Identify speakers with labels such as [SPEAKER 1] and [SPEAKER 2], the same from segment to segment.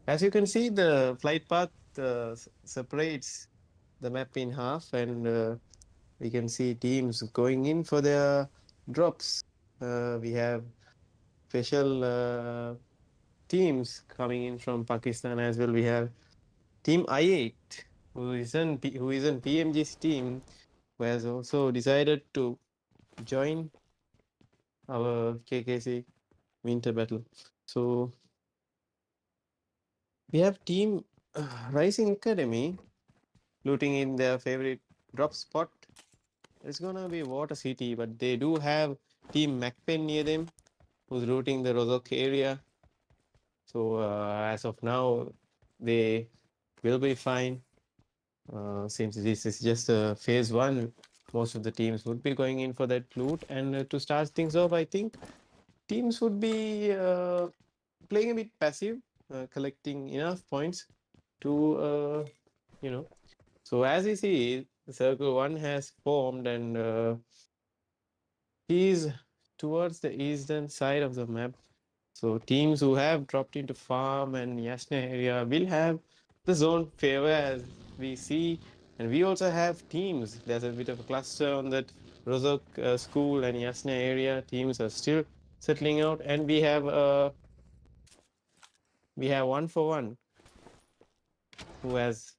[SPEAKER 1] As you can see, the flight path separates the map in half, and we can see teams going in for their drops. We have special teams coming in from Pakistan as well. We have Team I8, who is in PMG's team, who has also decided to join our KKC Winter Battle. So we have Team Rising Academy looting in their favorite drop spot. It's gonna be Water City, but they do have Team MAKPEN near them, who's looting the Rozok area. So as of now, they will be fine. Since this is just phase one, most of the teams would be going in for that loot. And to start things off, I think teams would be playing a bit passive, collecting enough points to, you know. So as you see, Circle 1 has formed and is towards the eastern side of the map. So teams who have dropped into farm and Yasna area will have the zone favor as we see. And we also have teams. There's a bit of a cluster on that Rozok school and Yasna area. Teams are still settling out. And we have 1 for 1 who has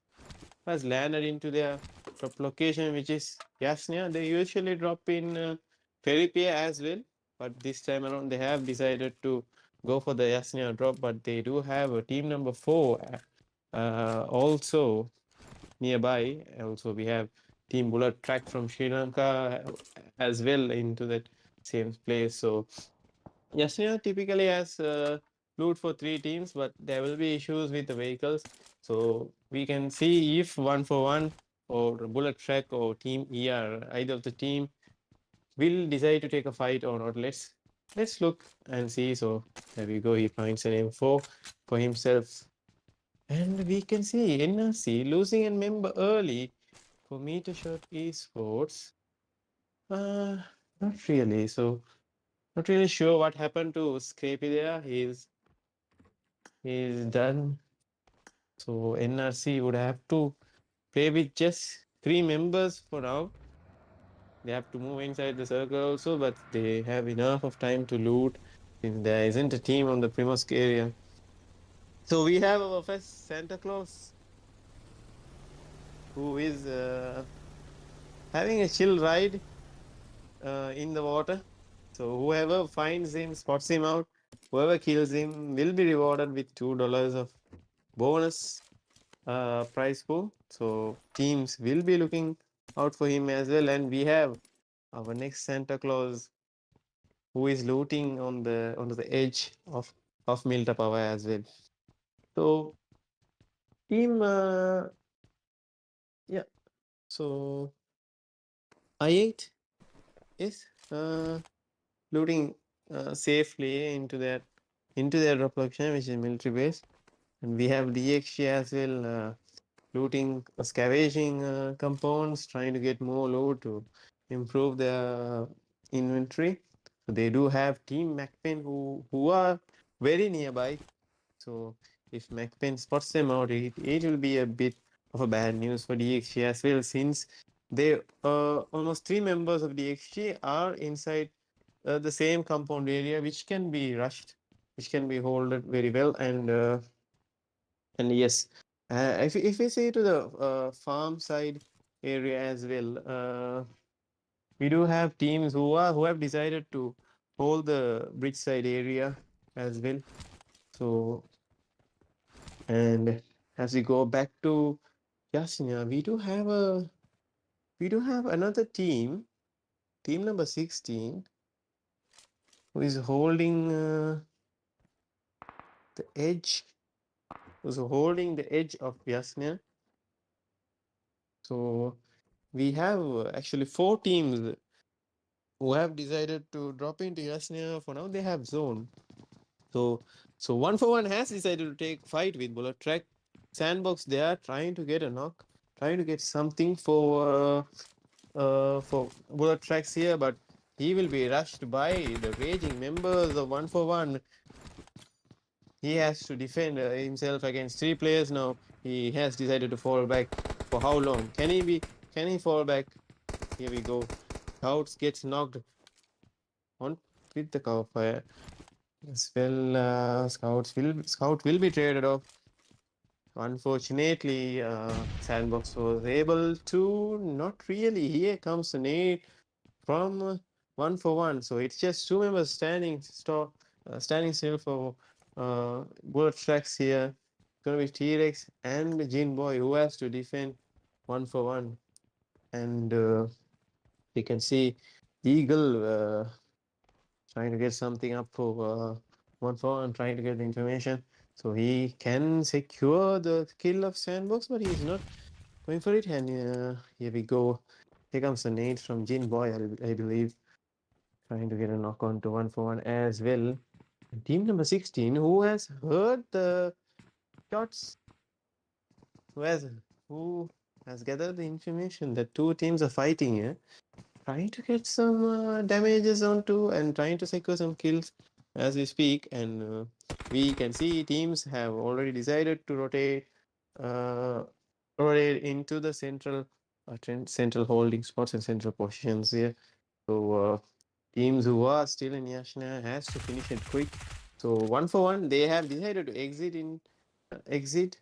[SPEAKER 1] landed into their top location, which is Yasna. They usually drop in Feripia as well. But this time around, they have decided to go for the Yasna drop, but they do have a team number 4 also nearby. Also, we have Team Bullet Track from Sri Lanka as well into that same place. So, Yasna typically has loot for 3 teams, but there will be issues with the vehicles. So, we can see if 1 for 1 or Bullet Track or Team ER, either of the team will decide to take a fight or not. Let's look and see. So there we go. He finds an M4 for himself. And we can see NRC losing a member early for METERSHOT Esports. Uh, Not really. So not really sure what happened to Scrapey there. He's done. So NRC would have to play with just 3 members for now. They have to move inside the circle also, but they have enough of time to loot since there isn't a team on the Primosk area. So we have our first Santa Claus who is having a chill ride in the water. So whoever finds him, spots him out, whoever kills him will be rewarded with $2 of bonus prize pool. So teams will be looking out for him as well. And we have our next Santa Claus who is looting on the edge of Milta Power as well. So team yeah. So I8 is looting safely into their drop location, which is military base, and we have DXG as well looting, scavenging compounds, trying to get more loot to improve their inventory. So they do have Team MAKPEN who are very nearby. So if MAKPEN spots them out, it will be a bit of a bad news for DXG as well, since they almost 3 members of DXG are inside the same compound area, which can be rushed, which can be holded very well, and yes, if we say to the farm side area as well, we do have teams who have decided to hold the bridge side area as well. So, and as we go back to Yasina, we do have another team number 16, who is holding the edge, who's holding the edge of Yasina. So we have actually 4 teams who have decided to drop into Yasnia. For now, they have zone. So 1 for 1 has decided to take fight with Bullet Track. Sandbox, they are trying to get a knock, trying to get something for Bullet Tracks here, but he will be rushed by the raging members of 1 for 1. he has to defend himself against 3 players now. He has decided to fall back. For how long? Can he fall back? Here we go. Scouts gets knocked on with the cover fire. As well, Scout will be traded off. Unfortunately, Sandbox was able to not really. Here comes the nade from 1 for 1. So it's just 2 members standing still for bullet tracks here. Gonna be T-Rex and Jin Boy who has to defend 1 for 1. And you can see Eagle trying to get something up for 1 for 1, trying to get the information. So he can secure the kill of Sandbox, but he's not going for it. And here we go. Here comes the nade from Jin Boy, I believe. Trying to get a knock on to 1 for 1 as well. And team number 16, who has heard the shots, who has who has gathered the information that 2 teams are fighting here, trying to get some damages onto and trying to secure some kills as we speak. And we can see teams have already decided to rotate into the central holding spots and central positions here. So teams who are still in Yashna has to finish it quick. So 1 for 1, they have decided to exit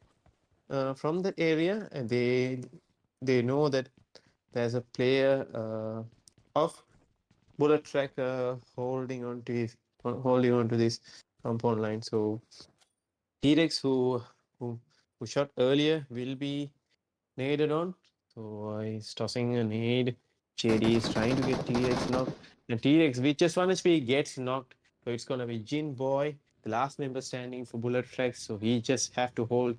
[SPEAKER 1] from that area, and they know that there's a player of bullet track holding on to this compound line. So T-Rex who shot earlier will be naded on. So he's tossing a nade. JD is trying to get T-Rex knocked. And T-Rex with just 1 HP gets knocked. So it's gonna be Jin Boy, the last member standing for bullet tracks. So he just have to hold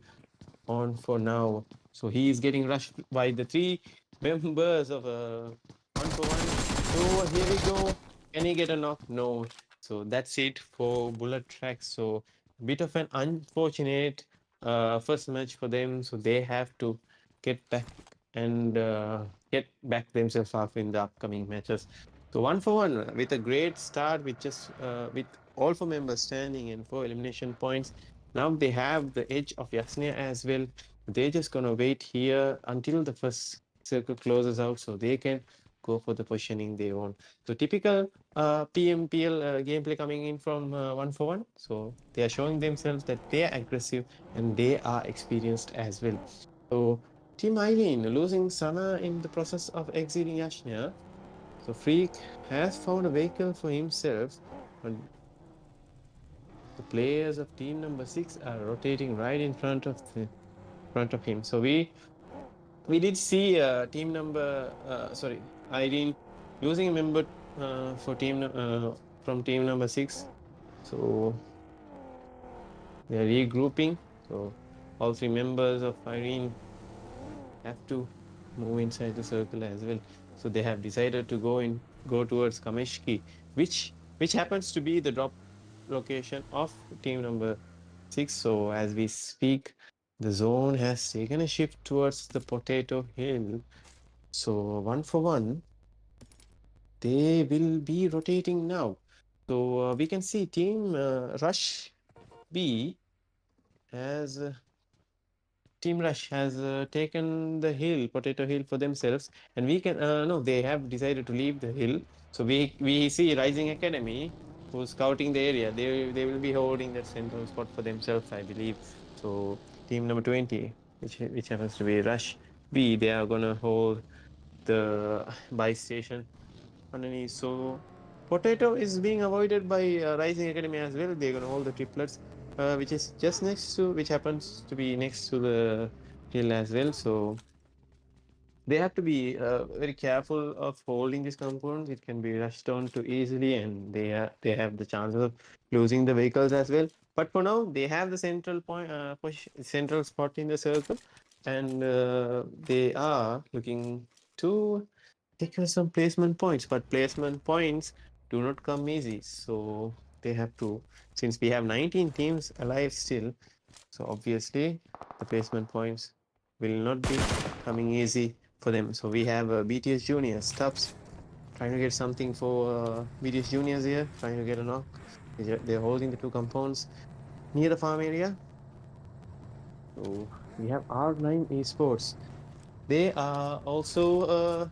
[SPEAKER 1] on for now. So he is getting rushed by the 3 members of 1 for 1. So here we go. Can he get a knock? No. So that's it for bullet tracks. So a bit of an unfortunate first match for them. So they have to get back and get back themselves up in the upcoming matches. So 1 for 1 with a great start with just with all 4 members standing and 4 elimination points. Now they have the edge of Yasnia as well. They're just gonna wait here until the first circle closes out so they can go for the positioning they want. So typical PMPL gameplay coming in from 1 for 1. So they are showing themselves that they are aggressive and they are experienced as well. So Team Irene losing Sana in the process of exiting Yashnia. So Freak has found a vehicle for himself, but the players of team number 6 are rotating right in front of him. So we did see team number Irene losing a member for from team number 6. So they are regrouping. So all 3 members of Irene have to move inside the circle as well. So they have decided to go towards Kameshki, which happens to be the drop location of team number 6. So as we speak, the zone has taken a shift towards the potato hill. So 1 for 1, they will be rotating now. So we can see team Rush B has Team Rush has taken the potato hill for themselves, and we can no, they have decided to leave the hill. So we see Rising Academy who's scouting the area. They will be holding that central spot for themselves, I believe. So team number 20, which happens to be Rush B, they are gonna hold the buy station underneath. So potato is being avoided by Rising Academy as well. They're gonna hold the triplets, which is just which happens to be next to the hill as well. So they have to be very careful of holding this compound. It can be rushed down too easily, and they have the chances of losing the vehicles as well. But for now, they have the central spot in the circle, and they are looking to take some placement points. But placement points do not come easy, so they have to. Since we have 19 teams alive still, so obviously the placement points will not be coming easy for them. So we have BTS Juniors, Stubbs trying to get something for BTS Juniors here, trying to get a knock. They're holding the 2 compounds. near the farm area. So we have R9 Esports. They are also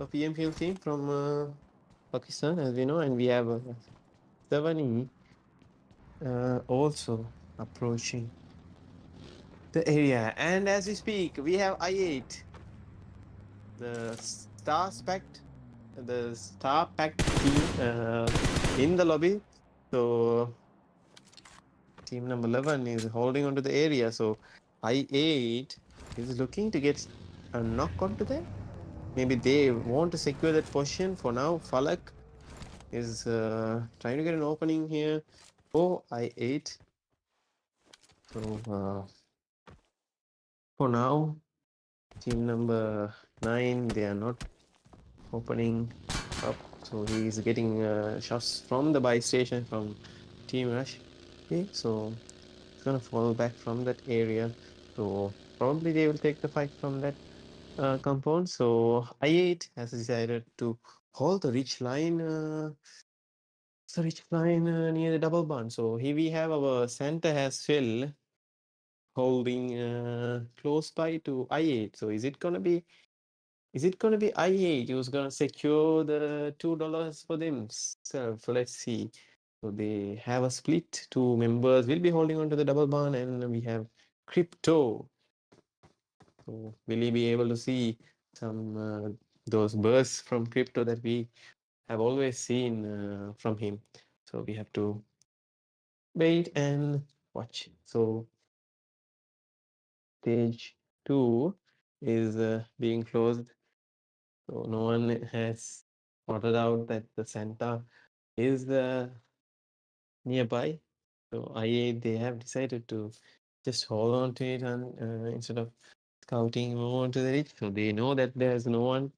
[SPEAKER 1] a PMPL team from Pakistan, as we know, and we have 7E also approaching the area. And as we speak, we have I8, the star packed team in the lobby. So team number 11 is holding onto the area. So I8 is looking to get a knock onto them. Maybe they want to secure that position for now. Falak is trying to get an opening here for I8. So for now, team number 9, they are not opening up. So he is getting shots from the buy station from Team Rush. Okay, so it's gonna fall back from that area. So probably they will take the fight from that compound. So I8 has decided to hold the ridge line. The ridge line near the double barn. So here we have our center as well holding close by to I8. So is it gonna be I8 who's gonna secure the $2 for themselves? Let's see. So they have a split. Two members will be holding on to the double barn, and we have Crypto. So will he be able to see some those bursts from Crypto that we have always seen from him? So we have to wait and watch. So stage 2 is being closed. So no one has spotted out that the Santa is nearby. So IA, they have decided to just hold on to it and instead of scouting move on to the ridge. So they know that there's no one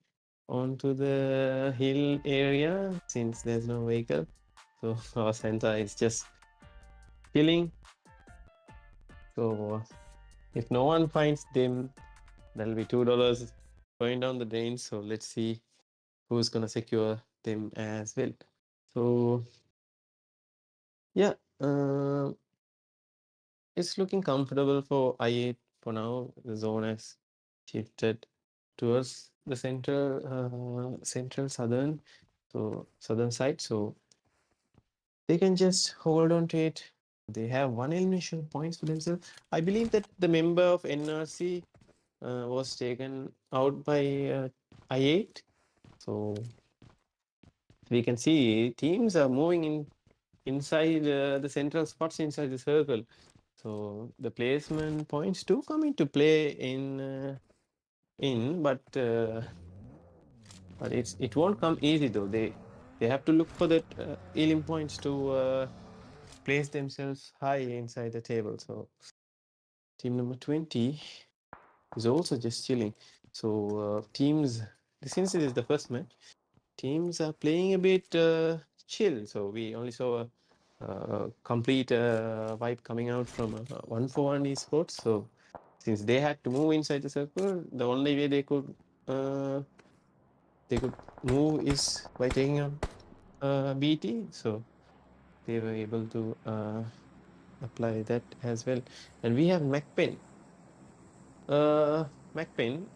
[SPEAKER 1] onto the hill area since there's no vehicle. So our Santa is just chilling. So if no one finds them, that'll be $2 going down the drain. So let's see who's gonna secure them as well. So yeah, it's looking comfortable for I8 for now. The zone has shifted towards the central southern side. So they can just hold on to it. They have one elimination points for themselves. I believe that the member of NRC was taken out by I8. So we can see teams are moving inside the central spots inside the circle. So the placement points do come into play but it won't come easy though. They have to look for that elim points to place themselves high inside the table. So team number 20 is also just chilling. So teams, since it is the first match, teams are playing a bit chill. So we only saw a complete vibe coming out from 141 Esports. So since they had to move inside the circle, the only way uh, they could move is by taking on BT. So they were able to apply that as well. And we have MAKPEN. MAKPEN,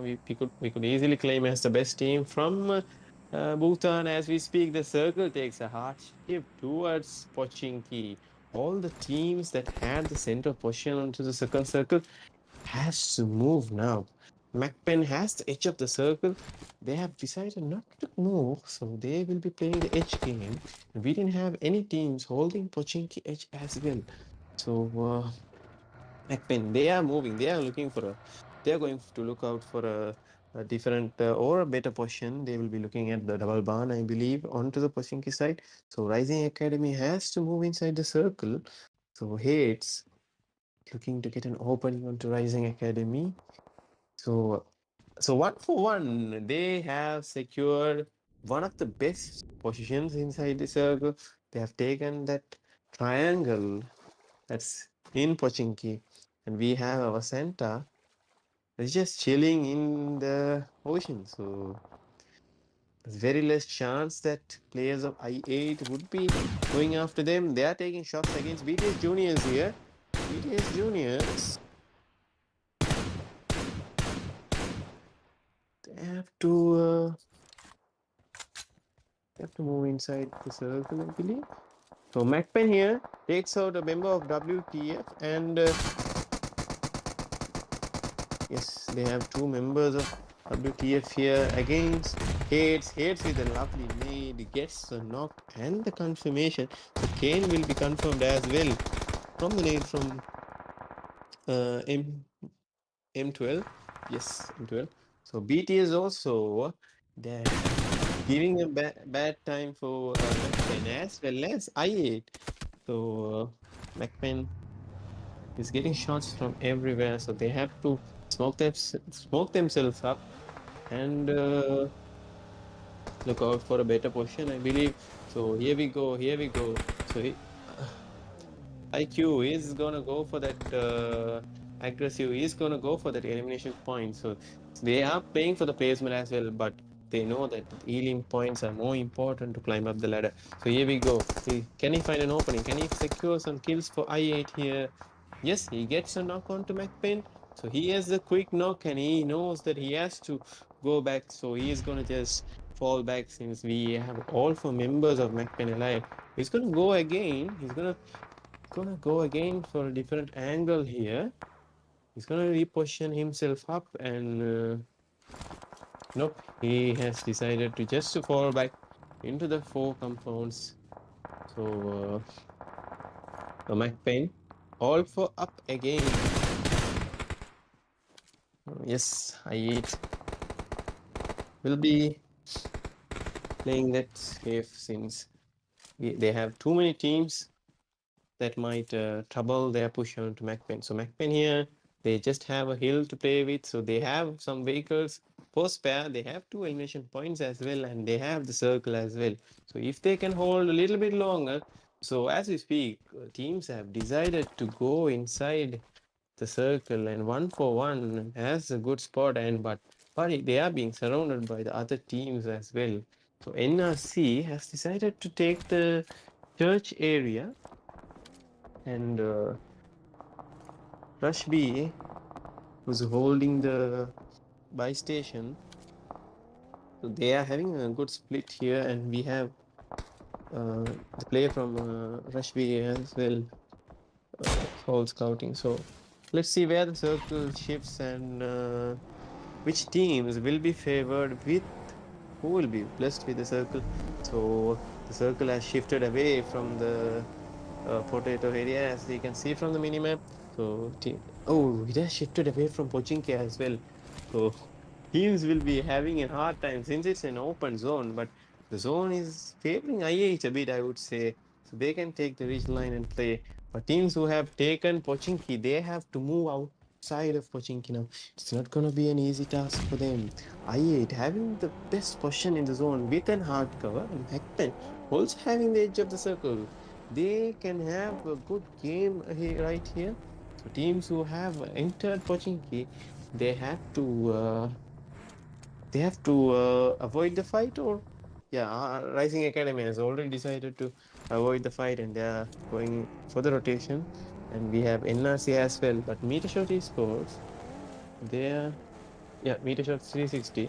[SPEAKER 1] we could easily claim as the best team from Bhutan. As we speak, the circle takes a hard shift towards Pochinki. All the teams that had the center position onto the second circle has to move now. MAKPEN has the edge of the circle. They have decided not to move, so they will be playing the edge game. We didn't have any teams holding Pochinki edge as well. So MAKPEN, they are moving. They are looking for a. They are going to look out for a different or a better position. They will be looking at the double barn, I believe, onto the Pochinki side. So Rising Academy has to move inside the circle. So Hades looking to get an opening onto Rising Academy. So 1 for 1, they have secured one of the best positions inside the circle. They have taken that triangle that's in Pochinki, and we have our Santa that's just chilling in the ocean. So there's very less chance that players of I8 would be going after them. They are taking shots against BTS Juniors here. BTS Juniors, they have to move inside the circle, I believe. So MAKPEN here takes out a member of WTF, and yes, they have two members of WTF here against Hades. Hades with a lovely nade, gets a knock and the confirmation. So Kane will be confirmed as well from the nade from M12. Yes, M12. So BTS also, they're giving a bad time for MAKPEN as well as I8. So MAKPEN is getting shots from everywhere, so they have to smoke themselves up and look out for a better position, I believe. So here we go, here we go. So IQ is gonna go for that aggressive. Is gonna go for that elimination point. So they are playing for the placement as well, but they know that healing points are more important to climb up the ladder. So here we go. Can he find an opening? Can he secure some kills for I8 here? Yes, he gets a knock onto MAKPEN. So he has the quick knock and he knows that he has to go back. So he is gonna just fall back since we have all four members of MAKPEN alive. He's gonna go again. He's gonna go again for a different angle here. He's gonna reposition himself up and nope, he has decided to just to fall back into the four compounds. So MAKPEN all for up again. Yes, I8 will be playing that safe since they have too many teams that might trouble their push onto MAKPEN. So MAKPEN here, they just have a hill to play with. So they have some vehicles for spare. They have two elimination points as well, and they have the circle as well. So if they can hold a little bit longer, so as we speak, teams have decided to go inside the circle and 1-for-1 has a good spot, and but they are being surrounded by the other teams as well. So NRC has decided to take the church area, and Rush B, who's holding the buy station, so they are having a good split here, and we have the player from Rush B as well, whole scouting. So let's see where the circle shifts and which teams will be favored with who will be blessed with the circle. So the circle has shifted away from the potato area, as you can see from the minimap. So it has shifted away from Pochinki as well. So teams will be having a hard time since it's an open zone, but the zone is favoring IH a bit, I would say. So they can take the ridge line and play. But teams who have taken Pochinki, they have to move outside of Pochinki now. It's not going to be an easy task for them. I8 having the best position in the zone with an hard cover, and MAKPEN also having the edge of the circle. They can have a good game here, right here. So teams who have entered Pochinki, they have to avoid the fight, or yeah, Rising Academy has already decided to avoid the fight and they are going for the rotation. And we have NRC as well, but METERSHOT Esports, they are, yeah, METERSHOT 360,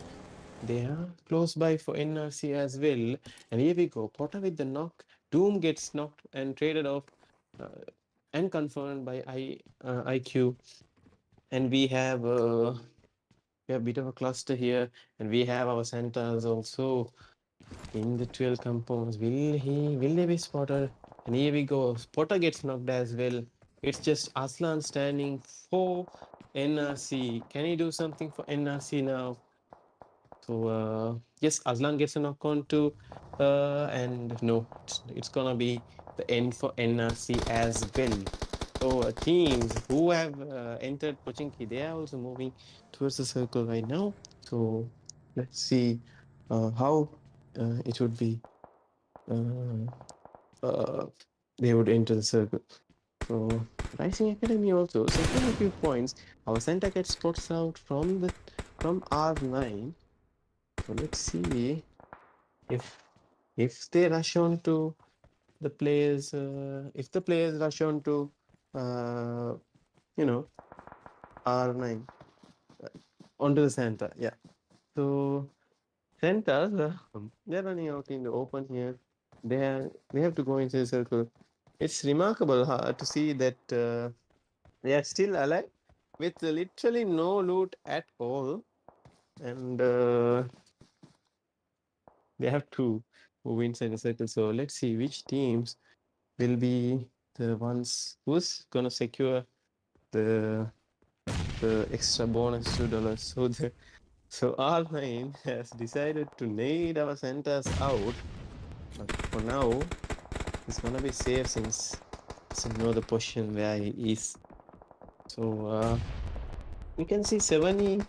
[SPEAKER 1] they are close by for NRC as well. And here we go, Potter with the knock. Doom gets knocked and traded off uh, and confirmed by IQ. And we have a bit of a cluster here, and we have our Santas also in the 12 compounds. Will they be spotted? And here we go. Spotter gets knocked as well. It's just Aslan standing for NRC. Can he do something for NRC now? So yes, Aslan gets a knock on too. And no, it's gonna be the end for NRC as well. So teams who have entered Pochinki, they are also moving towards the circle right now. So let's see how it would be. Uh, uh, they would enter the circle. So Rising Academy also securing a few points. Our center gets spots out from R9. So let's see if they rush on to the players, if the players rush on to uh, you know R9 onto the center, yeah. So centers, they're running out in the open here. They have to go into the circle. It's remarkable to see that they are still alive with literally no loot at all, and they have to move inside the circle. So let's see which teams will be the ones who's gonna secure the extra bonus $2. So R9 has decided to nade our centers out, but for now it's gonna be safe since doesn't know the position where he is. So you can see 70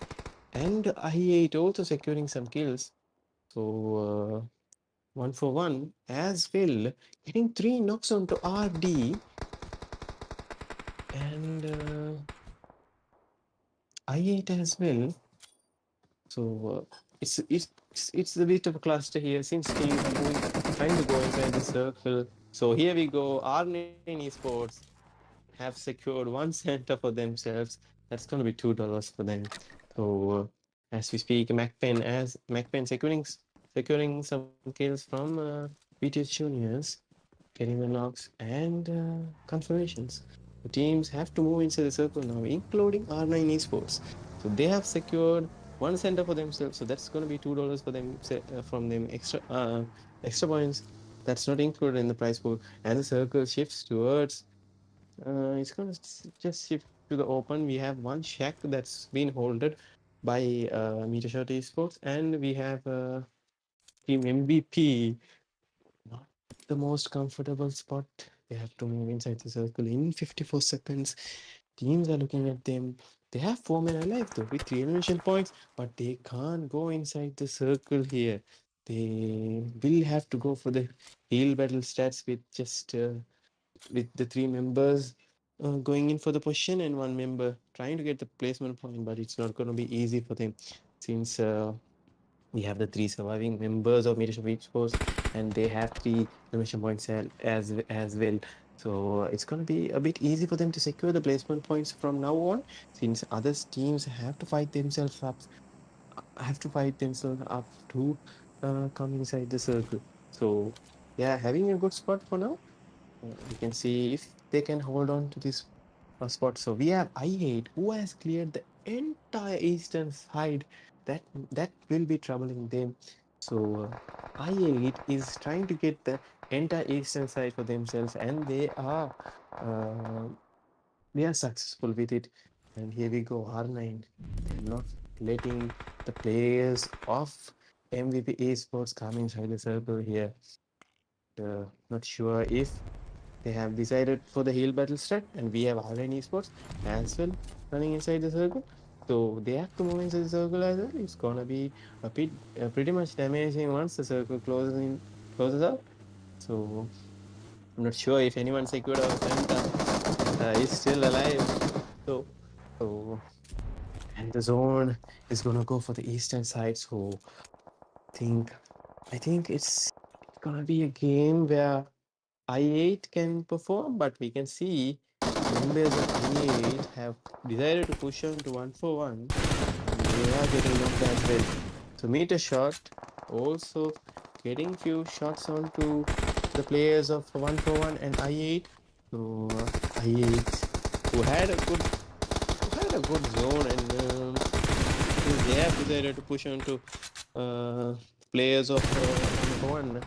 [SPEAKER 1] and IE8 also securing some kills. So 1 for 1 as well, getting 3 knocks onto RD, and I8 as well. So it's a bit of a cluster here since teams trying to go inside the circle. So here we go. R9 Esports have secured 1 center for themselves. That's gonna be $2 for them. So as we speak, MAKPEN securing some kills from VTS Juniors, getting the knocks and confirmations. The teams have to move into the circle now, including R9 Esports. So they have secured 1 center for themselves. So that's going to be $2 for them from them extra points. That's not included in the prize pool. And the circle shifts towards. It's going to just shift to the open. We have one shack that's been holded by METERSHOT Esports, and we have Team MVP, not the most comfortable spot. They have to move inside the circle in 54 seconds. Teams are looking at them. They have 4 men alive though with 3 elimination points, but they can't go inside the circle here. They will have to go for the heal battle stats with just with the 3 members going in for the position and 1 member trying to get the placement point, but it's not going to be easy for them since we have the 3 surviving members of Meteorshot Esports, and they have 3 elimination points as well. So it's going to be a bit easy for them to secure the placement points from now on, since other teams have to fight themselves up to come inside the circle. So yeah, having a good spot for now. We can see if they can hold on to this spot. So we have I8 who has cleared the entire eastern side. That will be troubling them. So I8 is trying to get the entire eastern side for themselves, and they are successful with it. And here we go, R9. They're not letting the players of MVP Esports come inside the circle here. Not sure if they have decided for the heal battle strat, and we have RN Esports as well running inside the circle. So they have to move inside the circle as well. It's gonna be pretty much damaging once the circle closes out. So I'm not sure if anyone secured our Santa is still alive. So and the zone is gonna go for the eastern side. So I think it's gonna be a game where I8 can perform, but we can see members of I8 have decided to push on to 1 for 1, and they are getting knocked as well. So METERSHOT also getting few shots onto the players of 1 for 1 and I8. So I8 who had a good zone, and they have decided to push on to players of 1 for 1.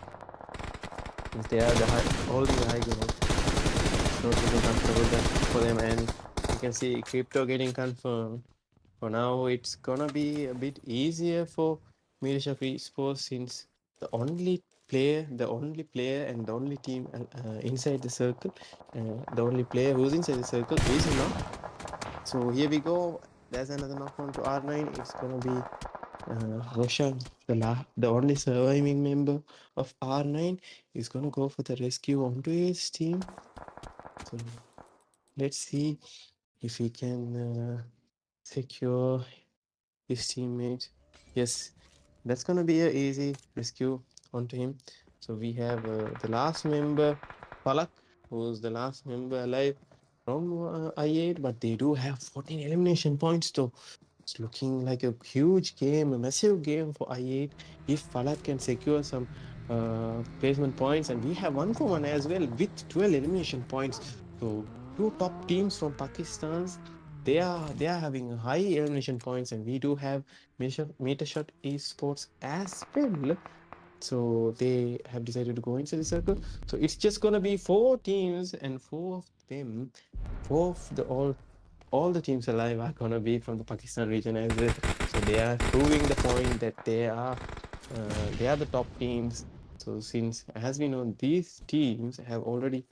[SPEAKER 1] Since they are holding the high ground, it's not really comfortable for them, and you can see crypto getting confirmed. For now, it's gonna be a bit easier for Mirishaf Esports, since the only player and the only team inside the circle, the only player who's inside the circle is knocked. So here we go. There's another knock on to R9. It's gonna be Roshan, the only surviving member of R9, is gonna go for the rescue onto his team. So let's see if he can secure his teammate. Yes, that's gonna be an easy rescue onto him. So we have the last member, Palak, who's the last member alive from I8, but they do have 14 elimination points though. It's looking like a huge game, a massive game for I8 if Falak can secure some placement points. And we have 1-for-1 as well with 12 elimination points. So two top teams from Pakistan, they are having high elimination points, and we do have MetaShot Esports as well. So they have decided to go into the circle. So it's just gonna be four teams, and four of them, four of the all the teams alive are gonna be from the Pakistan region as well. So they are proving the point that they are the top teams. So since, as we know, these teams have already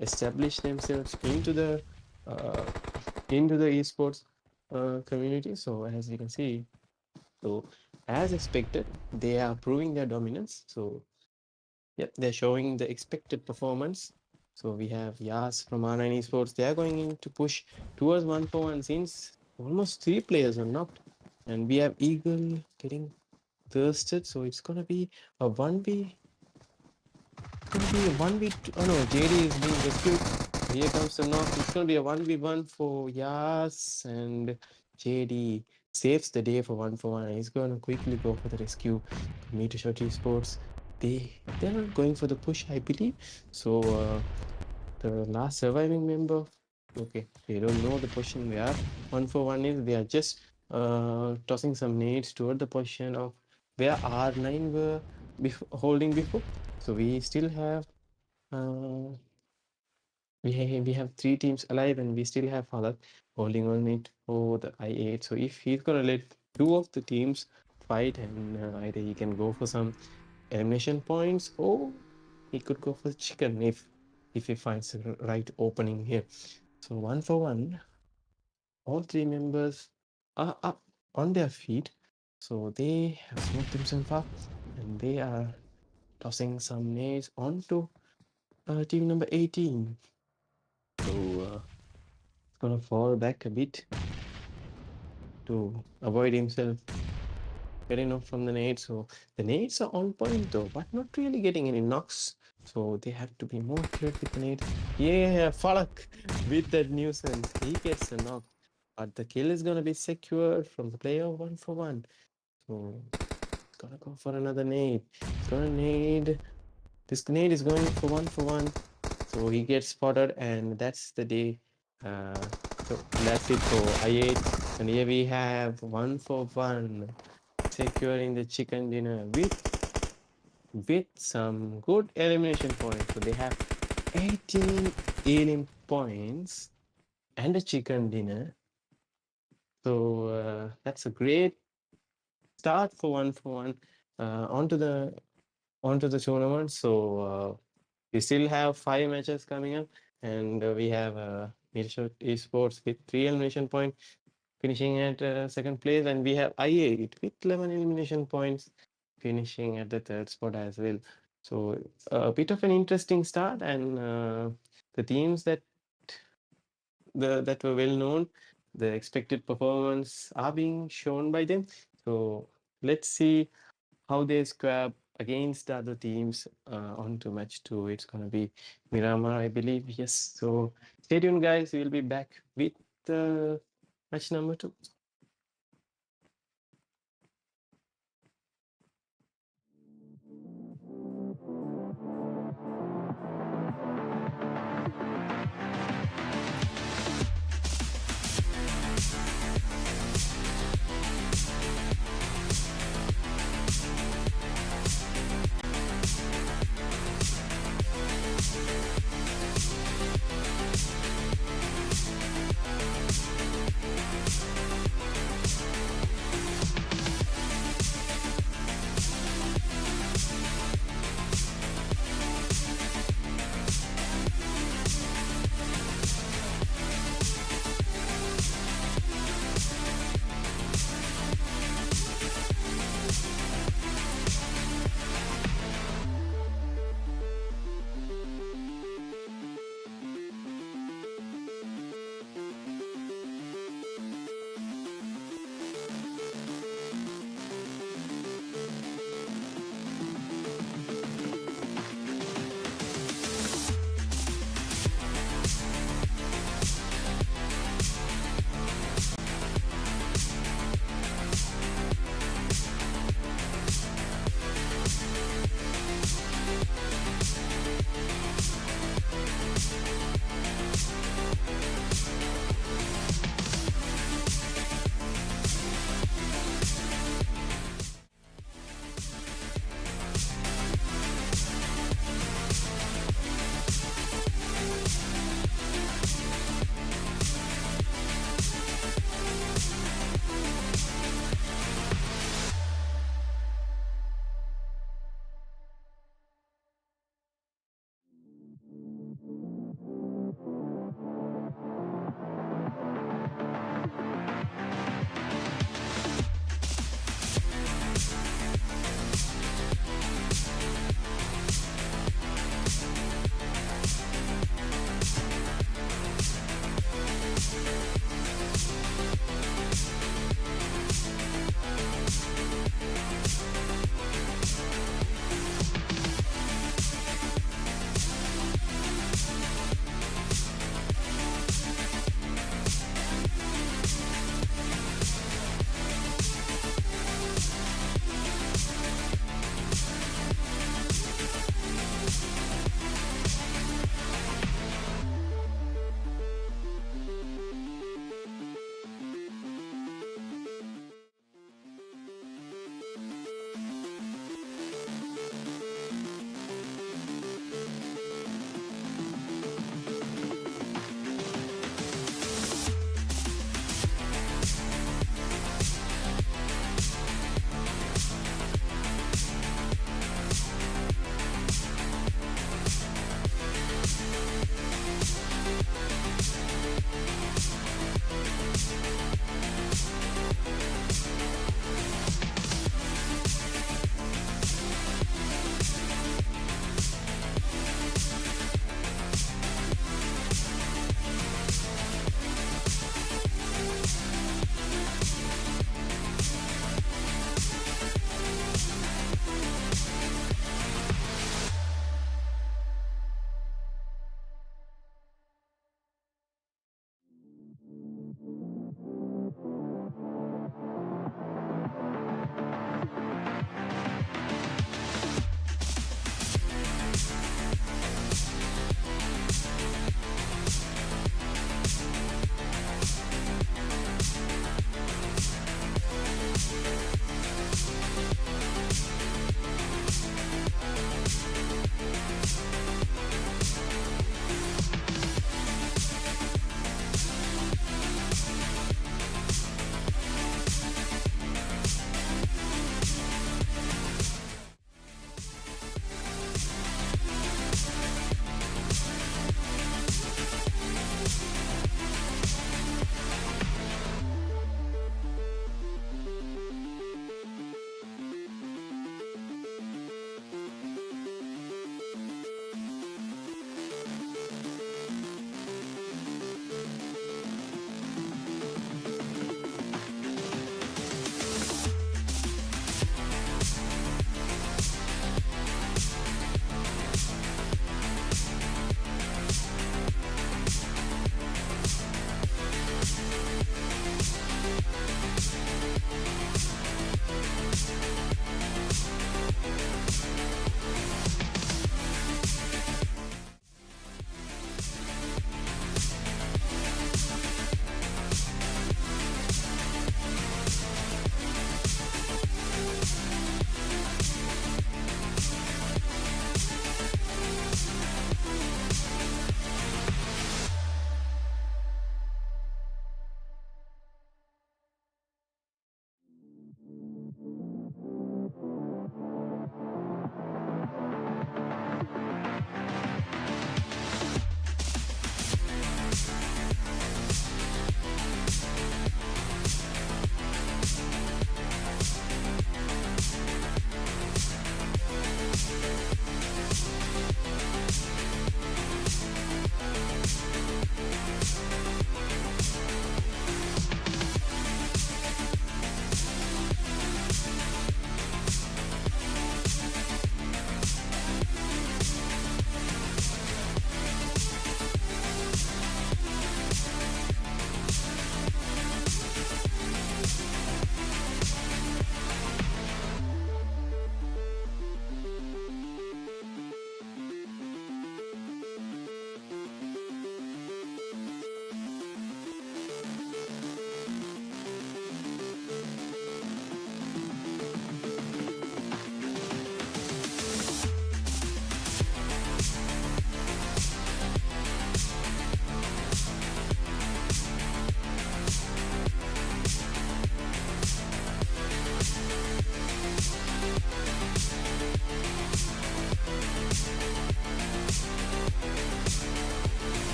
[SPEAKER 1] established themselves uh, into the esports community. So as you can see, so as expected, they are proving their dominance. So yep, they're showing the expected performance. So we have Yas from R9 Esports. They are going in to push towards 1-for-1 since almost three players are knocked. And we have Eagle getting thirsted. So it's gonna be a 1v. It's gonna be a 1v2. Oh no, JD is being rescued. Here comes the knock. It's gonna be a 1v1 for Yas, and JD saves the day for 1-for-1. He's gonna quickly go for the rescue. METERSHOT Esports, they're not going for the push, I believe. So the last surviving member, okay, they don't know the position where 1-for-1 is. They are just tossing some nades toward the position of where R9 were holding before. So we still have uh, we have three teams alive, and we still have Falak holding on it for the I8. So if he's gonna let two of the teams fight, and either he can go for some elimination points, or he could go for chicken if he finds the right opening here. So 1-for-1, all three members are up on their feet. So they have smoked themselves up, and they are tossing some nades onto team number 18. So it's gonna fall back a bit to avoid himself getting knocked from the nades. So the nades are on point though, but not really getting any knocks. So they have to be more accurate with the nades. Yeah, Falak with that nuisance. He gets a knock. But the kill is gonna be secured from the player 1-for-1. So it's gonna go for another nade. It's gonna nade. This nade is going for 1-for-1. So he gets spotted, and that's the day. So that's it for I8. And here we have 1-for-1 securing the chicken dinner with some good elimination points. So they have 18 elim points and a chicken dinner. So that's a great start for 1-for-1 onto the tournament. So we still have 5 matches coming up, and we have METERSHOT Esports with 3 elimination points, finishing at second place, and we have I8 with 11 elimination points, finishing at the third spot as well. So a bit of an interesting start, and the teams that were well known, the expected performance are being shown by them. So let's see how they square up against the other teams onto match 2. It's gonna be Miramar, I believe. Yes. So stay tuned, guys. We'll be back with match number 2.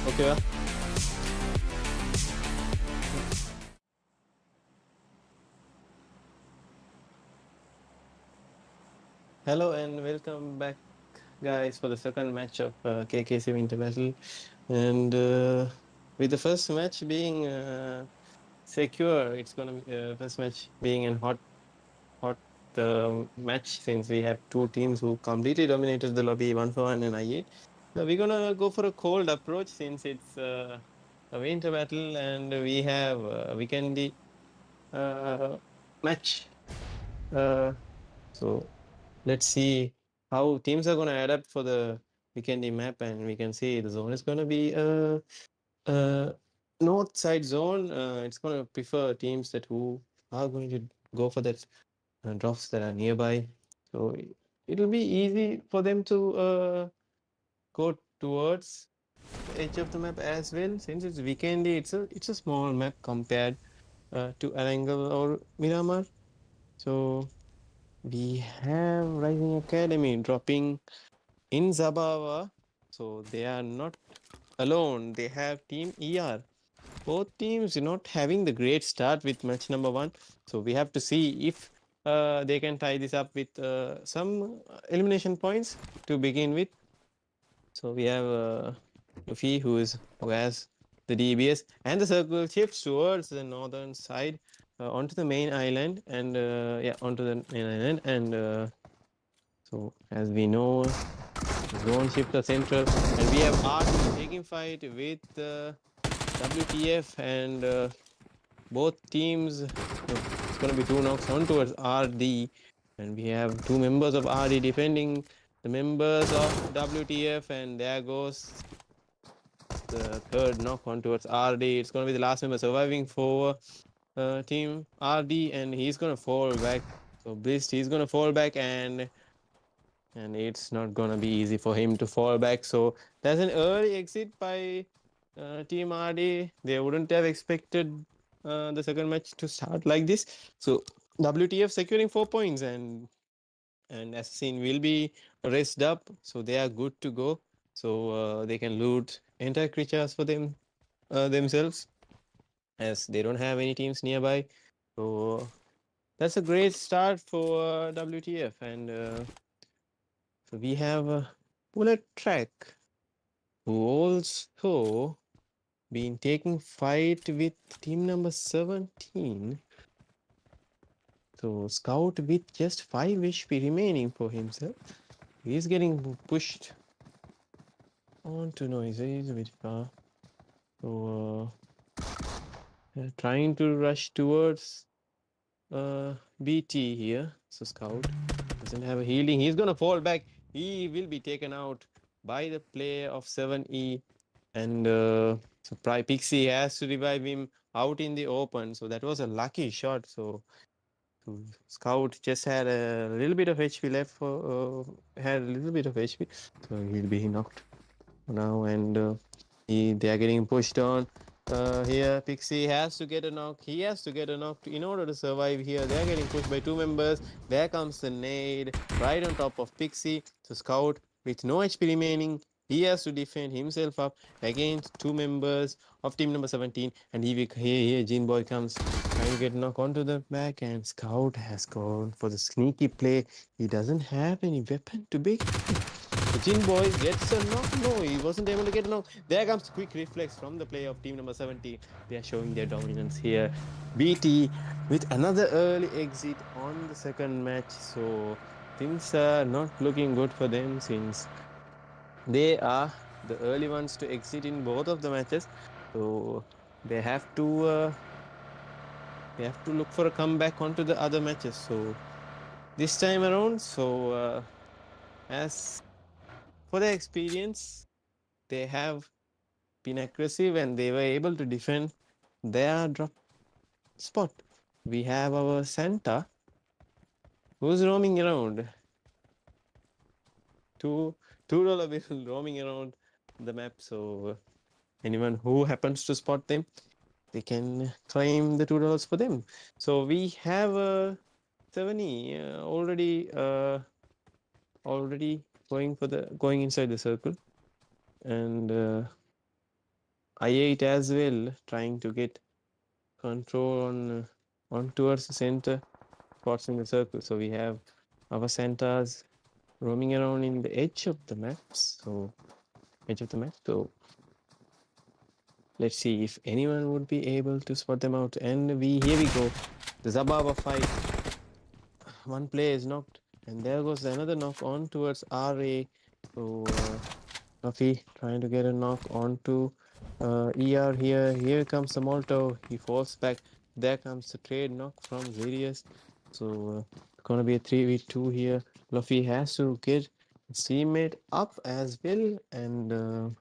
[SPEAKER 1] Okay. Hello and welcome back, guys, for the second match of KKC Winter Battle. And with the first match being secure, it's gonna be first match being a hot match, since we have two teams who completely dominated the lobby 1-1 and I8. So we're gonna go for a cold approach, since it's a winter battle and we have a weekendy match. So let's see how teams are gonna adapt for the weekendy map, and we can see the zone is gonna be a north side zone. It's gonna prefer teams that who are going to go for that drops that are nearby. So it'll be easy for them to go towards the edge of the map as well. Since it's weekendy, it's a small map compared to Arangal or Miramar. So we have Rising Academy dropping in Zabawa. So they are not alone. They have Team ER. Both teams not having the great start with match number 1. So we have to see if they can tie this up with some elimination points to begin with. So we have Luffy who has the DBS, and the circle shifts towards the northern side onto the main island, and onto the main island, and so as we know, zone shift to central, and we have RT taking fight with WTF, and both teams. It's gonna be 2 knocks on towards RD, and we have 2 members of RD defending the members of WTF, and there goes the third knock on towards RD. It's gonna be the last member surviving for team RD, and he's gonna fall back. So Blist, he's gonna fall back, and it's not gonna be easy for him to fall back. So there's an early exit by Team RD. They wouldn't have expected the second match to start like this. So WTF securing 4 points, and Assassin will be raised up, so they are good to go. So they can loot entire creatures for themselves, as they don't have any teams nearby. So that's a great start for WTF, and so we have Bullet Track, who also been taking fight with team number 17. So Scout with just 5 HP remaining for himself. He's getting pushed onto Noise. He's a bit far. So trying to rush towards BT here. So Scout doesn't have a healing. He's gonna fall back. He will be taken out by the player of 7E, and so Pixie has to revive him out in the open. So that was a lucky shot. So Scout just had a little bit of HP left for had a little bit of HP, so he'll be knocked now, and they are getting pushed on. Here Pixie has to get a knock. He has to get a knock in order to survive here. They are getting pushed by 2 members. There comes the nade right on top of Pixie. So Scout with no HP remaining, he has to defend himself up against 2 members of team number 17. And here Gene Boy comes trying to get knock onto the back, and Scout has gone for the sneaky play. He doesn't have any weapon to begin. The Jin Boy gets a knock. No, he wasn't able to get a knock. There comes quick reflex from the play of team number 17. They are showing their dominance here. BT with another early exit on the second match. So things are not looking good for them, since they are the early ones to exit in both of the matches. So they have to look for a comeback onto the other matches. So this time around, as for their experience, they have been aggressive, and they were able to defend their drop spot. We have our Santa, who's roaming around. $2 bill roaming around the map. So anyone who happens to spot them, they can claim the $2 for them. So we have a 70 already going inside the circle, and I8 as well, trying to get control on towards the center spots in the circle. So we have our centers roaming around in the edge of the map. So let's see if anyone would be able to spot them out. And here we go. The Zababa fight. One player is knocked, and there goes another knock on towards RA. So Ruffy trying to get a knock onto ER here. Here comes the Molto. He falls back. There comes the trade knock from Zerius. So it's gonna be a 3v2 here. Luffy has to get his teammate up as well, and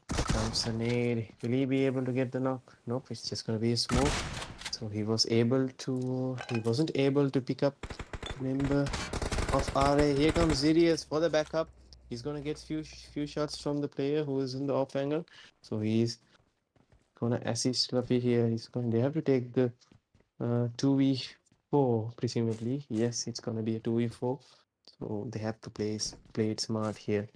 [SPEAKER 1] comes the nade. Will he be able to get the knock? Nope, it's just gonna be a smoke. So he wasn't able to pick up the member of RA. Here comes Zerius for the backup. He's gonna get few shots from the player who is in the off angle. So he's gonna assist Luffy here. They have to take the 2v4 presumably. Yes, it's gonna be a 2v4. So they have to play it smart here.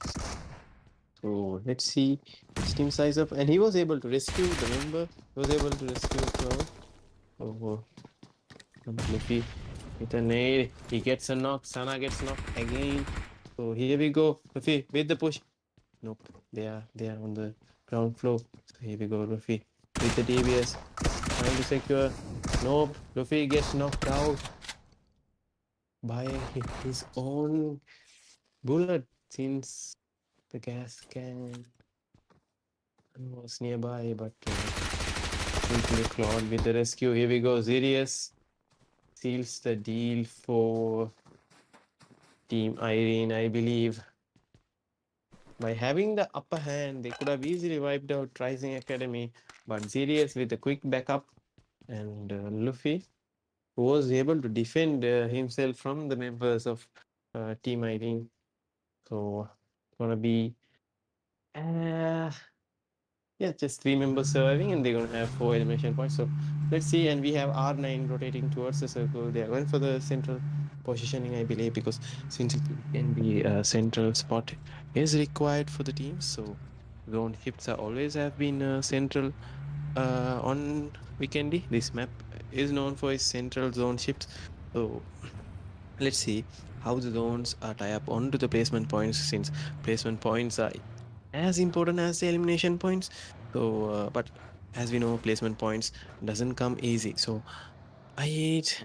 [SPEAKER 1] So let's see which team size up. And he was able to rescue the member. He was able to rescue Cloud. Oh, Luffy with a nade. He gets a knock. Sana gets knocked again. So here we go. Luffy with the push. Nope. They are on the ground floor. So here we go. Luffy with the DBS. Trying to secure. Nope. Luffy gets knocked out by his own bullet since the gas can was nearby, but simply Claude with the rescue. Here we go. Zerius seals the deal for Team Irene, I believe. By having the upper hand, they could have easily wiped out Rising Academy, but Zerius with a quick backup and Luffy, who was able to defend himself from the members of Team Irene. So it's gonna be yeah, just 3 members surviving, and they're gonna have 4 elimination points. So let's see. And we have R9 rotating towards the circle. They are going for the central positioning, I believe, because since it can be a central spot is required for the teams. So zone shifts are always have been central on Weekendy. This map is known for its central zone shifts. So let's see how the zones are tie up onto the placement points, since placement points are as important as the elimination points. So but as we know, placement points doesn't come easy. So I8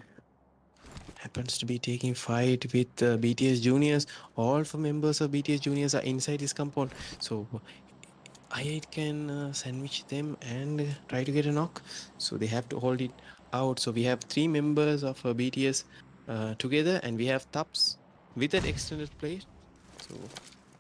[SPEAKER 1] happens to be taking fight with BTS juniors. All 4 members of BTS juniors are inside this compound. So I8 can sandwich them and try to get a knock. So they have to hold it out. So we have 3 members of BTS together, and we have Tups with that extended play. So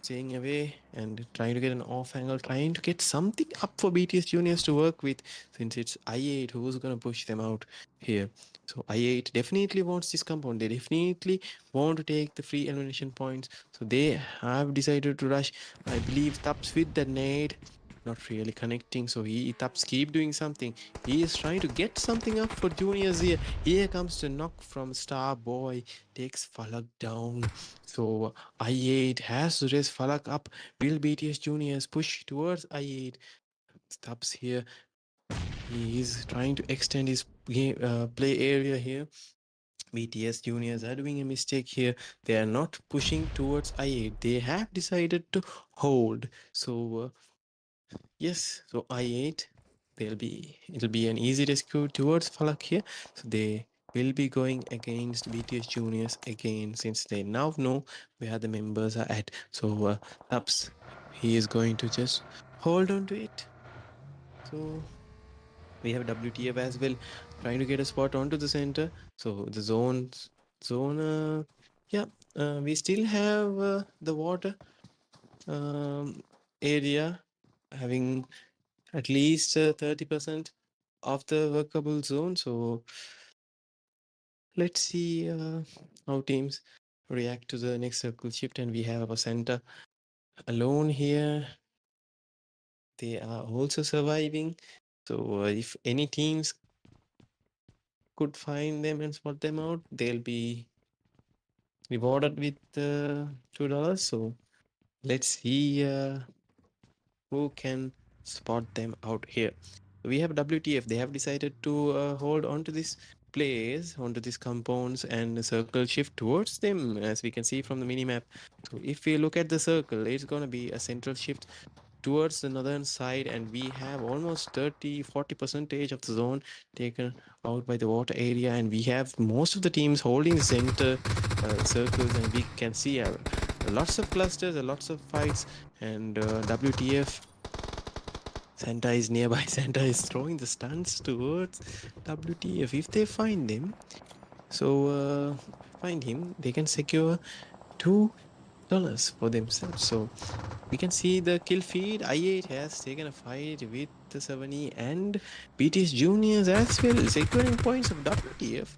[SPEAKER 1] staying away and trying to get an off angle, trying to get something up for BTS juniors to work with, since it's I8 who's gonna push them out here. So I8 definitely wants this compound. They definitely want to take the free elimination points. So they have decided to rush. I believe Tups with the nade. Not really connecting. So Tups keep doing something. He is trying to get something up for juniors here. Here comes the knock from Star Boy. Takes Falak down. So I8 has to raise Falak up. Will BTS juniors push towards I8? Stops here. He is trying to extend his play area here. BTS juniors are doing a mistake here. They are not pushing towards I8. They have decided to hold. So yes, so I8, it'll be an easy rescue towards Falak here. So they will be going against BTS juniors again, since they now know where the members are at. So Tups, he is going to just hold on to it. So we have WTF as well, trying to get a spot onto the center. So the zone, yeah, we still have the water area having at least 30% of the workable zone. So let's see how teams react to the next circle shift. And we have a center alone here. They are also surviving. So if any teams could find them and spot them out, they'll be rewarded with $2. So let's see who can spot them out here. We have WTF. They have decided to hold on to this place, onto these compounds, and circle shift towards them, as we can see from the mini map. So if we look at the circle, it's gonna be a central shift towards the northern side, and we have almost 30-40 percentage of the zone taken out by the water area, and we have most of the teams holding the center circles, and we can see lots of clusters, lots of fights, and WTF. Santa is nearby. Santa is throwing the stunts towards WTF. If they find him, find him, they can secure $2 for themselves. So we can see the kill feed. I8 has taken a fight with the 7E and BTS Juniors as well, securing points of WTF.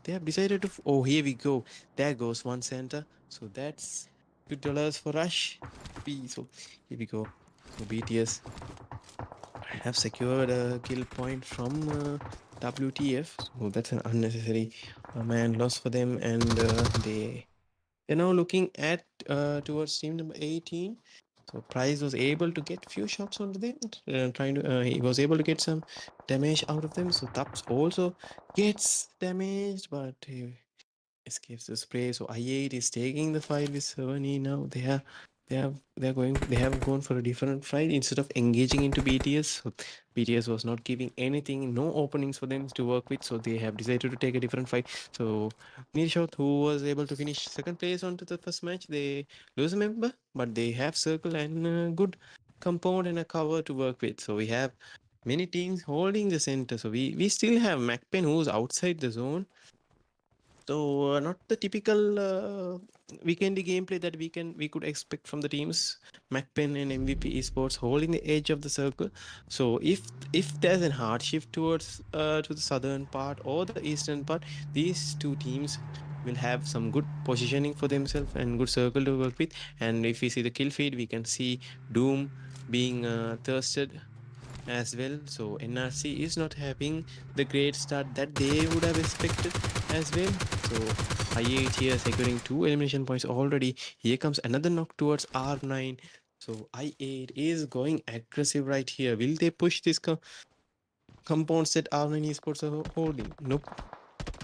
[SPEAKER 1] They have decided to. Oh, here we go. There goes one center. So that's $2 for Rush. So here we go. So BTS have secured a kill point from WTF. So that's an unnecessary man loss for them, and they're now looking at towards team number 18. So Prize was able to get few shots onto them, he was able to get some damage out of them. So Taps also gets damaged, but he escapes the spray. So I8 is taking the fight with 7E now. They have gone for a different fight instead of engaging into BTS. So BTS was not giving anything, no openings for them to work with. So they have decided to take a different fight. So Neershot, who was able to finish second place onto the first match, they lose a member, but they have circle and good compound and a cover to work with. So we have many teams holding the center. So we still have MAKPEN, who's outside the zone. So not the typical weekendy gameplay that we could expect from the teams. MAKPEN and MVP Esports holding the edge of the circle. So if there's a hard shift towards to the southern part or the eastern part, these two teams will have some good positioning for themselves and good circle to work with. And if we see the kill feed, we can see Doom being thirsted as well. So NRC is not having the great start that they would have expected as well. So I8 here securing 2 elimination points already. Here comes another knock towards R9. So I8 is going aggressive right here. Will they push this compounds that R9 esports are holding? Nope.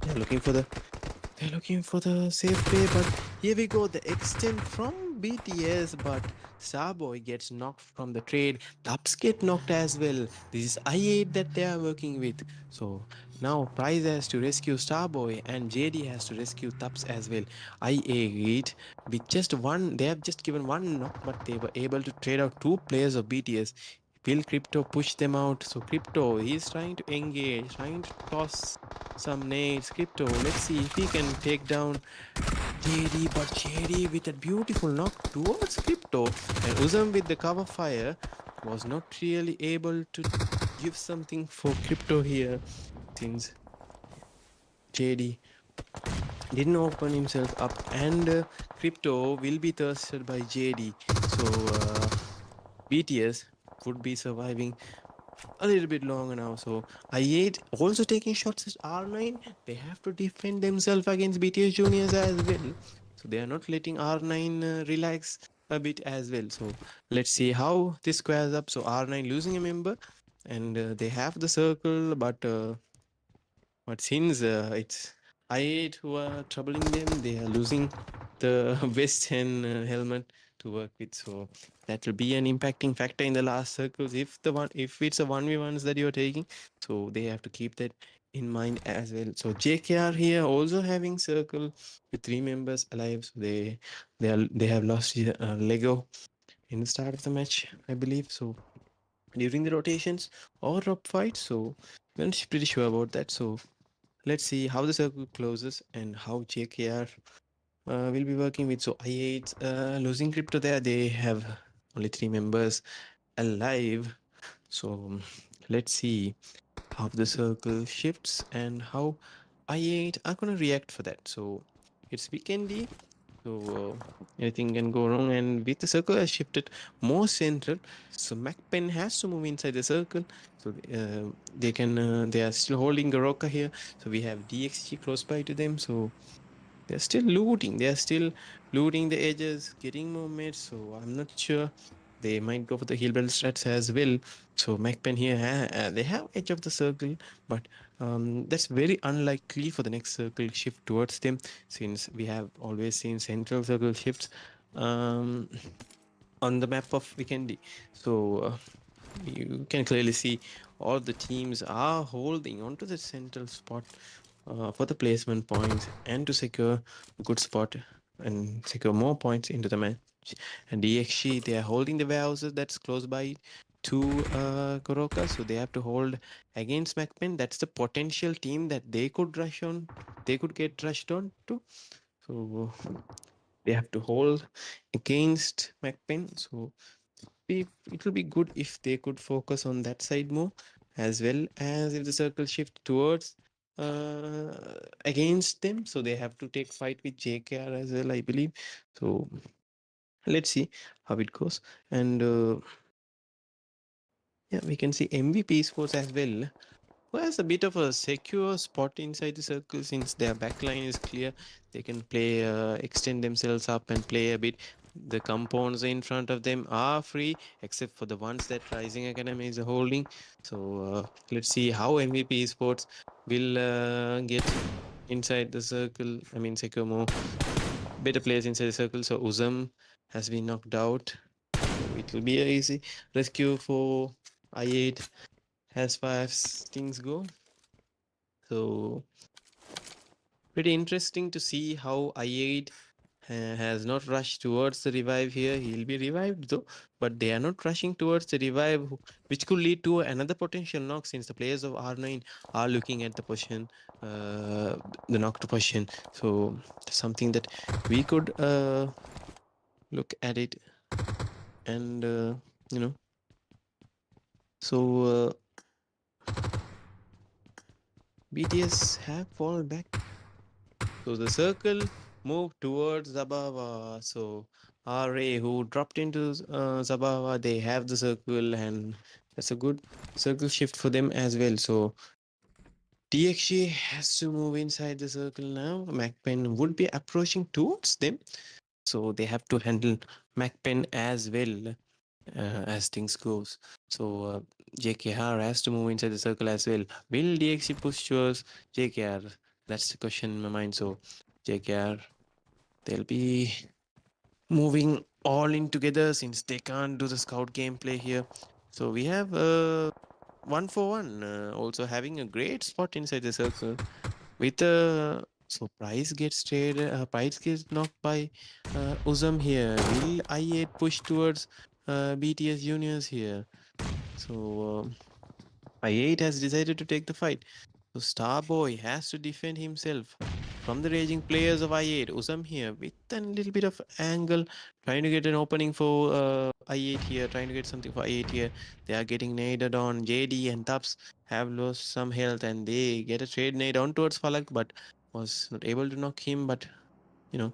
[SPEAKER 1] They're looking for the safe play, but here we go. The extend from BTS, but Starboy gets knocked from the trade. Tups get knocked as well. This is I8 that they are working with. So now Prize has to rescue Starboy and JD has to rescue Tups as well. I8 with just one, they have just given one knock, but they were able to trade out 2 players of BTS. Will Crypto push them out? So Crypto, he's trying to engage, trying to toss some nades. Crypto, let's see if he can take down JD, but JD with a beautiful knock towards Crypto, and Uzam with the cover fire was not really able to give something for Crypto here, since JD didn't open himself up, and Crypto will be thirsted by JD. So BTS would be surviving a little bit longer now. So I8 also taking shots at R9. They have to defend themselves against BTS juniors as well. So they are not letting R9 relax a bit as well. So let's see how this squares up. So R9 losing a member, and they have the circle, but since it's I8 who are troubling them, they are losing the vest and helmet to work with. So that will be an impacting factor in the last circles. If it's a 1v1s that you're taking, so they have to keep that in mind as well. So JKR here also having circle with 3 members alive. So they have lost Lego in the start of the match, I believe. So during the rotations or drop fights. So I'm not pretty sure about that. So let's see how the circle closes and how JKR will be working with. So I8 losing Crypto there. They have only 3 members alive. So let's see how the circle shifts and how I8 are going to react for that. So it's weekendy. So anything can go wrong, and with the circle has shifted more central, so MAKPEN has to move inside the circle. So they are still holding Garoka here. So we have DXG close by to them. So they're still looting. They are still looting the edges, getting more mates. So I'm not sure They might go for the Hillbell strats as well. So MAKPEN here, they have edge of the circle, but that's very unlikely for the next circle shift towards them, since we have always seen central circle shifts um, on the map of Vikendi. So you can clearly see all the teams are holding onto the central spot for the placement points and to secure a good spot and secure more points into the match. And DXG, they are holding the warehouses that's close by to Koroka, so they have to hold against MAKPEN. That's the potential team that they could rush on, they could get rushed on to. So they have to hold against MAKPEN. So it will be good if they could focus on that side more, as well as if the circle shift towards against them, so they have to take fight with JKR as well, I believe. So let's see how it goes. And yeah, we can see MVP Esports as well, who has a bit of a secure spot inside the circle, since their backline is clear. They can play, extend themselves up and play a bit. The compounds in front of them are free, except for the ones that Rising Academy is holding. So let's see how MVP Esports will get inside the circle. I mean, secure more better players inside the circle. So Uzam has been knocked out. So it will be a easy rescue for I8 as far as things go. So pretty interesting to see how I8 has not rushed towards the revive here. He'll be revived though, but they are not rushing towards the revive, which could lead to another potential knock, since the players of R9 are looking at the position, the knocked position. So something that we could look at it, and you know, so BTS have fallen back. So the circle moved towards Zabava. So RA, who dropped into Zabava, they have the circle, and that's a good circle shift for them as well. So DXG has to move inside the circle now. MAKPEN would be approaching towards them, so they have to handle MAKPEN as well as things goes. So JKR has to move inside the circle as well. Will DXG push towards JKR? That's the question in my mind. So JKR, they'll be moving all in together, since they can't do the scout gameplay here. So we have 1 for 1, also having a great spot inside the circle with so Price gets traded. Price gets knocked by Uzam here. Will I8 push towards BTS Juniors here? So I8 has decided to take the fight. So Starboy has to defend himself from the raging players of I8. Uzam here with a little bit of angle, trying to get an opening for I8 here, trying to get something for I8 here. They are getting naded on. JD and Tups have lost some health, and they get a trade nade on towards Falak, but was not able to knock him. But you know,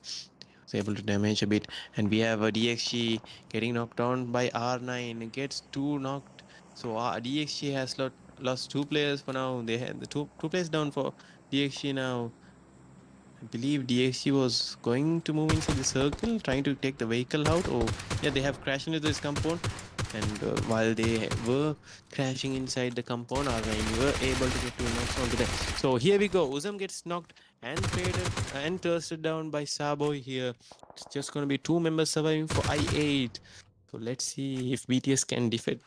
[SPEAKER 1] was able to damage a bit. And we have a DXG getting knocked down by R9. It gets 2 knocked. So DXG has lost 2 players for now. They had the two players down for DXG now. I believe DXG was going to move inside the circle, trying to take the vehicle out. Oh, yeah, they have crashed into this compound. And while they were crashing inside the compound, R9 were able to get 2 knocks onto them. So here we go. Uzam gets knocked and traded and thirsted down by Saboy here. It's just going to be 2 members surviving for I8. So let's see if BTS can defeat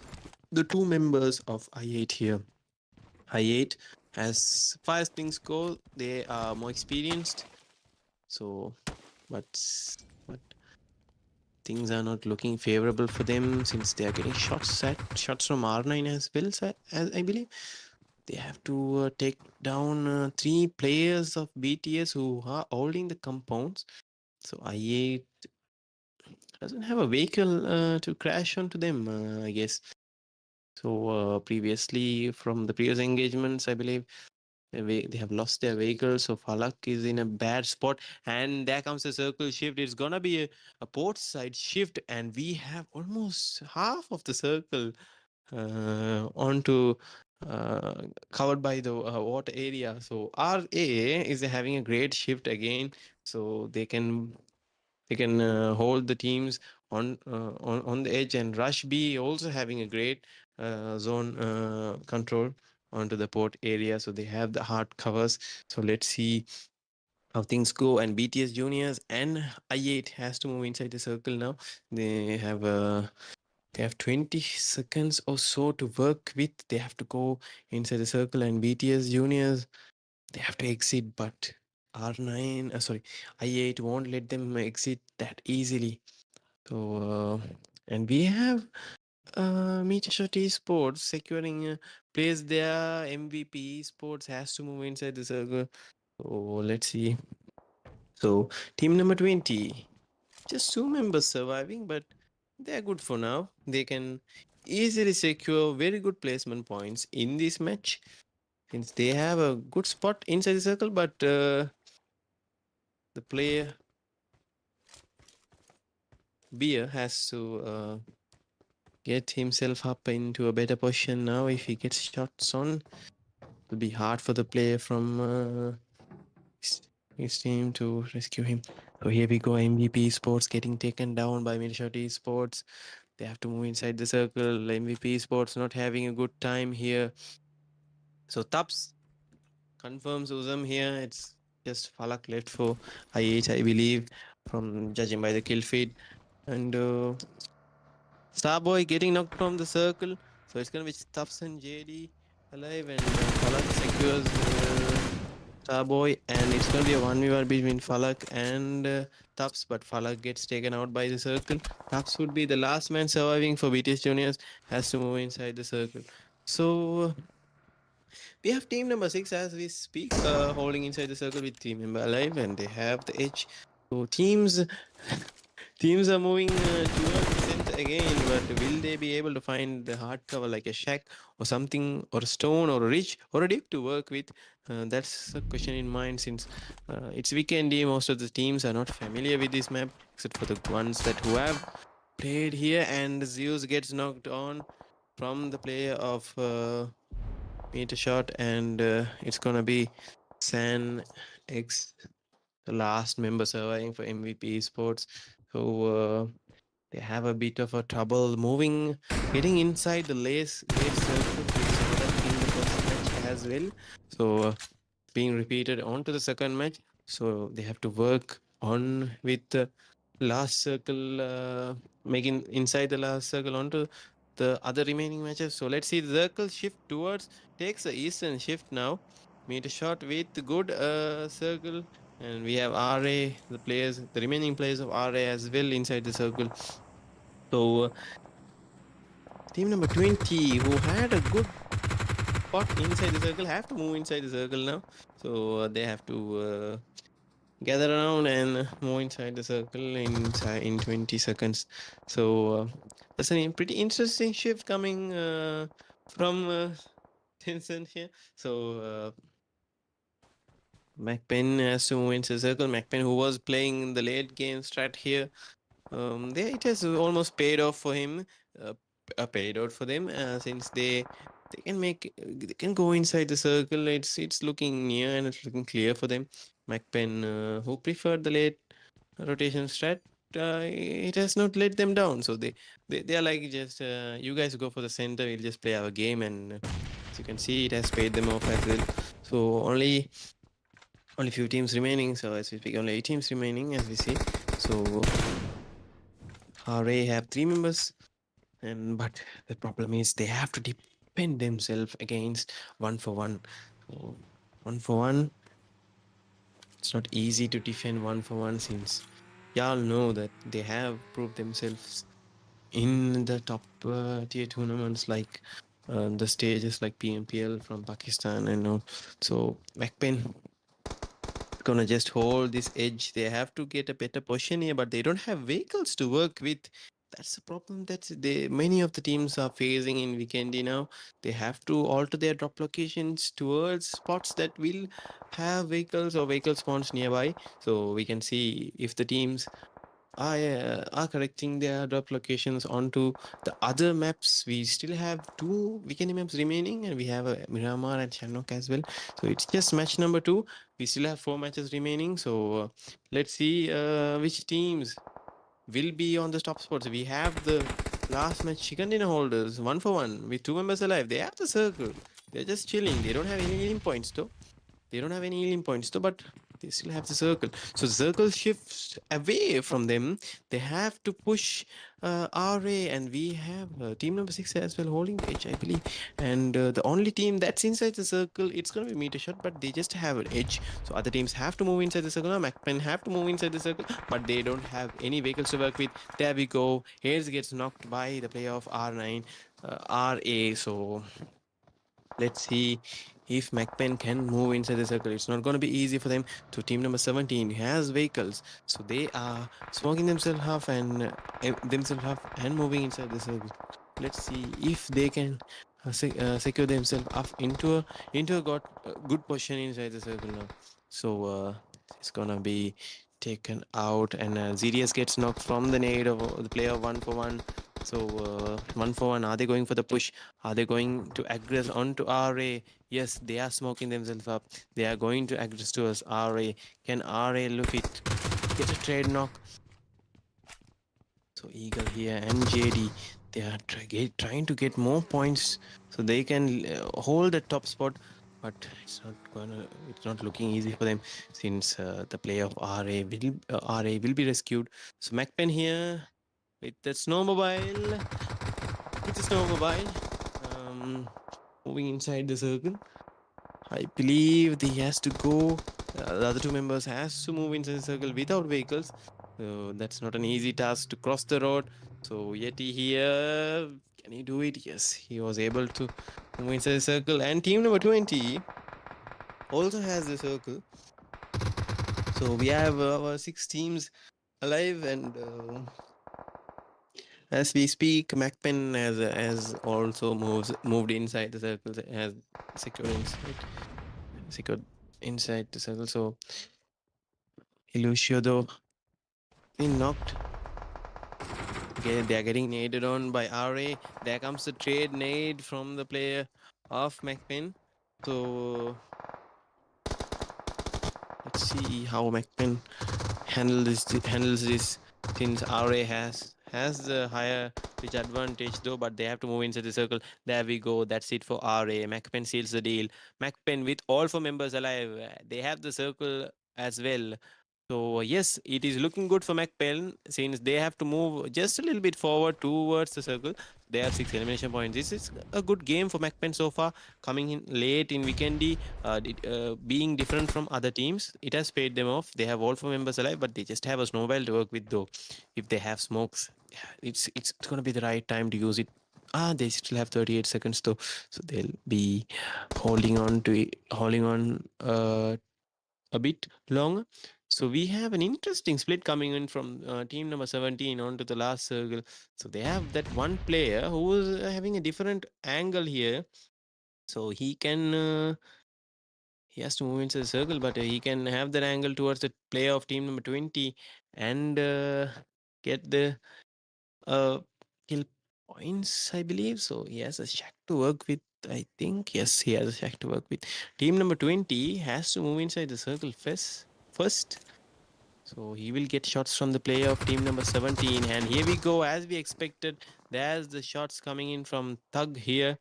[SPEAKER 1] the 2 members of I8 here. I8, as far as things go, they are more experienced. So, but things are not looking favorable for them, since they are getting shots from R9 as well. So, as I believe they have to take down 3 players of BTS who are holding the compounds. So I8 doesn't have a vehicle to crash onto them, I guess. So previously, from the previous engagements, I believe they have lost their vehicle. So Falak is in a bad spot, and there comes a circle shift. It's gonna be a port side shift, and we have almost half of the circle onto covered by the water area. So RA is having a great shift again, so they can hold the teams on the edge, and Rush B also having a great zone control onto the port area. So they have the hard covers. So let's see how things go. And BTS Juniors and I8 has to move inside the circle now. They have 20 seconds or so to work with. They have to go inside the circle, and BTS Juniors, they have to exit, but R9, sorry, I8 won't let them exit that easily. So, and we have METERSHOT Esports securing a place there. MVP Esports has to move inside the circle. So let's see. So team number 20, just 2 members surviving, but they're good for now. They can easily secure very good placement points in this match since they have a good spot inside the circle, but the player Beer has to get himself up into a better position now. If he gets shots on, it'll be hard for the player from his team to rescue him. So here we go, MVP Sports getting taken down by METERSHOT Sports. They have to move inside the circle. MVP Sports not having a good time here. So Tubbs confirms Uzam here. It's just Falak left for IH, I believe, from judging by the kill feed. And Starboy getting knocked from the circle. So it's going to be Tubbs and JD alive. And Falak secures Starboy. And it's going to be a 1v1 between Falak and Tubbs. But Falak gets taken out by the circle. Tubbs would be the last man surviving for BTS Juniors. Has to move inside the circle. So we have team number 6 as we speak, holding inside the circle with team member alive, and they have the edge. So teams are moving towards the center again, but will they be able to find the hard cover like a shack or something, or a stone or a ridge or a dip to work with? That's a question in mind since it's weekend day. Most of the teams are not familiar with this map except for the ones that who have played here, and Zeus gets knocked on from the player of METERSHOT, and it's gonna be San X, the last member surviving for MVP Esports. So they have a bit of a trouble moving, getting inside the late circle. We saw that in the first match as well. So being repeated onto the second match. So they have to work on with the last circle, making inside the last circle onto the other remaining matches. So let's see the circle shift towards, takes the eastern shift now. METERSHOT with good circle, and we have RA, the players, the remaining players of RA as well inside the circle. So team number 20, who had a good spot inside the circle, have to move inside the circle now. So they have to gather around and move inside the circle in 20 seconds. So that's a pretty interesting shift coming from Tencent here. So MAKPEN has to move into the circle. MAKPEN, who was playing the late game strat here, there it has almost paid off for him, paid out for them, since they can go inside the circle. It's looking near and it's looking clear for them. MAKPEN, who preferred the late rotation strat, it has not let them down. So they are like, just you guys go for the center, we'll just play our game. And as you can see, it has paid them off as well. So only few teams remaining. So as we speak, only 8 teams remaining as we see. So RA have 3 members, and but the problem is they have to defend themselves against 1-for-1. So 1-for-1, it's not easy to defend 1-for-1 since y'all know that they have proved themselves in the top tier tournaments, like the stages like PMPL from Pakistan and all. So MAKPEN gonna just hold this edge. They have to get a better position here, but they don't have vehicles to work with. That's the problem that many of the teams are facing in Weekendy now. They have to alter their drop locations towards spots that will have vehicles or vehicle spawns nearby. So we can see if the teams are correcting their drop locations onto the other maps. We still have 2 Weekendy maps remaining, and we have Miramar and Shannock as well. So it's just match number 2. We still have 4 matches remaining. So let's see which teams will be on the top spots. We have the last match chicken dinner holders 1 for 1 with 2 members alive. They have the circle. They're just chilling. They don't have any healing points though. They don't have any healing points though, but they still have the circle. So the circle shifts away from them. They have to push RA, and we have team number 6 as well holding the edge, I believe. And the only team that's inside the circle, it's gonna be METERSHOT, but they just have an edge. So other teams have to move inside the circle. Now MAKPEN have to move inside the circle, but they don't have any vehicles to work with. There we go. Hayes gets knocked by the player of R9, RA. So let's see if MAKPEN can move inside the circle. It's not going to be easy for them. To team number 17 has vehicles, so they are smoking themselves half and moving inside the circle. Let's see if they can secure themselves up into a good position inside the circle now. So it's gonna be taken out, and ZDS gets knocked from the nade of the player 1 for 1. So 1 for 1. Are they going for the push? Are they going to aggress onto RA? Yes, they are smoking themselves up. They are going to aggress towards RA. Can RA look it? Get a trade knock. So Eagle here and JD, they are trying to get more points so they can hold the top spot. But it's not looking easy for them, since the play of RA will be rescued. So MAKPEN here with the snowmobile. It's a snowmobile. Moving inside the circle. I believe he has to go. The other 2 members has to move inside the circle without vehicles. So that's not an easy task to cross the road. So Yeti here, can he do it? Yes, he was able to move inside the circle. And team number 20 also has the circle. So we have our 6 teams alive, and as we speak, MAKPEN has also moved inside the circle, has secured inside the circle. So Ilusio though been knocked. Okay, they are getting naded on by RA. There comes the trade nade from the player of MAKPEN. So let's see how MAKPEN handles this, since RA has the higher pitch advantage though, but they have to move inside the circle. There we go. That's it for RA. MAKPEN seals the deal. MAKPEN with all 4 members alive. They have the circle as well. So yes, it is looking good for MAKPEN, since they have to move just a little bit forward towards the circle. They have 6 elimination points. This is a good game for MAKPEN so far, coming in late in weekendy, being different from other teams. It has paid them off. They have all 4 members alive, but they just have a snowball to work with though. If they have smokes, it's gonna be the right time to use it. They still have 38 seconds though, so they'll be holding on a bit longer. So we have an interesting split coming in from team number 17 onto the last circle. So they have that one player who is having a different angle here. So he has to move into the circle, but he can have that angle towards the player of team number 20 and get the uh, kill points, I believe. So he has a shack to work with, I think. Yes, he has a shack to work with. Team number 20 has to move inside the circle first. So he will get shots from the player of team number 17. And here we go, as we expected. There's the shots coming in from Thug here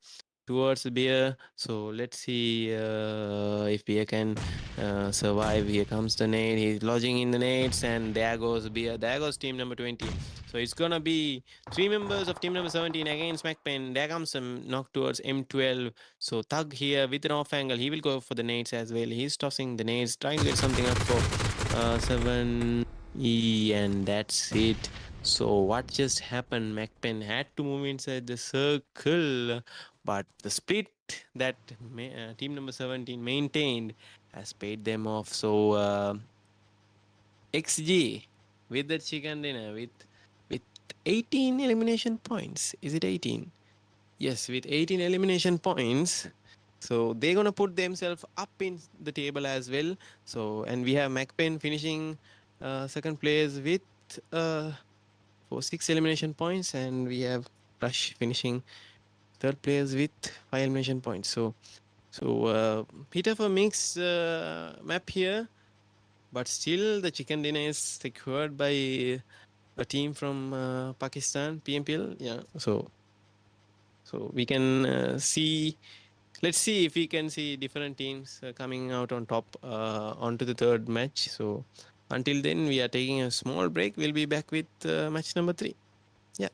[SPEAKER 1] towards Beer. So let's see if Beer can survive. Here comes the nade. He's lodging in the nades, and there goes Beer. There goes team number 20. So it's gonna be 3 members of team number 17 against MAKPEN. There comes some knock towards M12. So Thug here with an off angle. He will go for the nades as well. He's tossing the nades, trying to get something up for 7E, and that's it. So what just happened? MAKPEN had to move inside the circle, but the split that team number 17 maintained has paid them off. So XG with the chicken dinner with 18 elimination points. Is it 18? Yes, with 18 elimination points. So they're gonna put themselves up in the table as well. So, and we have MAKPEN finishing second place with for 6 elimination points, and we have Rush finishing third place with 5 elimination points. So bit of a mixed map here, but still the chicken dinner is secured by a team from Pakistan, PMPL. Yeah, so we can see. Let's see if we can see different teams coming out on top onto the third match. So until then, we are taking a small break. We'll be back with match number 3. Yeah.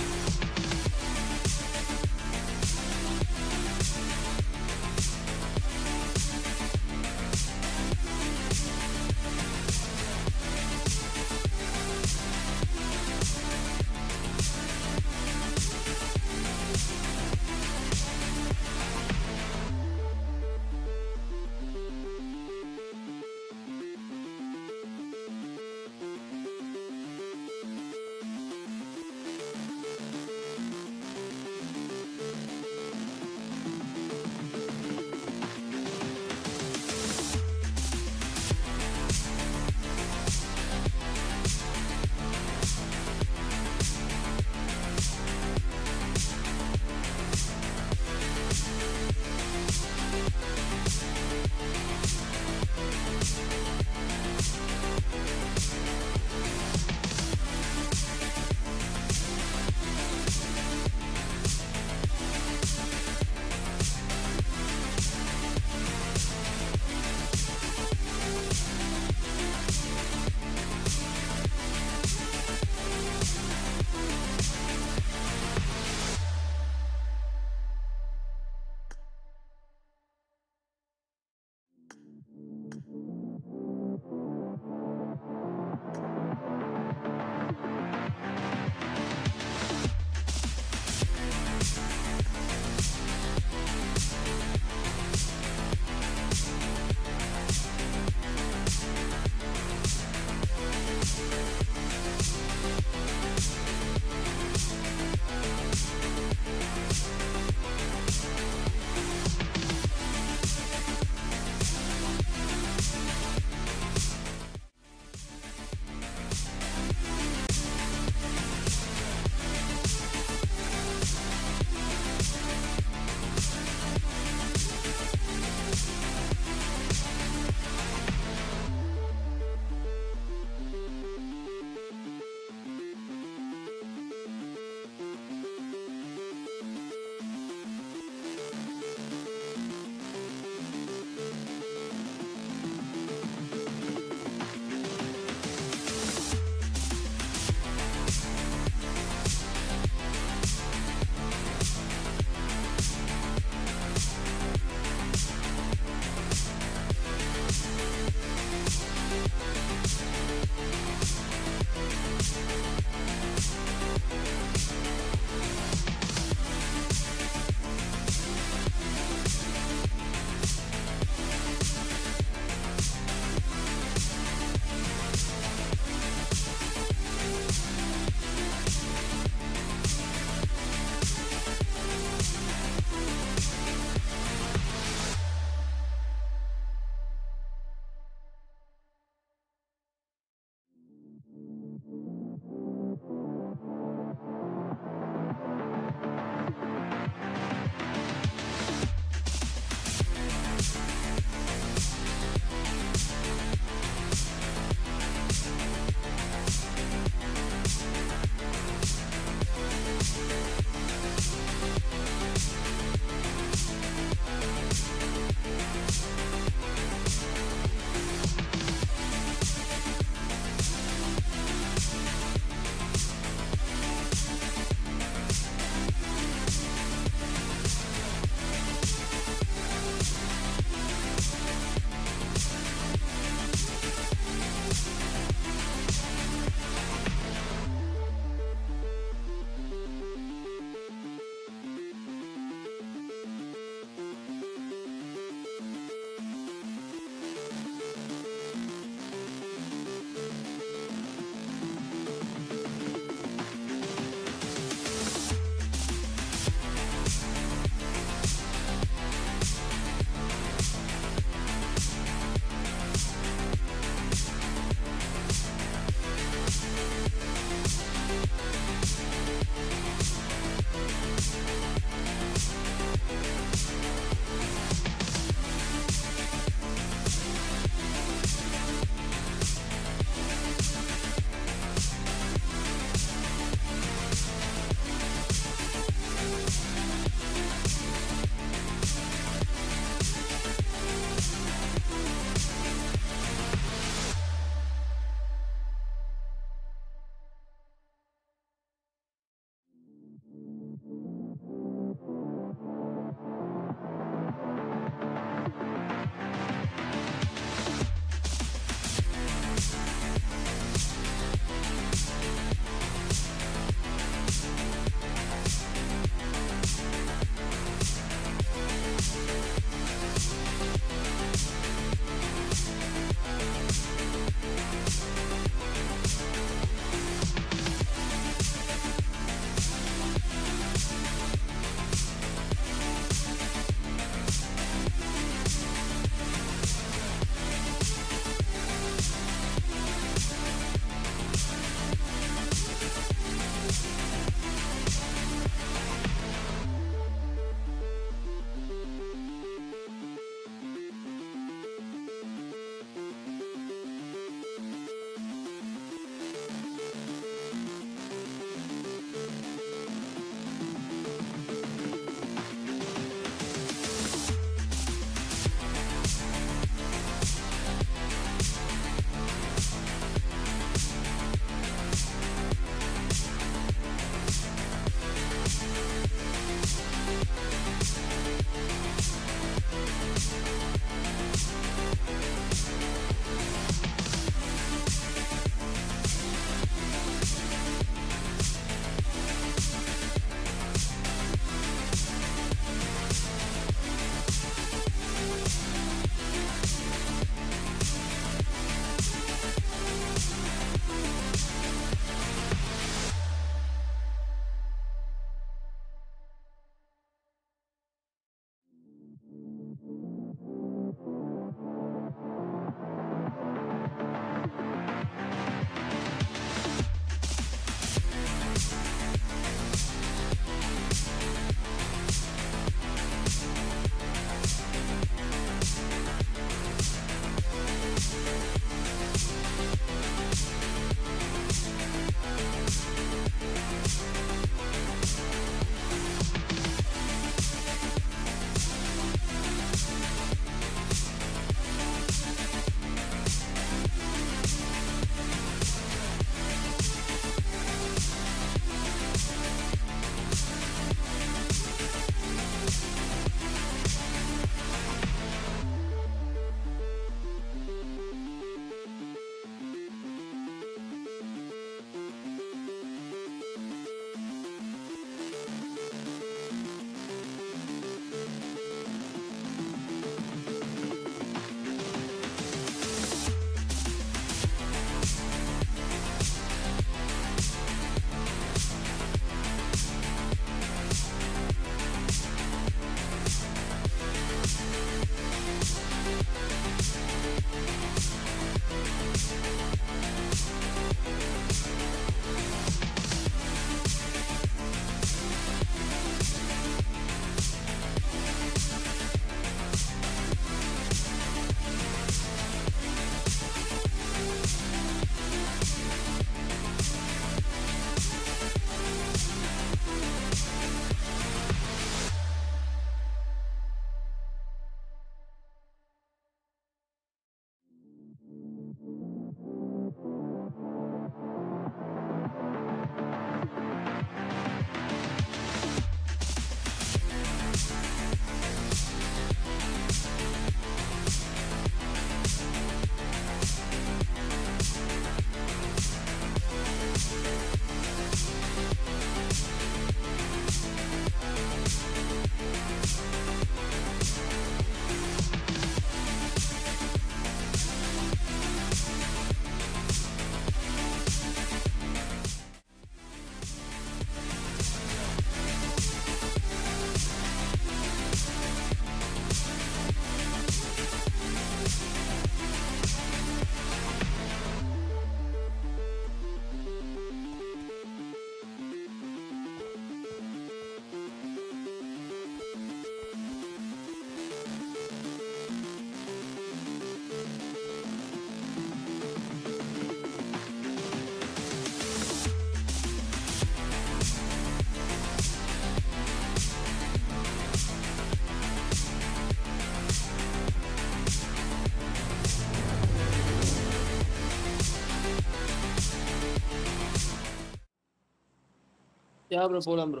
[SPEAKER 1] Yeah, bro, போலாம் bro.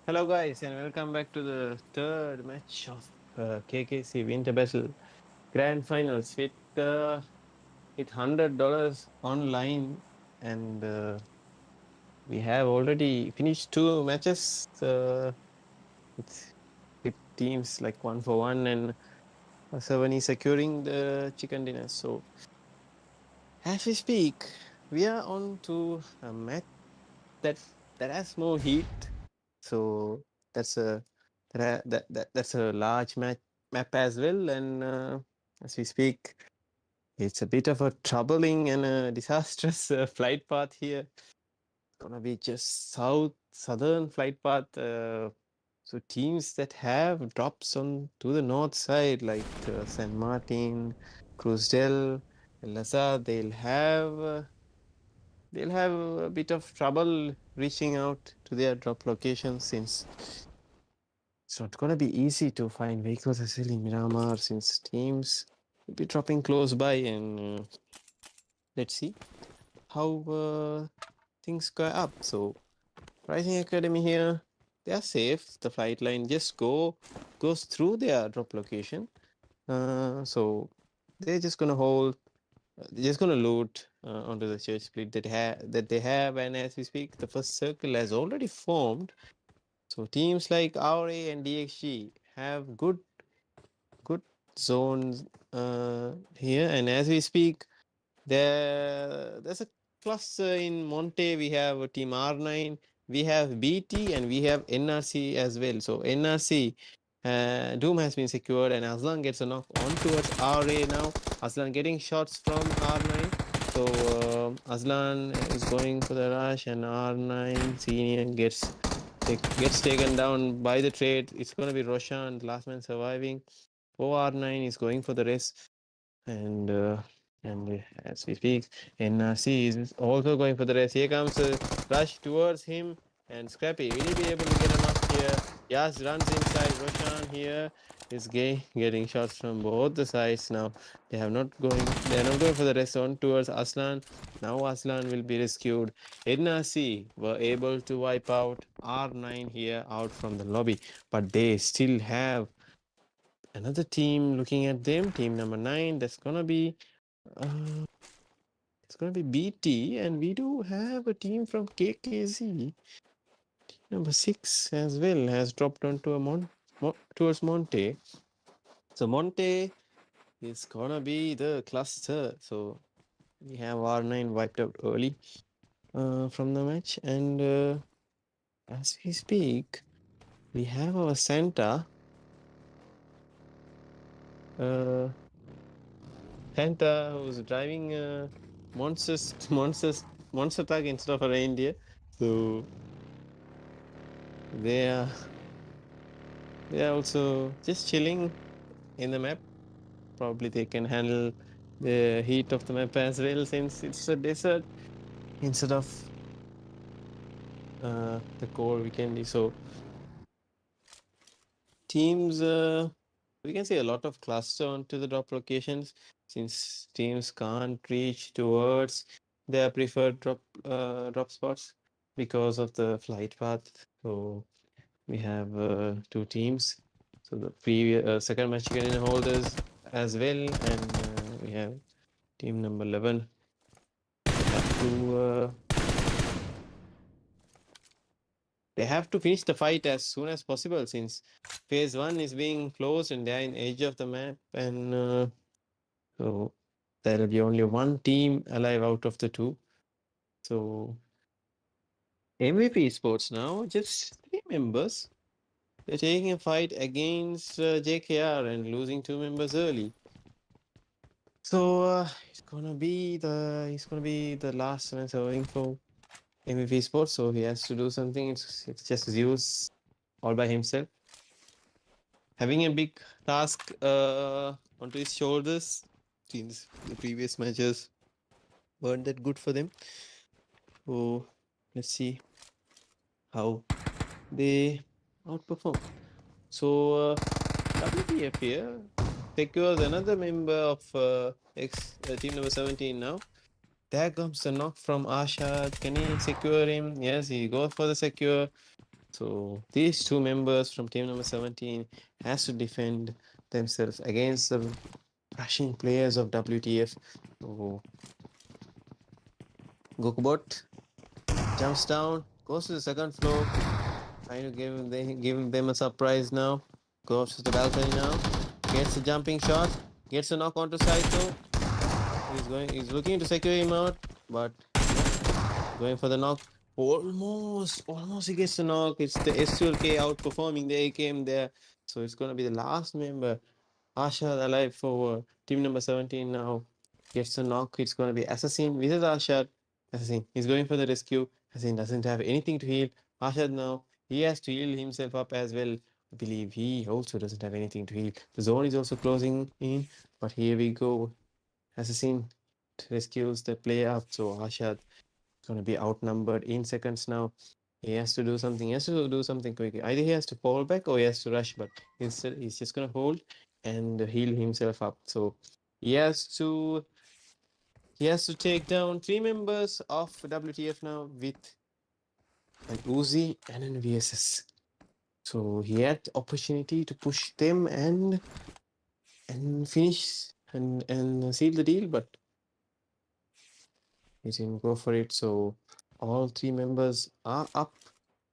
[SPEAKER 1] Hello guys, and welcome back to the third match of KKC Winter Battle Grand Finals with $100 online, and we have already finished 2 matches with, with teams like 1-for-1, and Savani securing the chicken dinner. So as we speak, we are on to a match that has more heat. So that's that's a large map as well, and as we speak, it's a bit of a troubling and a disastrous flight path here. It's gonna be just southern flight path. So teams that have drops on to the north side, like San Martin, Cruzdel, Laza, they'll have a bit of trouble reaching out to their drop locations, since it's not going to be easy to find vehicles as well in Miramar, since teams will be dropping close by. And let's see how things go up. So Rising Academy here, they are safe. The flight line just goes through their drop location. So they're just gonna hold. They're just gonna loot onto the church split that they have, and as we speak, the first circle has already formed. So teams like RA and DXG have good zones here, and as we speak, there's a cluster in Monte. We have team R9, we have BT, and we have NRC as well. So NRC, Doom has been secured, and Aslan gets a knock on towards RA now. Aslan getting shots from R9. So Aslan is going for the rush, and R9 senior gets taken down by the trade. It's going to be Roshan, the last man surviving. OR9 is going for the rest, and as we speak, NRC is also going for the rest. Here comes a rush towards him, and Scrappy, will he be able to get a knock here? Yas runs inside. Roshan here is getting shots from both the sides now. They are not going for the rest. On towards Aslan. Now Aslan will be rescued. NRC were able to wipe out R9 here out from the lobby, but they still have another team looking at them. Team number 9. That's gonna be it's gonna be BT, and we do have a team from KKZ. Team number 6 as well has dropped onto a towards Monte. So Monte is gonna be the cluster. So we have R9 wiped out early from the match, and as we speak, we have our Santa. Santa, who's driving a monster truck instead of a reindeer. So they are also just chilling in the map. Probably they can handle the heat of the map as well, since it's a desert instead of the core weekend. So teams, we can see a lot of cluster onto the drop locations, since teams can't reach towards their preferred drop spots because of the flight path. So we have 2 teams. So the previous second match getting holders as well, and we have team number 11 they have to finish the fight as soon as possible, since phase 1 is being closed and they're in edge of the map, and so there will be only one team alive out of the 2. So MVP Esports now, just 3 members. They're taking a fight against JKR and losing 2 members early. So he's gonna be the last man serving for MVP Sports. So he has to do something. It's just Zeus all by himself, having a big task onto his shoulders, since the previous matches weren't that good for them. So let's see how they outperform. So WTF here secures another member of team number 17 now. there comes the knock from Ashad. Can he secure him? Yes, he goes for the secure. So these two members from team number 17 has to defend themselves against the rushing players of WTF. So Gokubot jumps down, goes to the second floor, trying to give them a surprise now. Goes to the balcony now, gets a jumping shot, gets a knock onto Saito. He's looking to secure him out, but going for the knock. Almost he gets the knock. It's the S2LK outperforming the AKM there. So it's gonna be the last member. Ashad alive for team number 17 now. Gets the knock. It's gonna be Assassin versus Ashad. Assassin. He's going for the rescue. Assassin doesn't have anything to heal. Ashad now. He has to heal himself up as well. I believe he also doesn't have anything to heal. The zone is also closing in. But here we go. Assassin rescues the player up. So Ashad going to be outnumbered in seconds now. He has to do something. He has to do something quickly. Either he has to fall back or he has to rush. But instead, he's just going to hold and heal himself up. So he has to take down 3 members of WTF now with an Uzi and an VSS. So he had the opportunity to push them and finish and seal the deal, but he didn't go for it. So all 3 members are up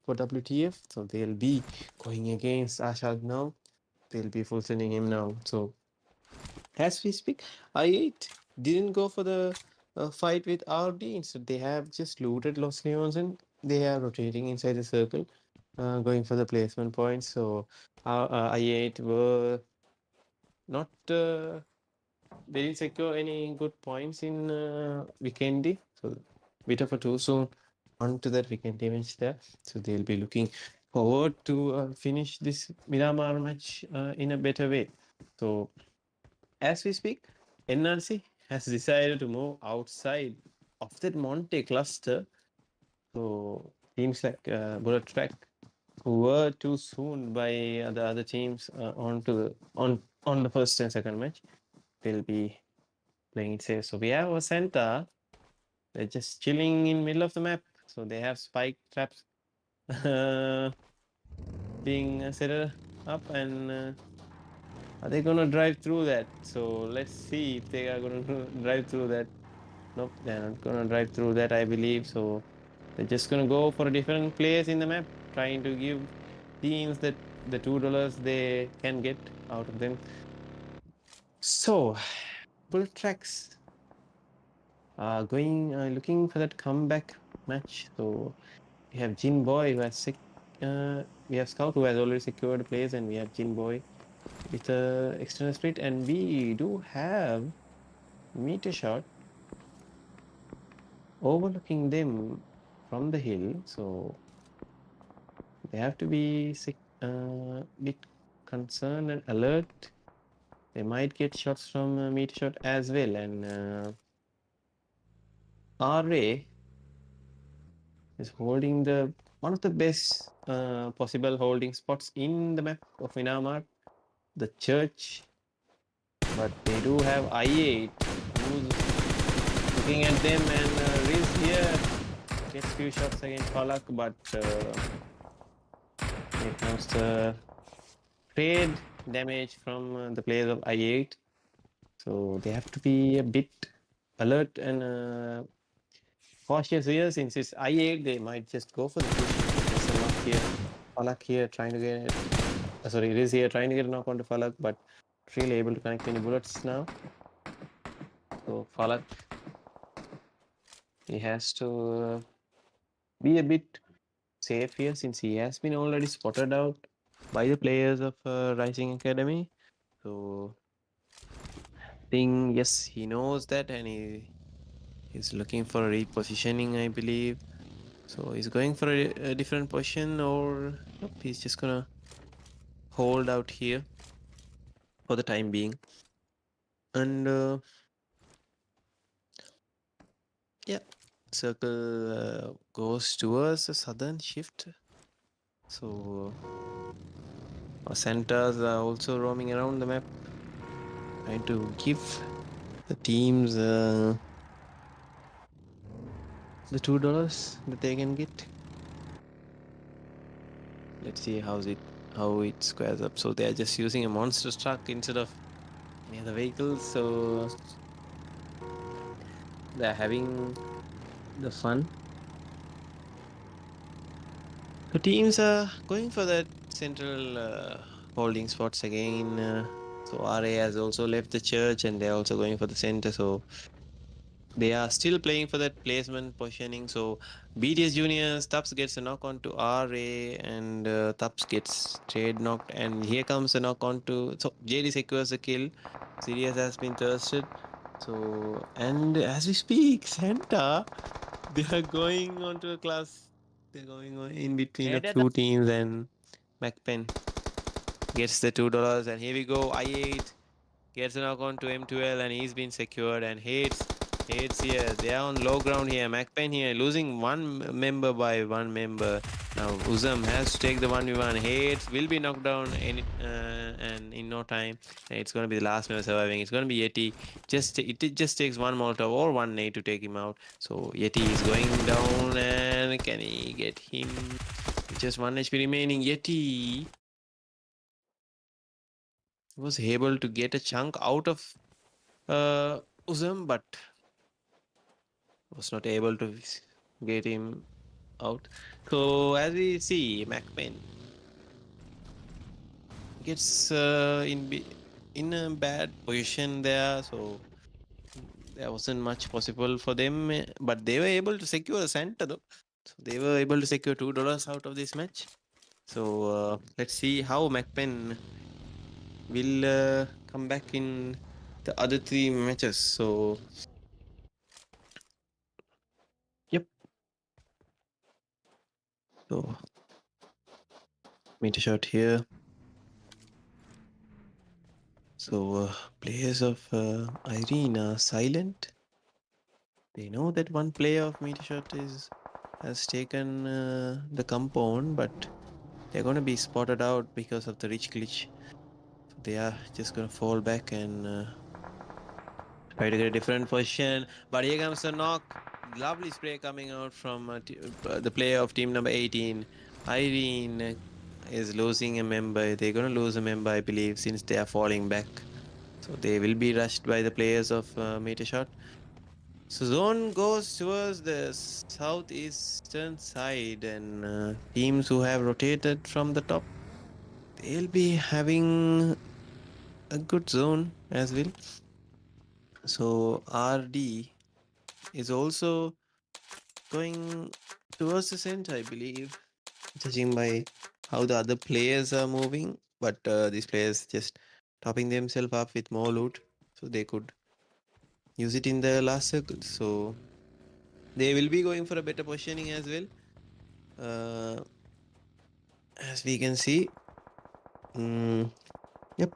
[SPEAKER 1] for WTF. So they'll be going against Ashad now. They'll be full sending him now. So as we speak, I8 didn't go for the fight with RD. Instead, they have just looted Los Leons and they are rotating inside the circle, going for the placement points. So I8 were not they didn't secure any good points in Weekendy. So bit of a too soon onto that Weekend events there. So they'll be looking forward to finish this Miramar match in a better way. So as we speak, NRC has decided to move outside of that Monte cluster. So teams like Bullet Track, who were too soon by the other teams on the first and second match, will be playing it safe. So we have a center. They're just chilling in middle of the map. So they have spike traps being set up, and are they gonna drive through that? So let's see if they are gonna drive through that. Nope, they're not gonna drive through that, I believe. So they're just gonna go for a different place in the map, trying to give teams that the $2 they can get out of them. So Bullet Tracks looking for that comeback match. So we have Jin Boy who has we have Scout who has already secured a place, and we have Jin Boy with a external split, and we do have METERSHOT overlooking them from the hill. So they have to be bit concerned and alert. They might get shots from METERSHOT as well, and RA is holding one of the best possible holding spots in the map of Minamar, the church. But they do have I8 who's looking at them, and Riz here gets few shots against Palak, but here comes the trade damage from the players of I8. So they have to be a bit alert and cautious here. Since it's I8, they might just go for the push. There's a knock here. Falak here trying to get it. Sorry, Riz here trying to get a knock onto Falak, but really able to connect any bullets now. So Falak, he has to be a bit safe here, since he has been already spotted out by the players of Rising Academy. So yes, he knows that, and he's looking for a repositioning, I believe. So he's going for a different position, or nope, he's just gonna hold out here for the time being. And yeah, circle goes towards the southern shift. So our centers are also roaming around the map, trying to give the teams the $2 that they can get. Let's see how it squares up. So they are just using a monster truck instead of any other vehicles. So they're having the fun. So teams are going for that central holding spots again. So RA has also left the church and they're also going for the center. So they are still playing for that placement positioning. So BTS Juniors, Tubbs gets a knock on to RA and Tubbs gets trade knocked. And here comes a knock on to. So JD secures the kill. Sirius has been thirsted. So, and as we speak, Santa, they are going on to a class. They're going on in between a few teams and MAKPEN gets the $2. And here we go. I8 gets a knock on to M12 and he's been secured and hates here. They are on low ground here. MAKPEN here losing one member by one member. Now Uzam has to take the 1v1. Hates will be knocked down and in no time. It's going to be the last member surviving. It's going to be Yeti. It just takes one Molotov or one nade to take him out. So Yeti is going down and can he get him? Just 1 HP remaining. Yeti was able to get a chunk out of Uzam, but was not able to get him out. So as we see, MAKPEN gets in a bad position there. So there wasn't much possible for them, but they were able to secure a center though. So they were able to secure $2 out of this match. So let's see how MAKPEN will come back in the other 3 matches. So yep. So METERSHOT here. So players of IRENE are silent. They know that one player of METERSHOT has taken the compound, but they're going to be spotted out because of the rich glitch. So they are just going to fall back and try to get a different position. But here comes the knock. Lovely spray coming out from the player of team number 18. IRENE is losing a member. They're going to lose a member, I believe, since they are falling back. So they will be rushed by the players of METERSHOT. So zone goes towards the southeastern side and teams who have rotated from the top, they'll be having a good zone as well. So RD is also going towards the center, I believe, judging by how the other players are moving. But these players just topping themselves up with more loot so they could use it in the last circle. So they will be going for a better positioning as well. As we can see. Yep.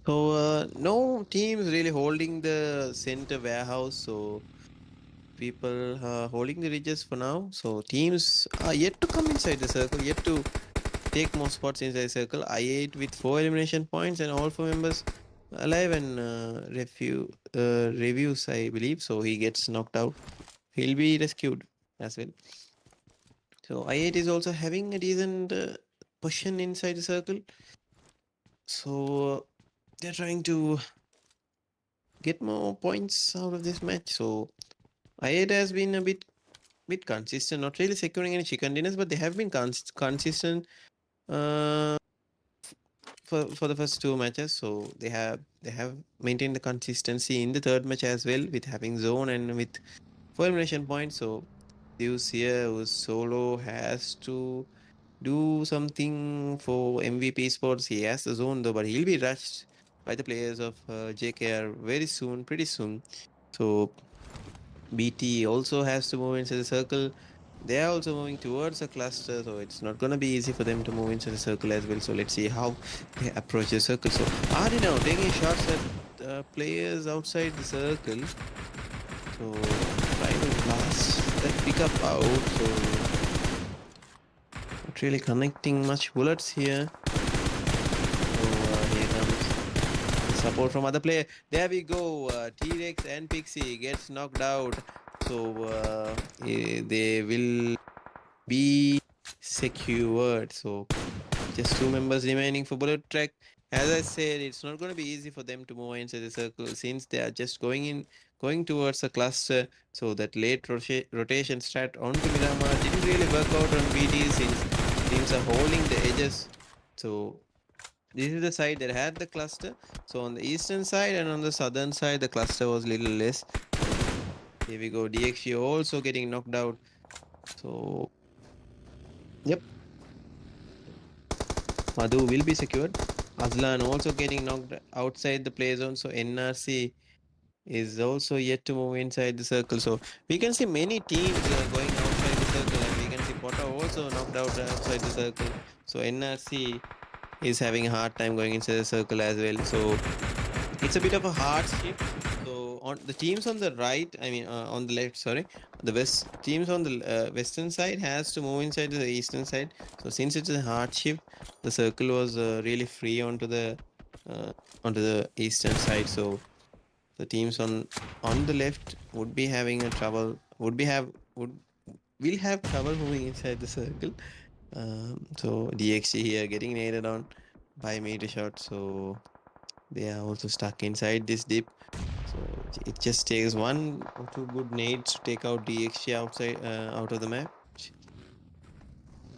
[SPEAKER 1] So no teams really holding the center warehouse. So people are holding the ridges for now. So teams are yet to come inside the circle, yet to take more spots inside the circle. I8 with 4 elimination points and all 4 members alive and reviews, I believe. So he gets knocked out. He'll be rescued as well. So I8 is also having a decent position inside the circle. So they're trying to get more points out of this match. So I8 has been a bit consistent, not really securing any chicken dinners, but they have been consistent for the first 2 matches. So they have maintained the consistency in the 3rd match as well, with having zone and with 4 elimination points. So Zeus here, who's solo, has to do something for MVP Esports. He has the zone though, but he'll be rushed by the players of JKR very soon, pretty soon. So BT also has to move into the circle. They are also moving towards a cluster, so it's not going to be easy for them to move into the circle as well. So let's see how they approach the circle. So Ardi now taking shots at players outside the circle. So trying to blast that pickup out. So not really connecting much bullets here. So here comes the support from other player. There we go. T-Rex and Pixie gets knocked out. So they will be secured. So just two members remaining for Bullet Track. As I said, it's not going to be easy for them to move inside the circle since they are just going towards a cluster. So that late rotation strat onto Miramar didn't really work out on BT since teams are holding the edges. So this is the side that had the cluster. So on the eastern side and on the southern side, the cluster was little less. Here we go. DXG also getting knocked out. So yep, Madhu will be secured. Azlan also getting knocked outside the play zone. So NRC is also yet to move inside the circle. So we can see many teams going outside the circle, and we can see Potter also knocked out outside the circle. So NRC is having a hard time going inside the circle as well. So it's a bit of a hard shift. So on the teams on the right, I mean on the left, sorry, the west teams on the western side has to move inside the eastern side. So since it's a hard shift, the circle was really free uh, onto the eastern side. So the teams on the left would be having a trouble. Would will have trouble moving inside the circle. So DXG here getting nailed on by METERSHOT. So they are also stuck inside this dip. So it just takes one or two good nades to take out DXG outside out of the map.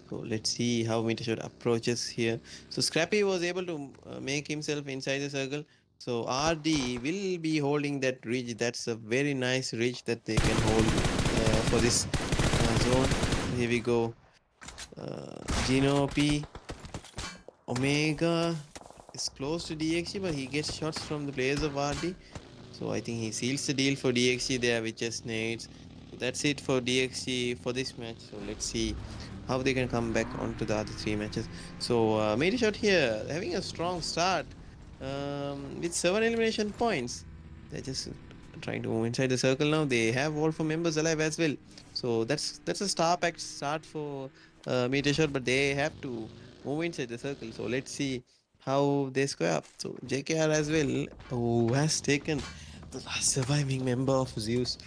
[SPEAKER 1] So let's see how METERSHOT approaches here. So Scrappy was able to make himself inside the circle. So RD will be holding that ridge. That's a very nice ridge that they can hold for this zone. Here we go. Gino P Omega is close to DXG, but he gets shots from the players of RD. So I think he seals the deal for DXG there with just nades. So that's it for DXG for this match. So let's see how they can come back onto the other three matches. So METERSHOT here having a strong start with 7 elimination points. They're just trying to move inside the circle now. They have all 4 members alive as well. So that's a star packed start for METERSHOT, but they have to move inside the circle. So let's see how they square up. So JKR as well, who has taken the last surviving member of Zeus,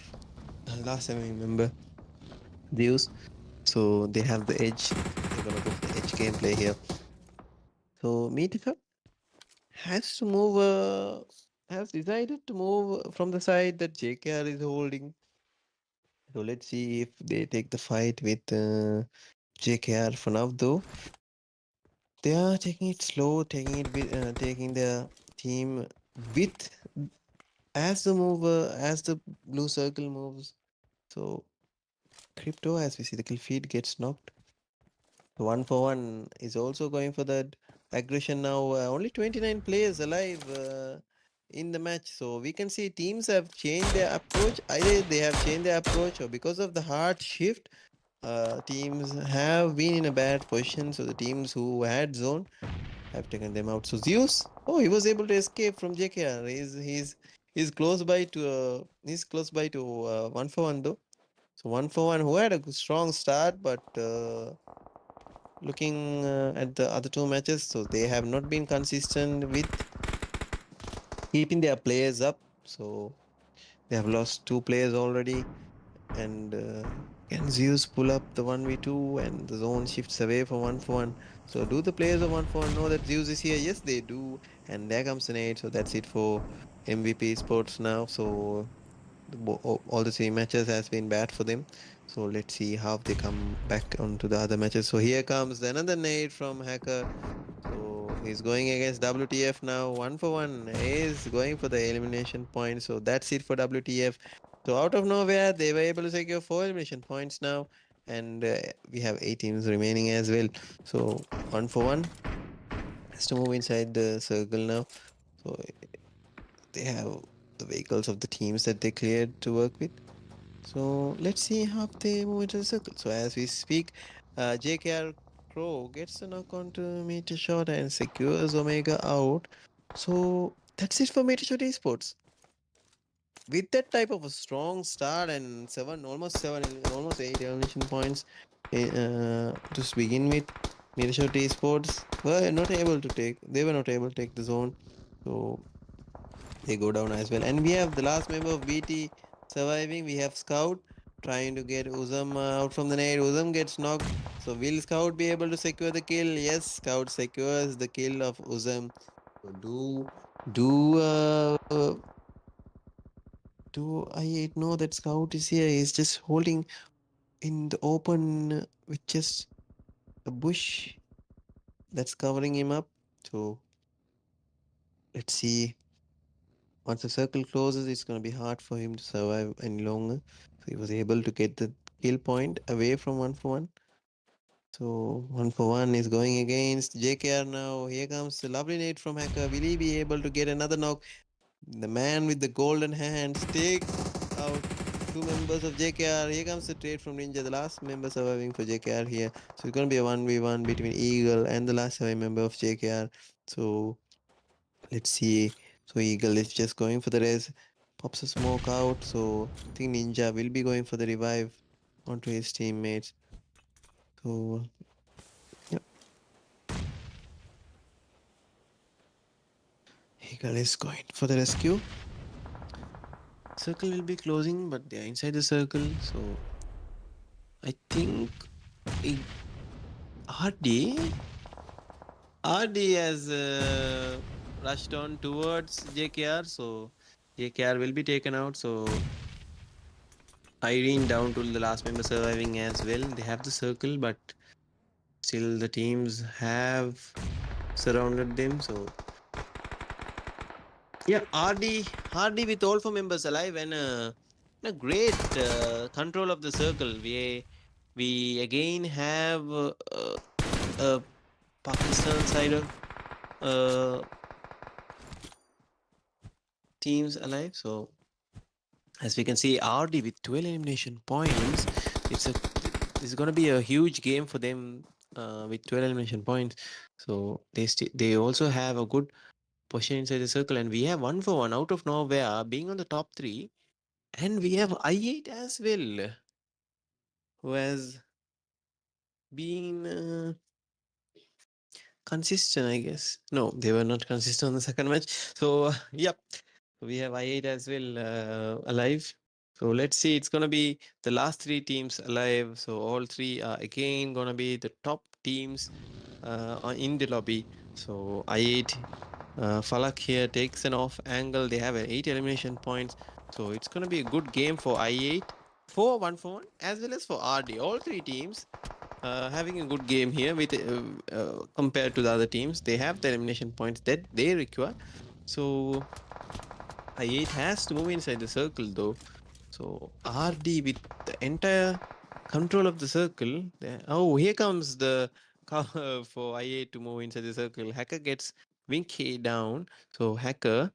[SPEAKER 1] last surviving member Zeus. So they have the edge. They're gonna go for the edge gameplay here. So METERSHOT has to move. Has decided to move from the side that JKR is holding. So let's see if they take the fight with JKR for now. Though they are taking it slow, taking it with, taking their team with as the blue circle moves. So Crypto, as we see, the kill feed gets knocked. The 1-for-1 is also going for that aggression now. Only 29 players alive in the match. So we can see teams have changed their approach. Either they have changed their approach, or because of the hard shift, teams have been in a bad position. So the teams who had zone have taken them out. So Zeus, oh, he was able to escape from JKR. He's close by to 1-for-1 though. So 1-for-1 who had a strong start, but looking at the other two matches, so they have not been consistent with keeping their players up. So they have lost 2 players already. And can Zeus pull up the 1v2 and the zone shifts away from 1-for-1? So do the players of 1-for-1 know that Zeus is here? Yes, they do. And there comes the nade. So that's it for MVP Sports now. So all the 3 matches has been bad for them. So let's see how they come back onto the other matches. So here comes another nade from Hacker. So he's going against WTF now. 1-for-1 is going for the elimination point. So that's it for WTF. So out of nowhere, they were able to secure 4 elimination points now. And we have 8 teams remaining as well. So 1-for-1 has to move inside the circle now. So they have the vehicles of the teams that they cleared to work with. So let's see how they move into the circle. So as we speak, JKR Crow gets a knock onto METERSHOT and secures Omega out. So that's it for METERSHOT Esports. With that type of a strong start and almost 8 elimination points to begin with, METERSHOT Esports were not able to take the zone. So they go down as well. And we have the last member of BT surviving. We have Scout trying to get Uzam out from the net. Uzam gets knocked. So will Scout be able to secure the kill? Yes, Scout secures the kill of Uzam. So do I know that Scout is here? He's just holding in the open with just a bush that's covering him up. So let's see. Once the circle closes, it's going to be hard for him to survive any longer. So he was able to get the kill point away from 1 for 1. So 1 for 1 is going against JKR now. Here comes the lovely nade from Hacker. Will he be able to get another knock? The man with the golden hands takes out 2 members of JKR. Here comes the trade from Ninja, the last member surviving for JKR here. So it's going to be a 1v1 between Eagle and the last surviving member of JKR. So let's see. So Eagle is just going for the res. Pops a smoke out. So I think Ninja will be going for the revive onto his teammates. So yep. Eagle is going for the rescue. Circle will be closing, but they are inside the circle. So I think RD has rushed on towards JKR. So JKR will be taken out. So Irene down to the last member surviving as well. They have the circle, but still the teams have surrounded them. So yeah, RD with all 4 members alive and a great control of the circle. We again have Pakistan side of uh, teams alive. So as we can see, RD with 12 elimination points. It's going to be a huge game for them with 12 elimination points. So they also have a good position inside the circle, and we have 1 for 1 out of nowhere being on the top 3, and we have I8 as well, who has been consistent, I guess. No, they were not consistent on the second match. So yep, we have I8 as well alive. So let's see, it's going to be the last 3 teams alive. So all 3 are again going to be the top teams in the lobby. So I8 Falak here takes an off angle. They have 8 elimination points. So it's going to be a good game for I8 for 1 for 1 as well as for RD. All 3 teams having a good game here with compared to the other teams. They have the elimination points that they require. So I8 has to move inside the circle though. So RD with the entire control of the circle. Oh, here comes the cover for I8 to move inside the circle. Hacker gets Wink down. So Hacker,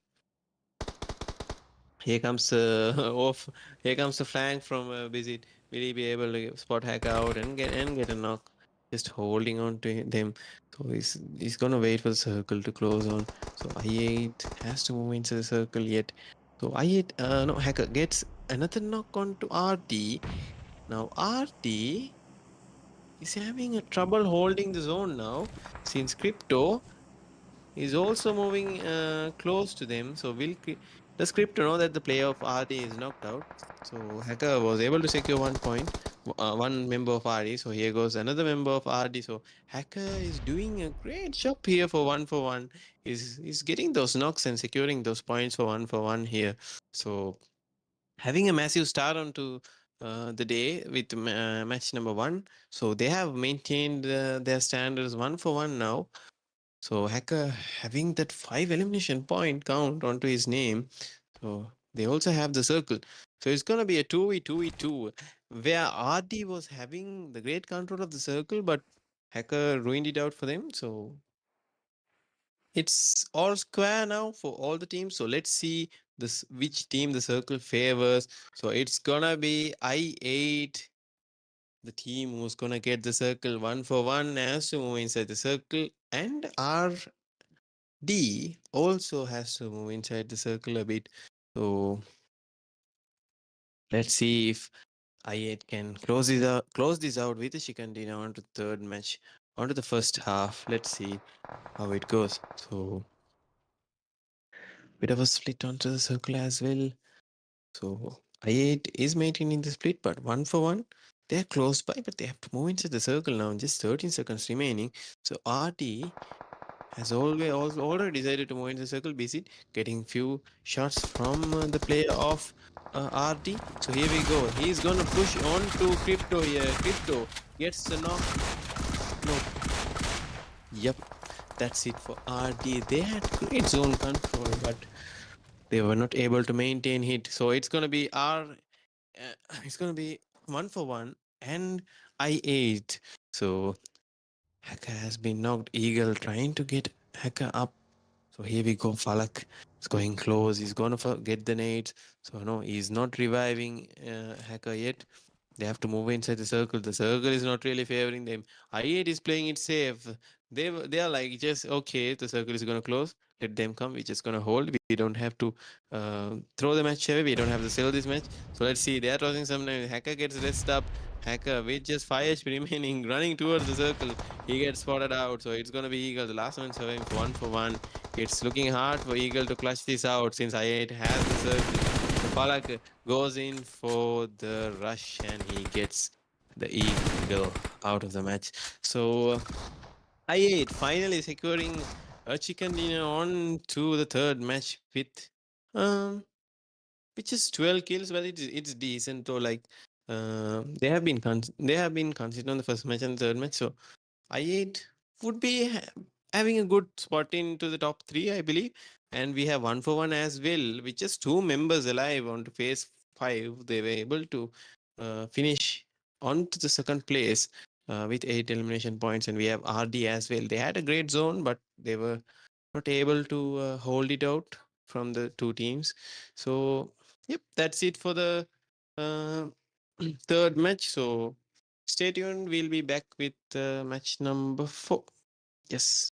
[SPEAKER 1] here comes off. Here comes the flank from Visit. Will he be able to spot Hacker out and get a knock? Just holding on to them. So he's gonna wait for the circle to close on. So I8 has to move into the circle yet. So I8 no, Hacker gets another knock on to RD. Now RD is having a trouble holding the zone now since Crypto is also moving close to them. So does Crypto know that the player of RD is knocked out? So Hacker was able to secure 1 point, 1 member of RD. So here goes another member of RD. So Hacker is doing a great job here for 1 for 1. Is getting those knocks and securing those points for 1 for 1 here. So having a massive start onto the day with match number 1. So they have maintained their standards 1 for 1 now. So Hacker having that 5 elimination point count onto his name. So they also have the circle. So it's going to be a 2v2v2 where RD was having the great control of the circle, but Hacker ruined it out for them. So it's all square now for all the teams. So let's see which team the circle favors. So it's gonna be I8, the team who's gonna get the circle 1 for 1 has to move inside the circle, and RD also has to move inside the circle a bit. So let's see if I8 can close this out with a chicken dinner onto the third match, onto the first half. Let's see how it goes. So bit of a split onto the circle as well. So I8 is maintaining the split, but 1 for 1. They're close by, but they have to move into the circle now. Just 13 seconds remaining. So RT has already decided to move into the circle. Visit getting few shots from the player of RT. So here we go. He's gonna push on to Crypto here. Crypto gets the knock. No. Yep. That's it for RT. They had great zone control, but they were not able to maintain hit. So it's gonna be it's gonna be 1 for 1 and I8. So Hacker has been knocked. Eagle trying to get Hacker up. So here we go. Falak is going close. He's gonna get the nades. So no, he's not reviving Hacker yet. They have to move inside the circle. The circle is not really favoring them. I8 is playing it safe. They are like, just okay, the circle is gonna close. Let them come. We're just gonna hold. We don't have to throw the match away. We don't have to sell this match. So let's see. They are tossing some. Hacker gets rest up. Hacker with just 5 HP remaining, running towards the circle. He gets spotted out. So it's gonna be Eagle. The last one surviving for 1 for 1. It's looking hard for Eagle to clutch this out since I8 has the circle. So Falak goes in for the rush and he gets the Eagle out of the match. So I8 finally securing a chicken dinner on to the third match with which is 12 kills, but it's decent though. Like they have been consistent on the first match and third match. So I8 would be having a good spot into the top 3, I believe. And we have 1 for 1 as well, with just 2 members alive on to phase 5. They were able to finish on to the second place with 8 elimination points. And we have RD as well. They had a great zone, but they were not able to hold it out from the 2 teams. So, yep, that's it for the uh, third match. So, stay tuned. We'll be back with match number 4. Yes.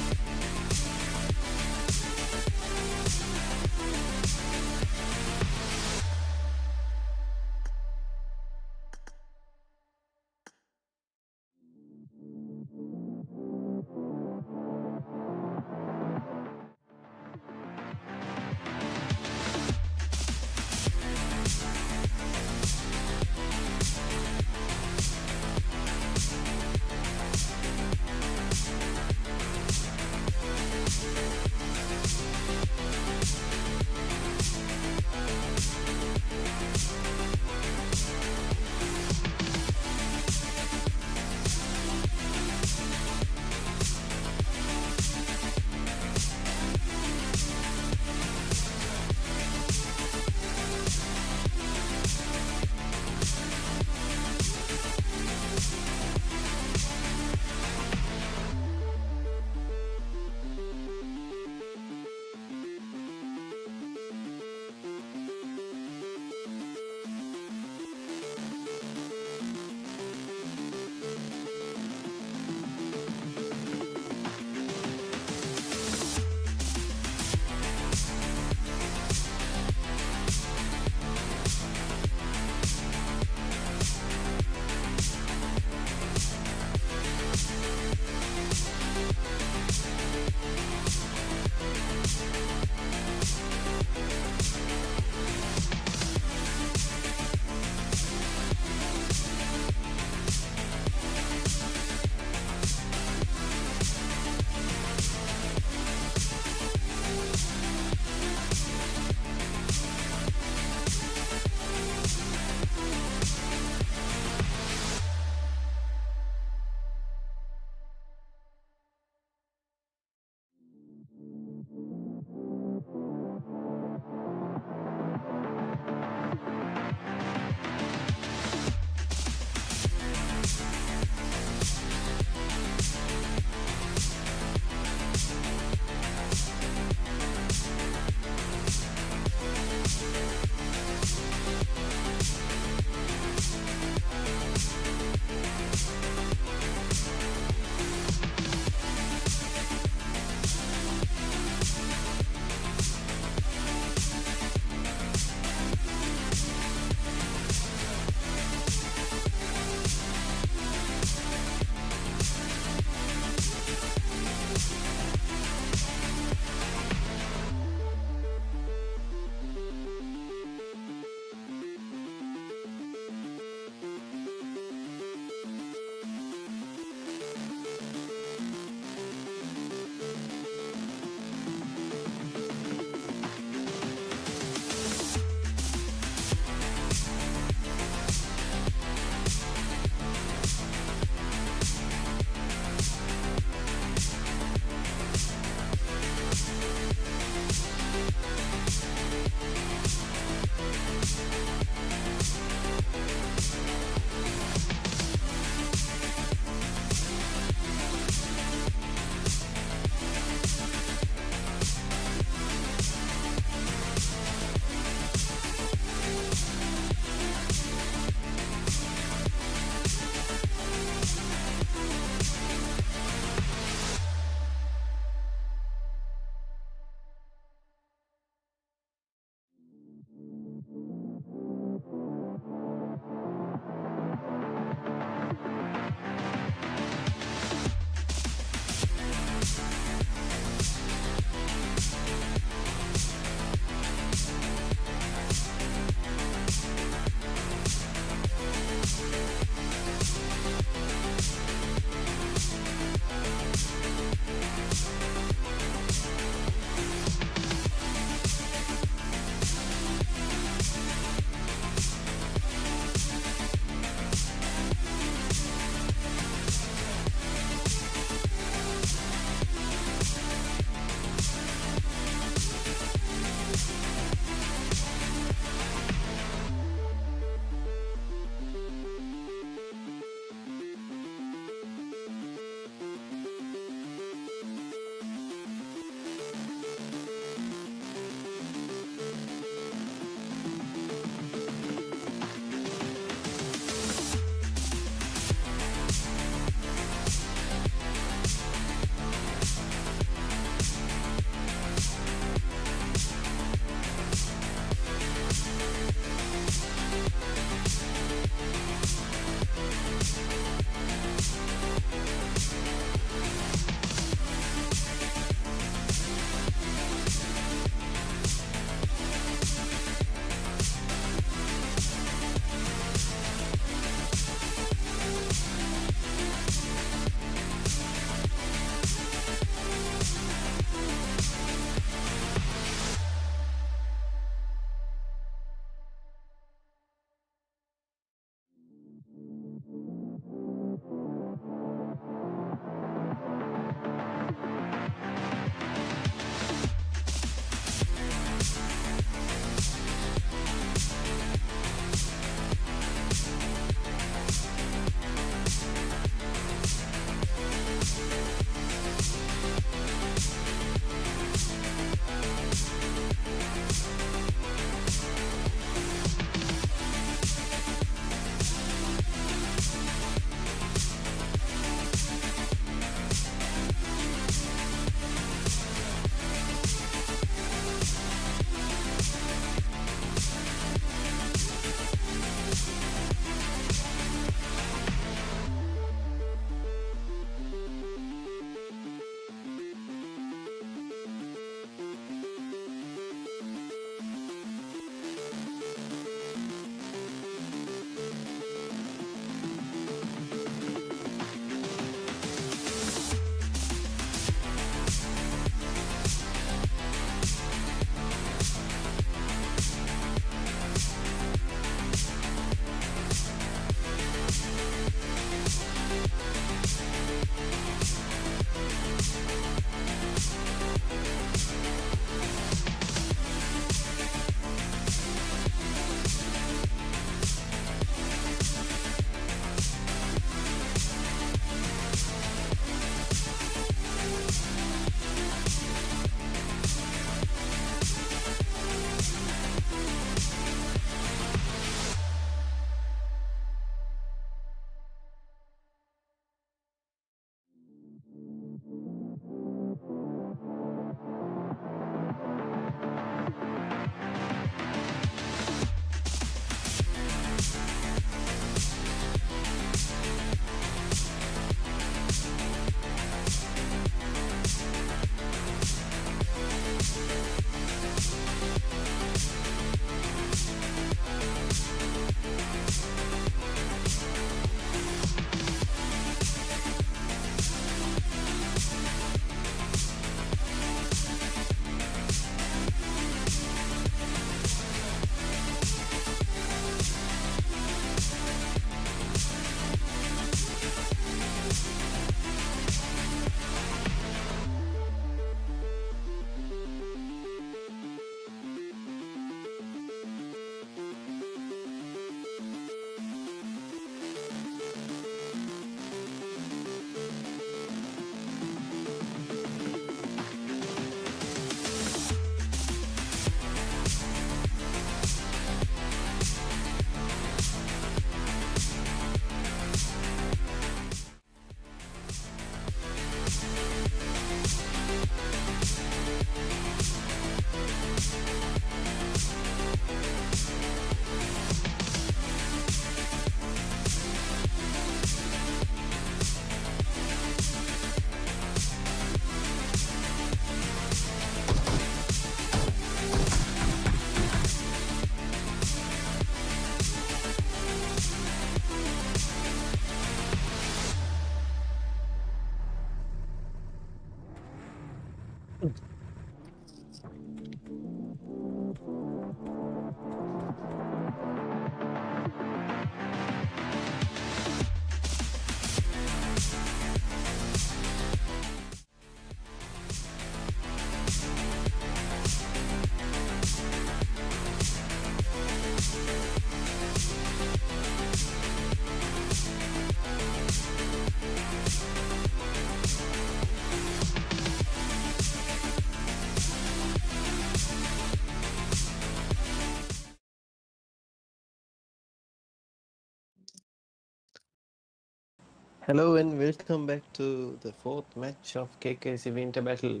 [SPEAKER 1] Hello and welcome back to the fourth match of KKC Winter Battle.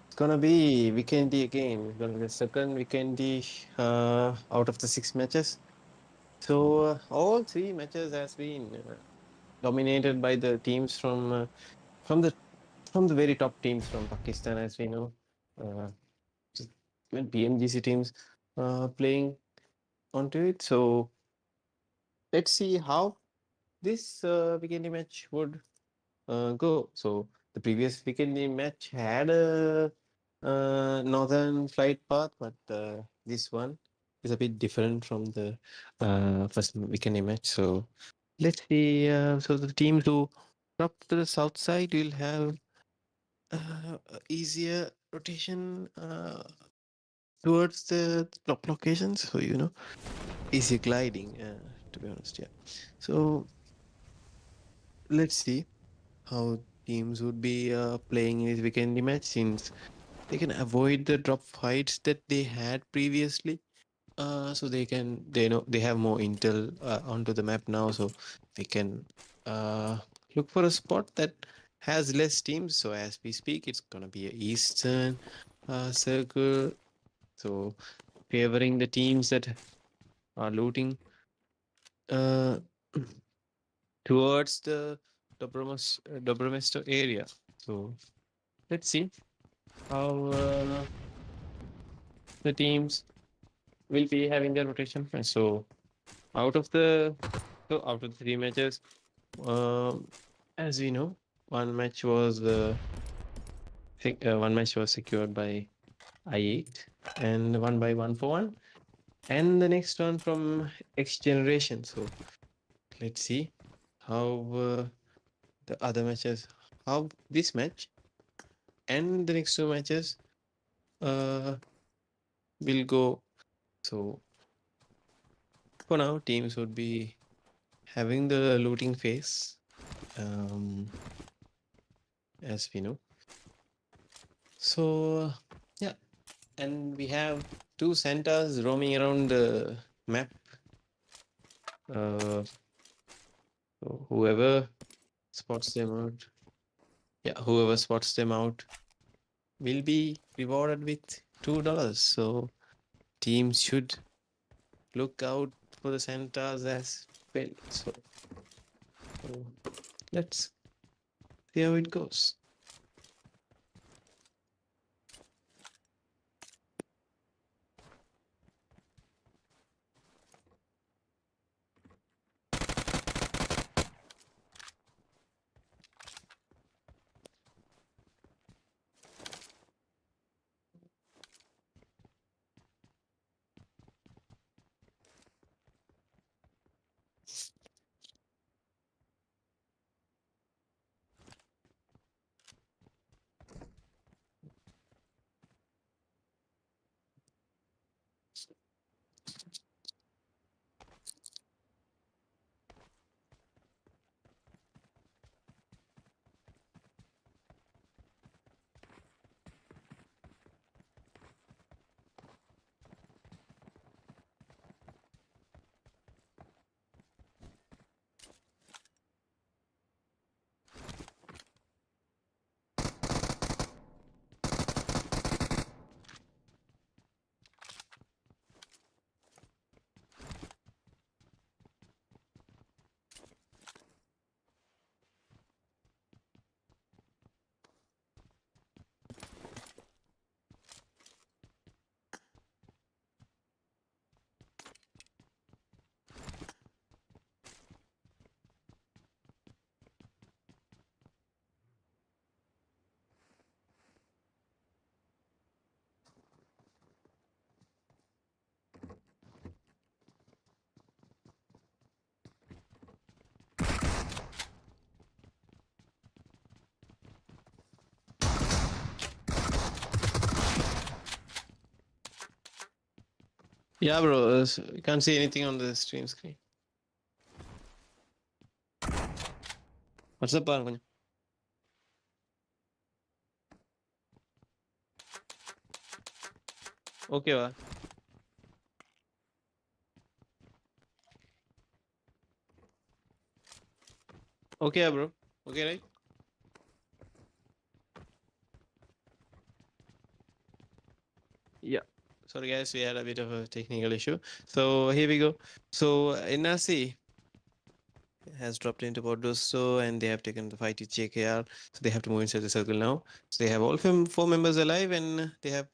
[SPEAKER 1] It's gonna be weekendy again. It's gonna be the second weekendy out of the 6 matches. So all 3 matches has been dominated by the teams from the from the very top teams from Pakistan, as we know. Uh, when PMGC teams playing onto it. So let's see how this weekendy match would go. So the previous weekend match had a northern flight path, but this one is a bit different from the first weekend match. So let's see. So the teams who drop to the south side will have easier rotation towards the top locations. So easy gliding. To be honest, yeah. So let's see how teams would be playing in this weekend match since they can avoid the drop fights that they had previously. So they know they have more intel onto the map now, so they can uh, look for a spot that has less teams. So as we speak, it's gonna be a eastern circle. So favoring the teams that are looting uh, towards the Dobromesto area. So let's see how the teams will be having their rotation. So out of the out of the 3 matches, um, as we know, one match was secured by I8 and one by 1-for-1, and the next one from X Generation. So let's see how the other matches, how this match and the next 2 matches uh, will go. So for now, teams would be having the looting phase, as we know. So yeah, and we have 2 Santas roaming around the map. Uh, so whoever spots them out, whoever spots them out will be rewarded with $2. So teams should look out for the Santas as well. So let's see how it goes. Yeah, bro. You can't see anything on the stream screen. What's up, பாருங்க கொஞ்சம். ஓகேவா? Okay, bro. Okay, right? Yeah. Sorry, guys. We had a bit of a technical issue. So here we go. So NRC has dropped into Bordoso and they have taken the fight to JKR. So they have to move inside the circle now. So they have all four members alive and they have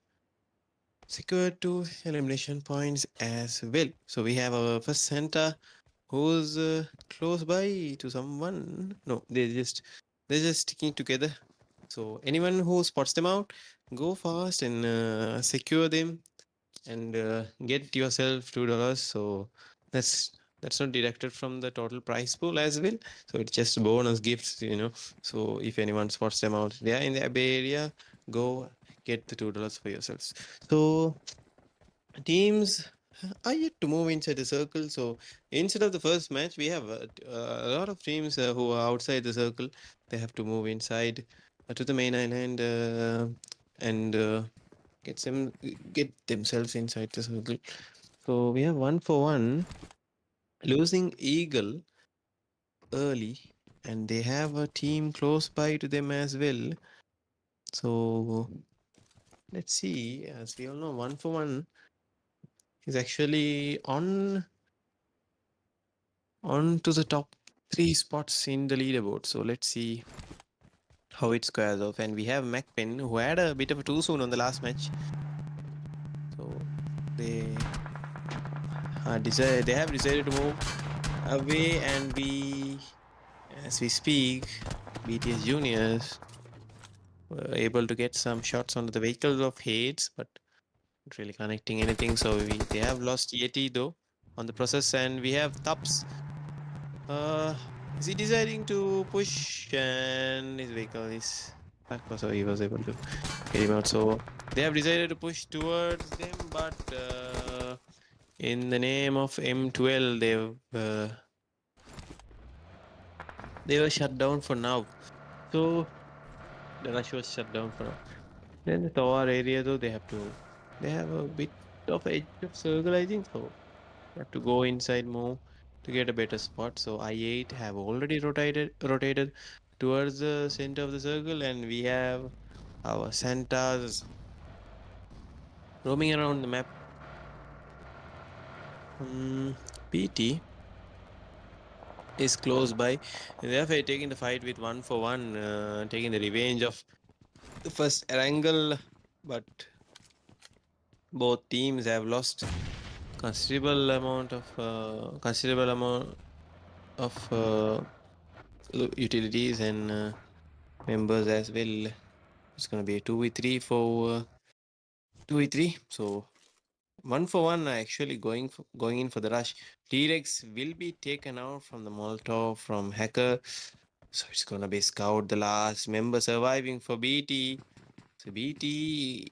[SPEAKER 1] secured 2 elimination points as well. So we have our first center who's close by to someone. No, they're just sticking together. So anyone who spots them out, go fast and secure them and get yourself $2. So that's not deducted from the total prize pool as well. So it's just bonus gifts, you know. So if anyone spots them out, they are in the Bay Area, go get the $2 for yourselves. So teams are yet to move inside the circle. So instead of the first match, we have a lot of teams who are outside the circle. They have to move inside to the main island and get themselves inside the circle. So we have 1-for-1 losing Eagle early, and they have a team close by to them as well. So let's see. As we all know, 1-for-1 is actually on to the top 3 spots in the leaderboard. So let's see how it squares off. And we have MAKPEN, who had a bit of a too soon on the last match. So they have decided to move away, and as we speak, BTS juniors were able to get some shots onto the vehicles of Hades, but not really connecting anything. So they have lost Yeti though on the process, and we have Tups. Is he deciding to push? And his vehicle is back, so he was able to get him out. So they have decided to push towards them, but in the name of M12, they were shut down for now. So the rush was shut down for now. Then the Tower area, though, they have a bit of edge of circle, I think. So they have to go inside more to get a better spot. So I8 have already rotated towards the center of the circle, and we have our Santas roaming around the map. PT is close by, and therefore taking the fight with 1-for-1, taking the revenge of the first Erangel, but both teams have lost considerable amount of utilities and members as well. It's going to be a 2v3 for 2v3. So 1-for-1 actually going in for the rush. T-Rex will be taken out from the Molotov from Hacker. So it's going to be Scout, the last member surviving for BT. So BT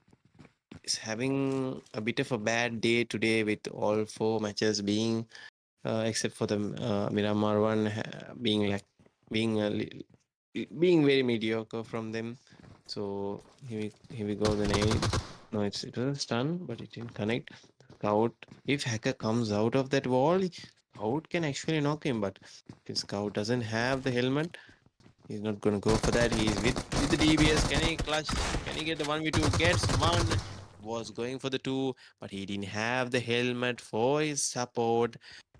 [SPEAKER 1] is having a bit of a bad day today with all 4 matches being except for the Miramar one being very mediocre from them. So here we go. The name. No, it was a stun, but it didn't connect. Scout. If Hacker comes out of that wall, Scout can actually knock him. But if Scout doesn't have the helmet, he's not going to go for that. He's with the DBS. Can he clutch? Can he get the 1v2? Gets one. Was going for the 2, but he didn't have the helmet for his support.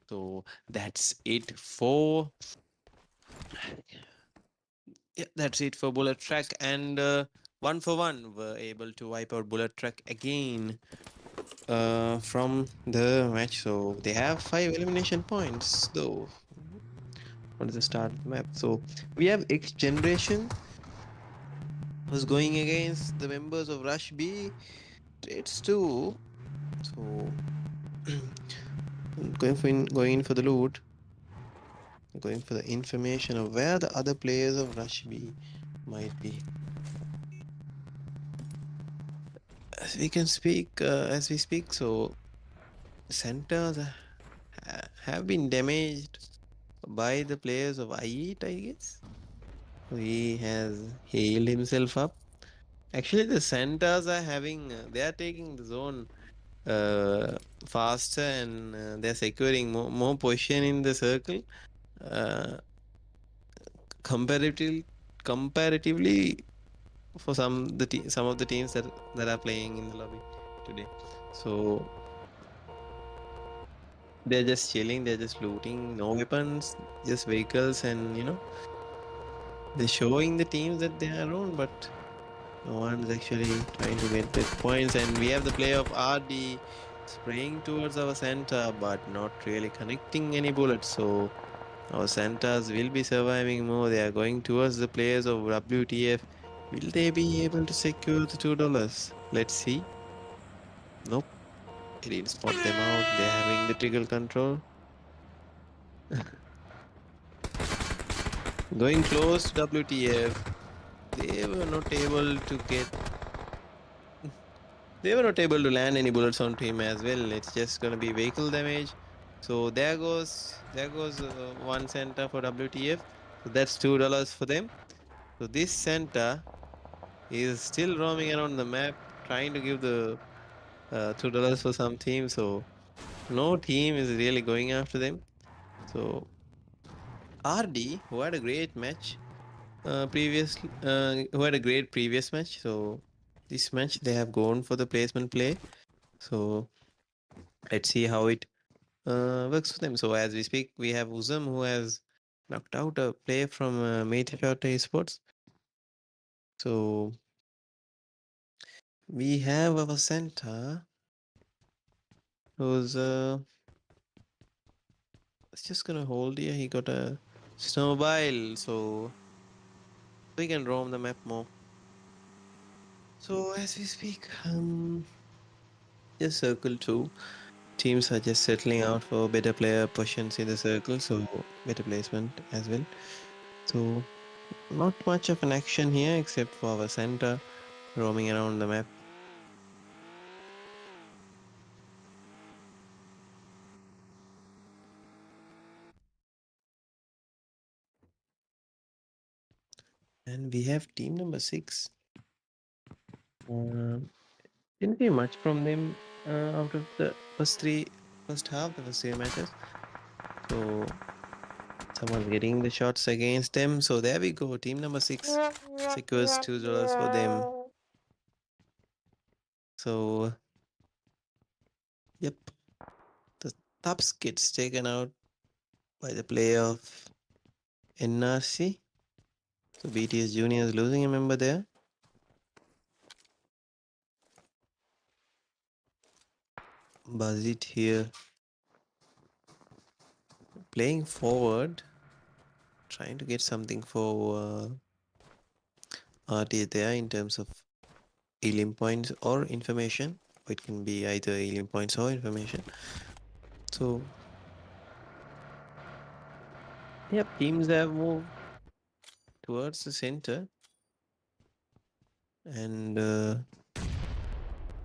[SPEAKER 1] So that's it for Bullet Track, and 1-for-1 were able to wipe out Bullet Track again from the match. So they have 5 elimination points though. What is the start of the map? So we have XGENERATION who's going against the members of Rush B Trades 2. So going in for the loot, going for the information of where the other players of Rush B might be. As we speak, so centers have been damaged by the players of IE3, I guess. So he has healed himself up. Actually, the centers are having, they are taking the zone faster, and they're securing more position in the circle. Uh, comparatively for some of the teams that are playing in the lobby today. So they're just chilling, they're just looting, no weapons, just vehicles, and they're showing the teams that they are on, but no one's actually trying to get the points. And we have the play of RD spraying towards our center, but not really connecting any bullets. So our centers will be surviving more. They are going towards the players of WTF. Will they be able to secure the $2? Let's see. Nope. It didn't spot them out. They're having the trigger control. Going close to WTF. They were not able to get. They were not able to land any bullets onto him as well. It's just gonna be vehicle damage. So there goes one center for WTF. So that's $2 for them. So this center is still roaming around the map, trying to give the $2 for some team. So no team is really going after them. So RD, who had a great match who had a great previous match. So this match they have gone for the placement play. So let's see how it works for them. So as we speak, we have Uzam who has knocked out a player from METERSHOT Esports. So we have our center who's it's just gonna hold here. He got a snowmobile, so we can roam the map more. So as we speak, just circle 2. Teams are just settling out for better player positions in the circle, so better placement as well. So not much of an action here except for our center roaming around the map. And we have team number 6. Didn't see much from them out of the first half, the first 3 matches. So someone's getting the shots against them. So there we go. Team number 6 secures $2 for them. So yep, the Tubbs gets taken out by the play of NRC. So BTS Junior is losing a member there. Buzzit here playing forward, trying to get something for RT there in terms of healing points or information. It can be either healing points or information. So yep, teams have moved towards the center, and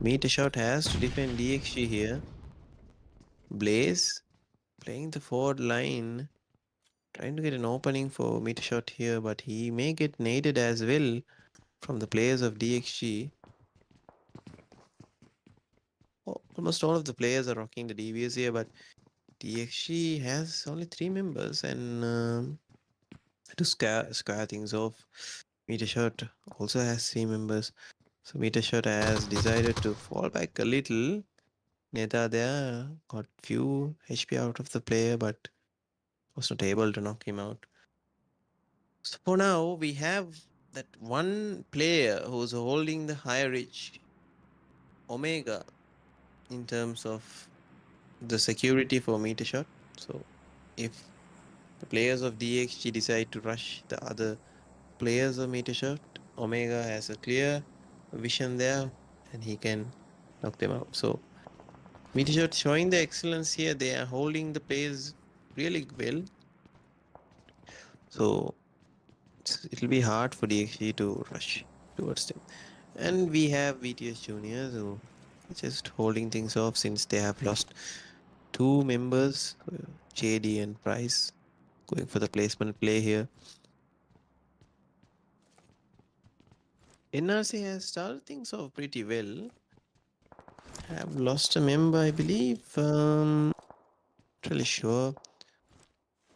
[SPEAKER 1] METERSHOT has to defend DXG here. Blaze playing the forward line, trying to get an opening for METERSHOT here, but he may get naded as well from the players of DXG. Almost all of the players are rocking the DBS here, but DXG has only 3 members, and to square things off, METERSHOT also has 3 members. So METERSHOT has decided to fall back a little. NETHA there got few HP out of the player, but was not able to knock him out. So for now, we have that one player who's holding the higher reach, Omega, in terms of the security for METERSHOT. So if the players of DXG decide to rush the other players of METERSHOT, Omega has a clear vision there and he can knock them out. So METERSHOT showing the excellence here. They are holding the pace really well. So it'll be hard for DXG to rush towards them. And we have VTS Juniors who are just holding things off since they have lost two members, JD and Price, going for the placement play here. NRC has started things off pretty well. Have lost a member, I believe. Not really sure.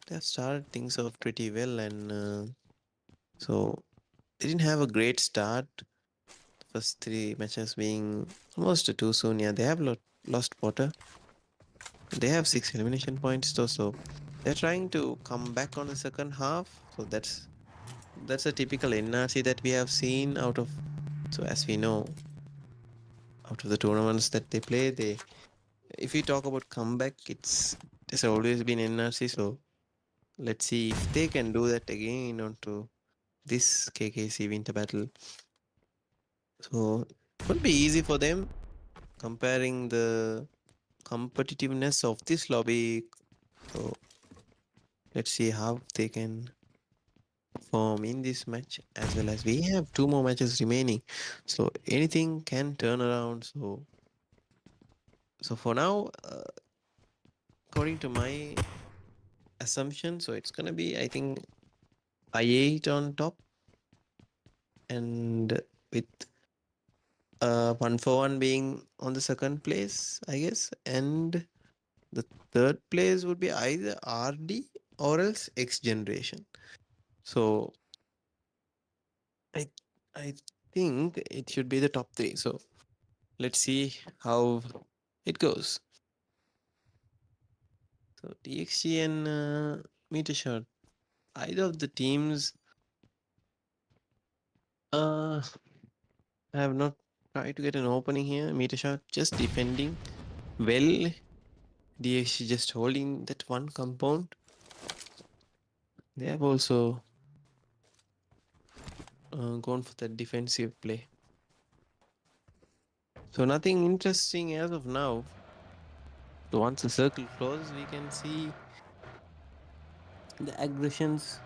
[SPEAKER 1] They have started things off pretty well, and so they didn't have a great start. The first three matches being almost too soon. Yeah, they have lost Potter. They have 6 elimination points though, so they're trying to come back on the second half. So that's a typical NRC that we have seen out of. So as we know, out of the tournaments that they play, if we talk about comeback, there's always been NRC. So let's see if they can do that again onto this KKC Winter Battle. So it won't be easy for them comparing the competitiveness of this lobby. So let's see how they can perform in this match, as well as we have 2 more matches remaining. So anything can turn around. So for now, according to my assumption, so it's gonna be, I think, I8 on top, and with 1-for-1 being on the second place, I guess, and the third place would be either RD or else XGENERATION. So I I think it should be the top 3. So let's see how it goes. So DXG and METERSHOT, either of the teams I have not tried to get an opening here. METERSHOT just defending well. DXG just holding that one compound. They have also gone for that defensive play. So nothing interesting as of now. So once the circle closes, we can see the aggressions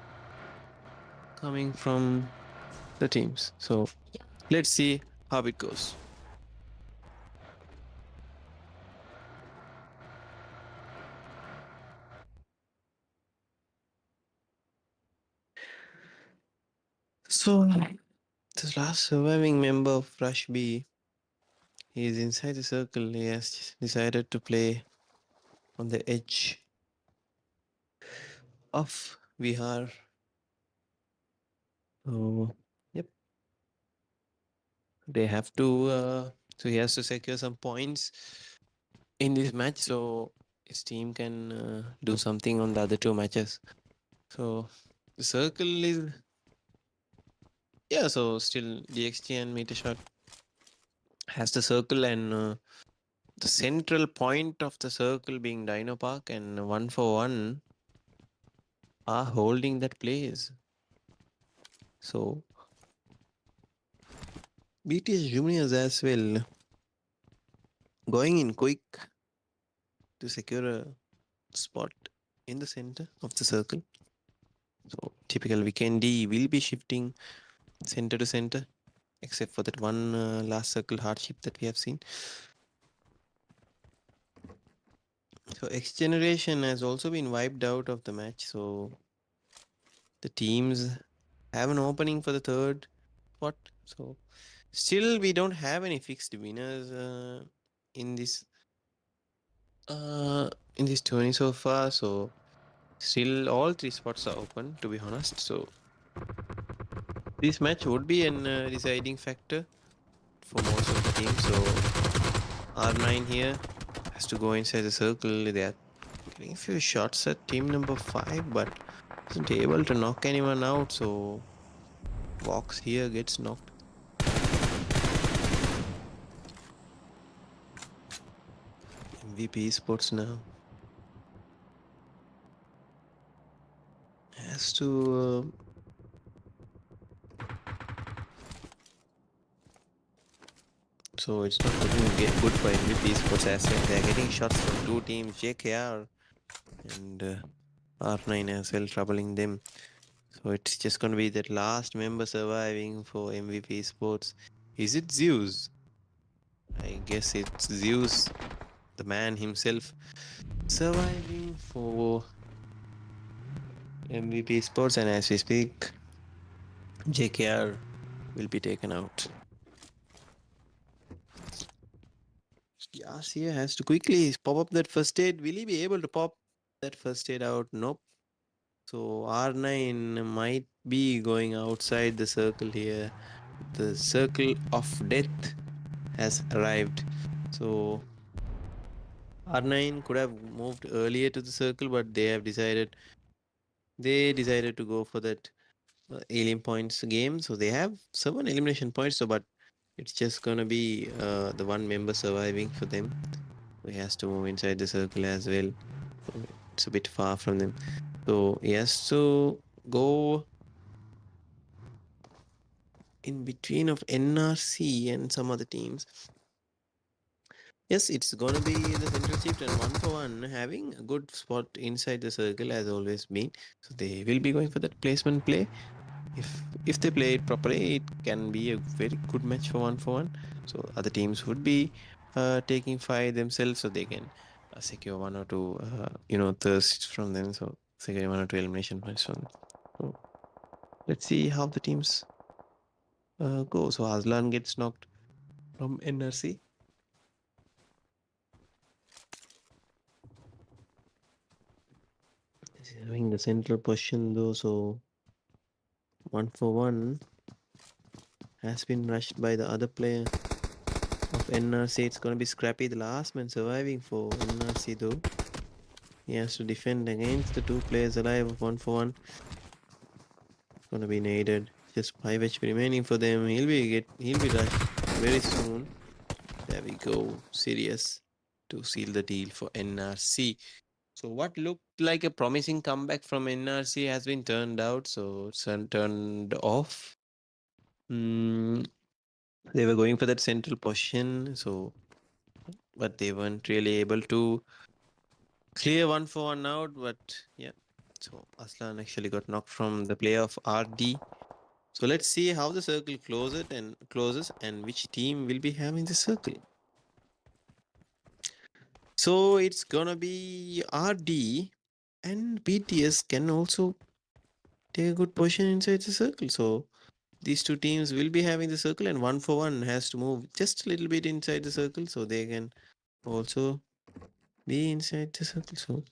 [SPEAKER 1] coming from the teams. So let's see how it goes. So the last surviving member of Rush B, he is inside the circle. He has decided to play on the edge of Vihar. So yep, they have to. So he has to secure some points in this match, so his team can do something on the other 2 matches. So the circle is, yeah. So still DXT and METERSHOT has the circle, and the central point of the circle being Dino Park and 1-for-1 are holding that place. So BTS juniors as well going in quick to secure a spot in the center of the circle. So typical weekend D will be shifting center to center, except for that one last circle hardship that we have seen. So XGENERATION has also been wiped out of the match. So the teams have an opening for the third spot. So still we don't have any fixed winners in this tourney so far. So still all 3 spots are open, to be honest. So this match would be an deciding factor for most of the teams. So R9 here has to go inside the circle. They are getting a few shots at team number 5, but isn't able to knock anyone out. So Vox here gets knocked. MVP Esports now has to so it's not looking good for MVP Esports as well. They are getting shots from 2 teams, JKR and R9 as well, troubling them. So it's just going to be that last member surviving for MVP Sports. Is it Zeus? I guess it's Zeus, the man himself. surviving for MVP Sports, and as we speak, JKR will be taken out. Garcia has to quickly pop up that first aid. Will he be able to pop that first aid out? Nope. So R9 might be going outside the circle here. The circle of death has arrived. So R9 could have moved earlier to the circle, but they decided to go for that alien points game. So they have 7 elimination points. So, but it's just gonna be the one member surviving for them. He has to move inside the circle as well. So it's a bit far from them. So he has to go in between of NRC and some other teams. Yes, it's gonna be the central shift and one for one having a good spot inside the circle as always been. So they will be going for that placement play. If they play it properly, it can be a very good match for one. So other teams would be taking fire themselves, so they can secure one or two thirsts from them. So secure one or two elimination points from them. So let's see how the teams go. So Aslan gets knocked from NRC. He's having the central position though, so one for one has been rushed by the other player of NRC. It's gonna be Scrappy, the last man surviving for NRC though. He has to defend against the two players alive of one for one. Gonna be naded. Just 5 HP remaining for them. He'll be rushed very soon. There we go. Sirius to seal the deal for NRC. So what looked like a promising comeback from NRC has been turned out. So it's turned off. They were going for that central position. So, but they weren't really able to clear one for one out. But yeah. So Aslan actually got knocked from the player of RD. So let's see how the circle closes and which team will be having the circle. So it's gonna be RD and BTS can also take a good position inside the circle. So these two teams will be having the circle, and one for one has to move just a little bit inside the circle so they can also be inside the circle. So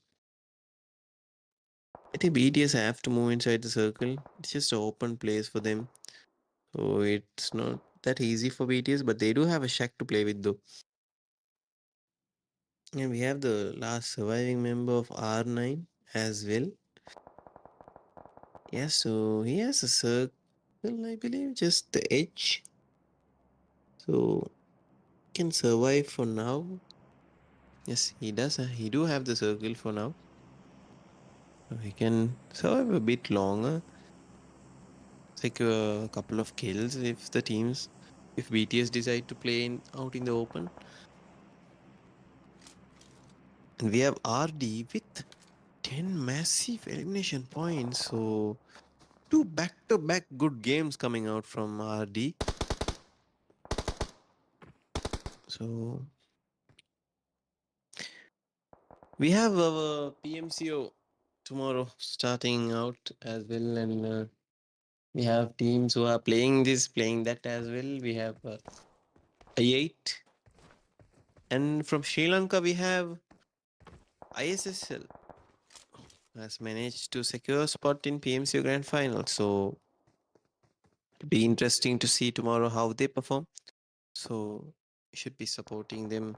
[SPEAKER 1] I think BTS have to move inside the circle. It's just an open place for them. So it's not that easy for BTS, but they do have a shack to play with though. And we have the last surviving member of R9 as well. Yeah, so he has a circle, I believe, just the edge. So can survive for now. Yes, he does. He do have the circle for now. So he can survive a bit longer. Secure a couple of kills if BTS decide to play out in the open. And we have RD with 10 massive elimination points. So 2 back-to-back good games coming out from RD. So we have our PMCO tomorrow starting out as well, and we have teams who are playing that as well. We have IE8, and from Sri Lanka we have ISSL has managed to secure a spot in PMCO Grand Final. So it'll be interesting to see tomorrow how they perform. So we should be supporting them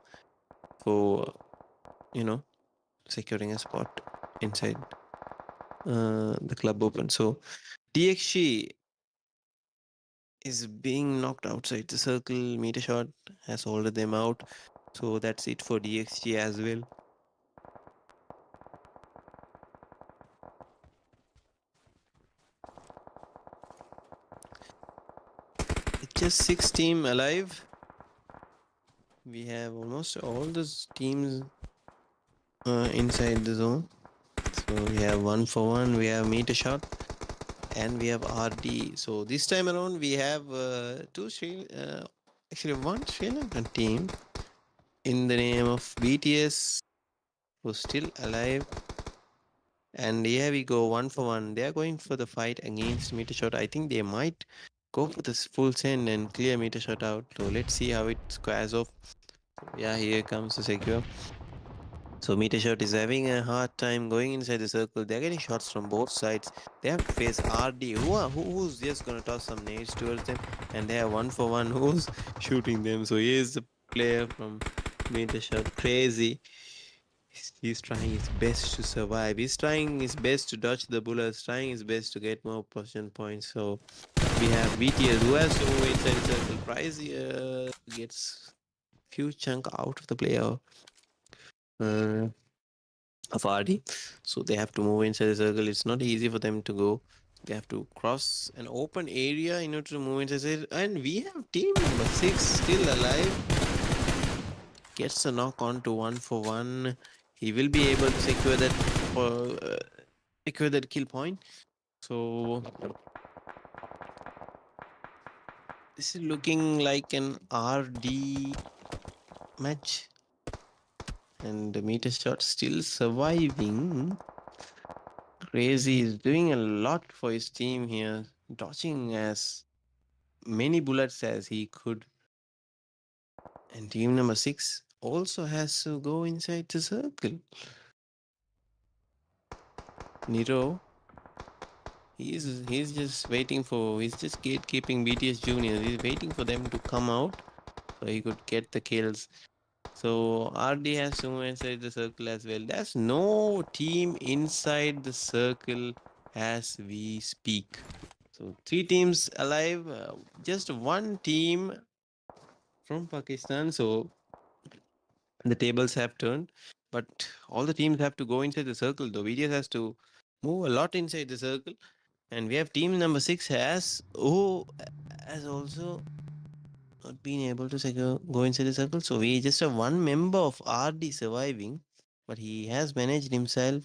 [SPEAKER 1] for securing a spot inside the club open. So DXG is being knocked outside the circle. METERSHOT has holded them out. So that's it for DXG as well. It's just 6 teams alive. We have almost all those teams inside the zone. So we have one for one. We have METERSHOT and we have RD. So this time around we have one Sri Lankan team in the name of BTS who's still alive. And here we go, 1 for 1. They are going for the fight against METERSHOT. I think they might go for this full send and clear METERSHOT out. So let's see how it squares off. Yeah, here comes the secure. So METERSHOT is having a hard time going inside the circle. They're getting shots from both sides. They have to face RD, who's just gonna toss some nades towards them, and they have 1 for 1 who's shooting them. So here's the player from METERSHOT, crazy. He's trying his best to survive. He's trying his best to dodge the bullets, trying his best to get more position points. So we have VTS who has to move inside the circle. Prize gets few chunk out of the player of RD. So they have to move inside the circle. It's not easy for them to go. They have to cross an open area in order to move inside the circle. And we have team number 6 still alive. Gets a knock on to 1 for 1. He will be able to secure that kill point. So this is looking like an RD match, and the METERSHOT still surviving. Crazy is doing a lot for his team here, dodging as many bullets as he could. And team number 6 also has to go inside the circle. Nero, he's just waiting for, he's just gatekeeping BTS juniors. He's waiting for them to come out so he could get the kills. So RD has to move inside the circle as well. There's no team inside the circle as we speak. So 3 teams alive, just 1 team from Pakistan. So the tables have turned, but all the teams have to go inside the circle. Though VDS has to move a lot inside the circle, and we have team number 6 has also not been able to go inside the circle. So we just have 1 member of RD surviving, but he has managed himself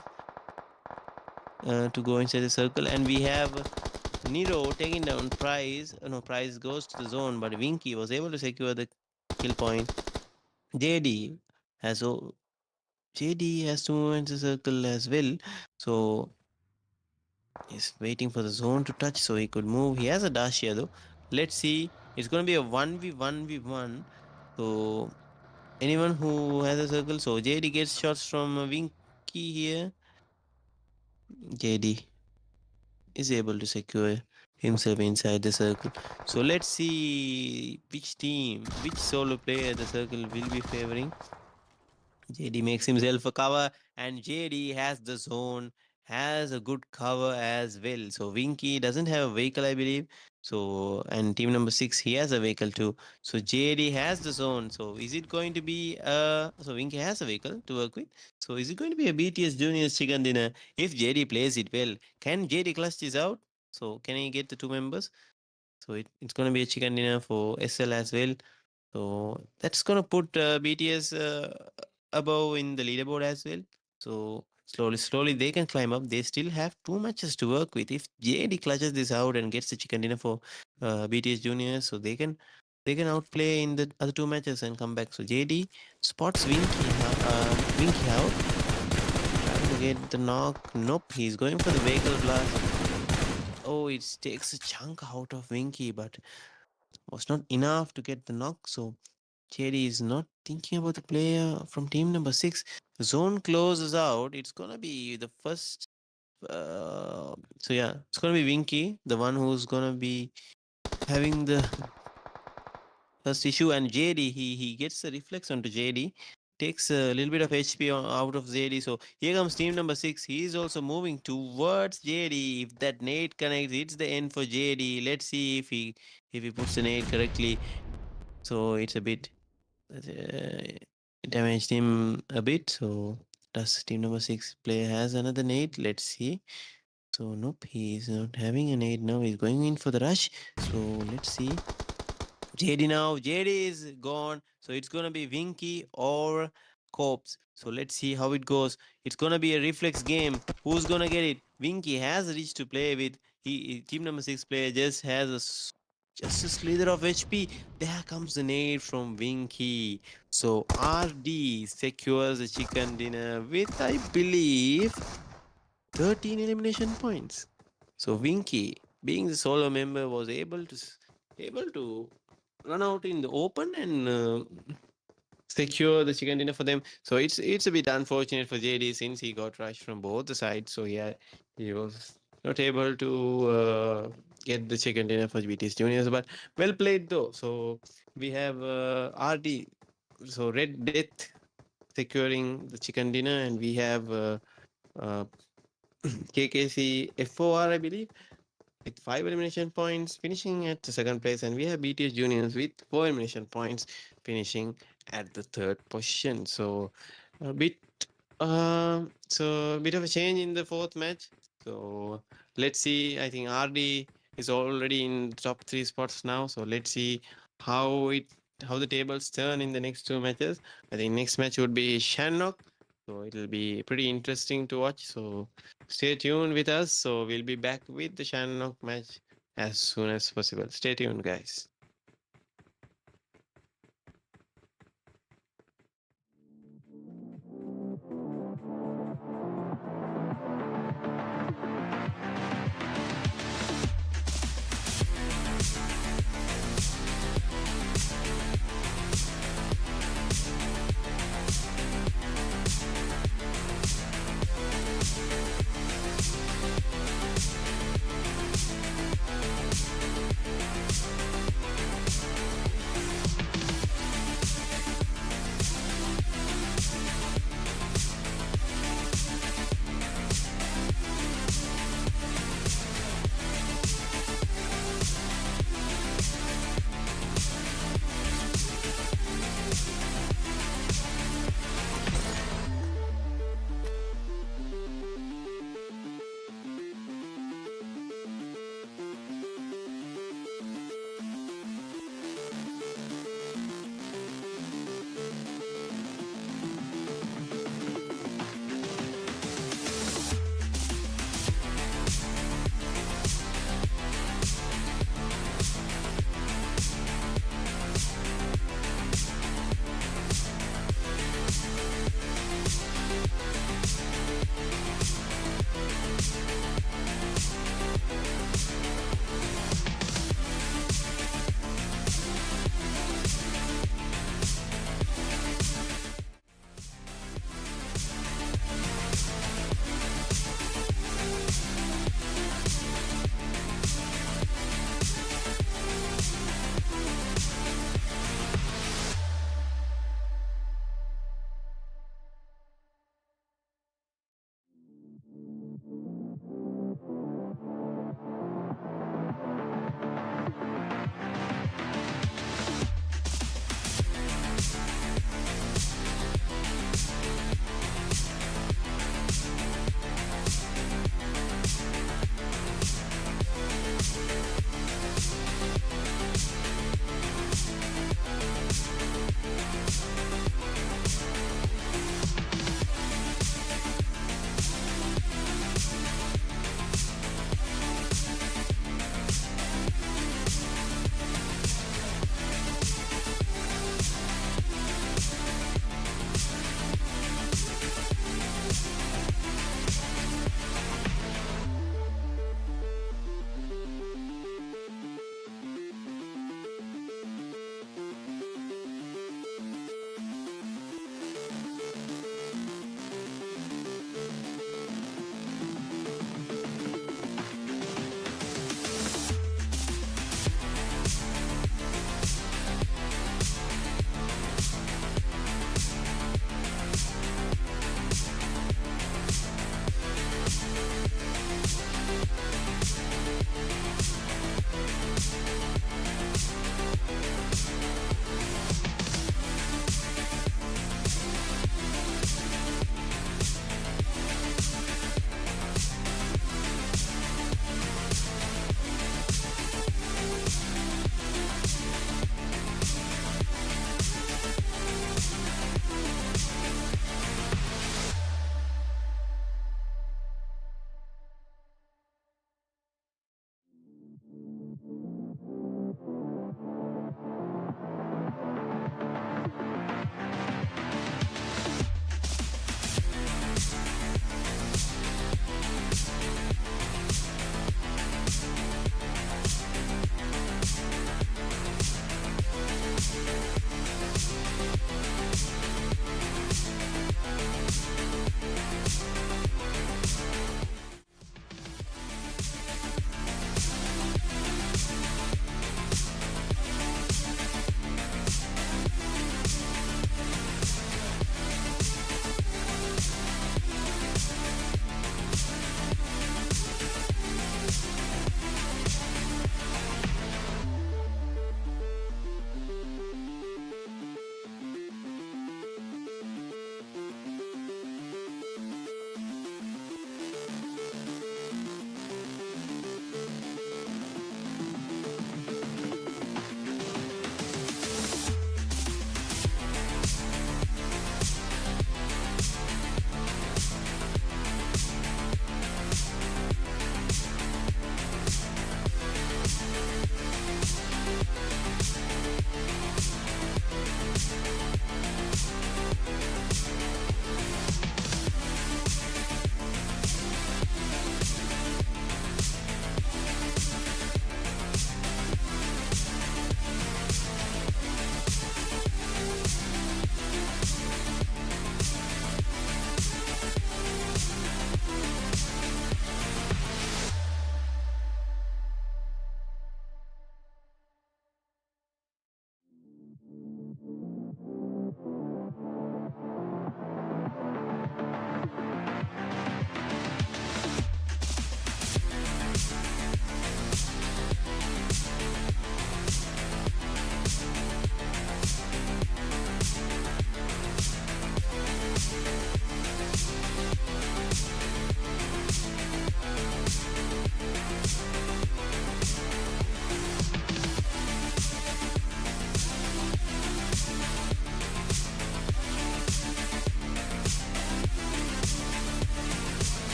[SPEAKER 1] to go inside the circle, and we have Nero taking down Prize. No, Prize goes to the zone, but Winky was able to secure the kill point. JD has JD has to move into the circle as well. So he's waiting for the zone to touch so he could move. He has a dash here though. Let's see. It's going to be a 1v1v1. So anyone who has a circle. So JD gets shots from Winky here. JD is able to secure himself inside the circle. So let's see which team, which solo player the circle will be favoring. JD makes himself a cover, and JD has the zone, has a good cover as well. So Winky doesn't have a vehicle, I believe. So, and team number 6, he has a vehicle too. So JD has the zone. So is it going to be so Winky has a vehicle to work with. So is it going to be a BTS Juniors chicken dinner? If JD plays it well, can JD clutch this out? So can he get the 2 members? So it's going to be a chicken dinner for SL as well. So that's going to put BTS above in the leaderboard as well. So slowly they can climb up. They still have 2 matches to work with. If JD clutches this out and gets the chicken dinner for BTS juniors, so they can outplay in the other 2 matches and come back. So JD spots Winky out, trying to get the knock. Nope, he's going for the vehicle blast. Oh, it takes a chunk out of Winky, but was not enough to get the knock. So JD is not thinking about the player from team number 6. Zone closes out. It's gonna be the first. So yeah, it's gonna be Winky, the one who's gonna be having the first issue, and JD he gets the reflex onto JD, takes a little bit of HP out of JD. So here comes team number 6. He's also moving towards JD. If that nade connects, it's the end for JD. Let's see if he puts the nade correctly. So it's a bit damaged him a bit. So does team number 6 player has another nade? Let's see. So nope, he's not having a nade now. He's going in for the rush. So let's see. JD now. JD is gone. So it's gonna be Winky or Corpse. So let's see how it goes. It's gonna be a reflex game. Who's gonna get it? Winky has a reach to play with. Team number 6 player just has a Just a slither of HP. There comes the nade from Winky. So RD secures the chicken dinner with, I believe, 13 elimination points. So Winky, being the solo member, was able to run out in the open and secure the chicken dinner for them. So it's a bit unfortunate for JD since he got rushed from both the sides. So yeah, he was not able to get the chicken dinner for BTS Juniors. But well played though. So we have RD, so Red Death securing the chicken dinner, and we have uh, KKC FOR, I believe, with 5 elimination points, finishing at the second place, and we have BTS Juniors with 4 elimination points, finishing at the third position. So a bit, so a bit of a change in the fourth match. So let's see. I think RD is already in the top 3 spots now. So let's see how it how the tables turn in the next 2 matches. I think next match would be Shannock. So it'll be pretty interesting to watch. So stay tuned with us. So we'll be back with the Shannock match as soon as possible. Stay tuned, guys.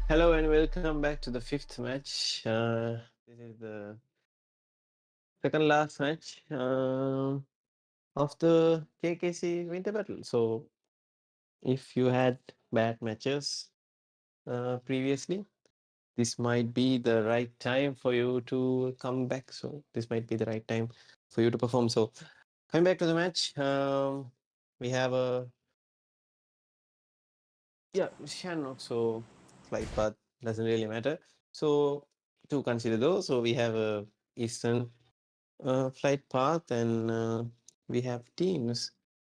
[SPEAKER 1] Hello and welcome back to the fifth match. This is the second last match of the KKC Winter Battle. So, if you had bad matches previously, this might be the right time for you to come back. So, this might be the right time for you to perform. So, coming back to the match, we have a Shannon. So, flight path doesn't really matter. So, to consider those, so we have a Eastern flight path and we have teams.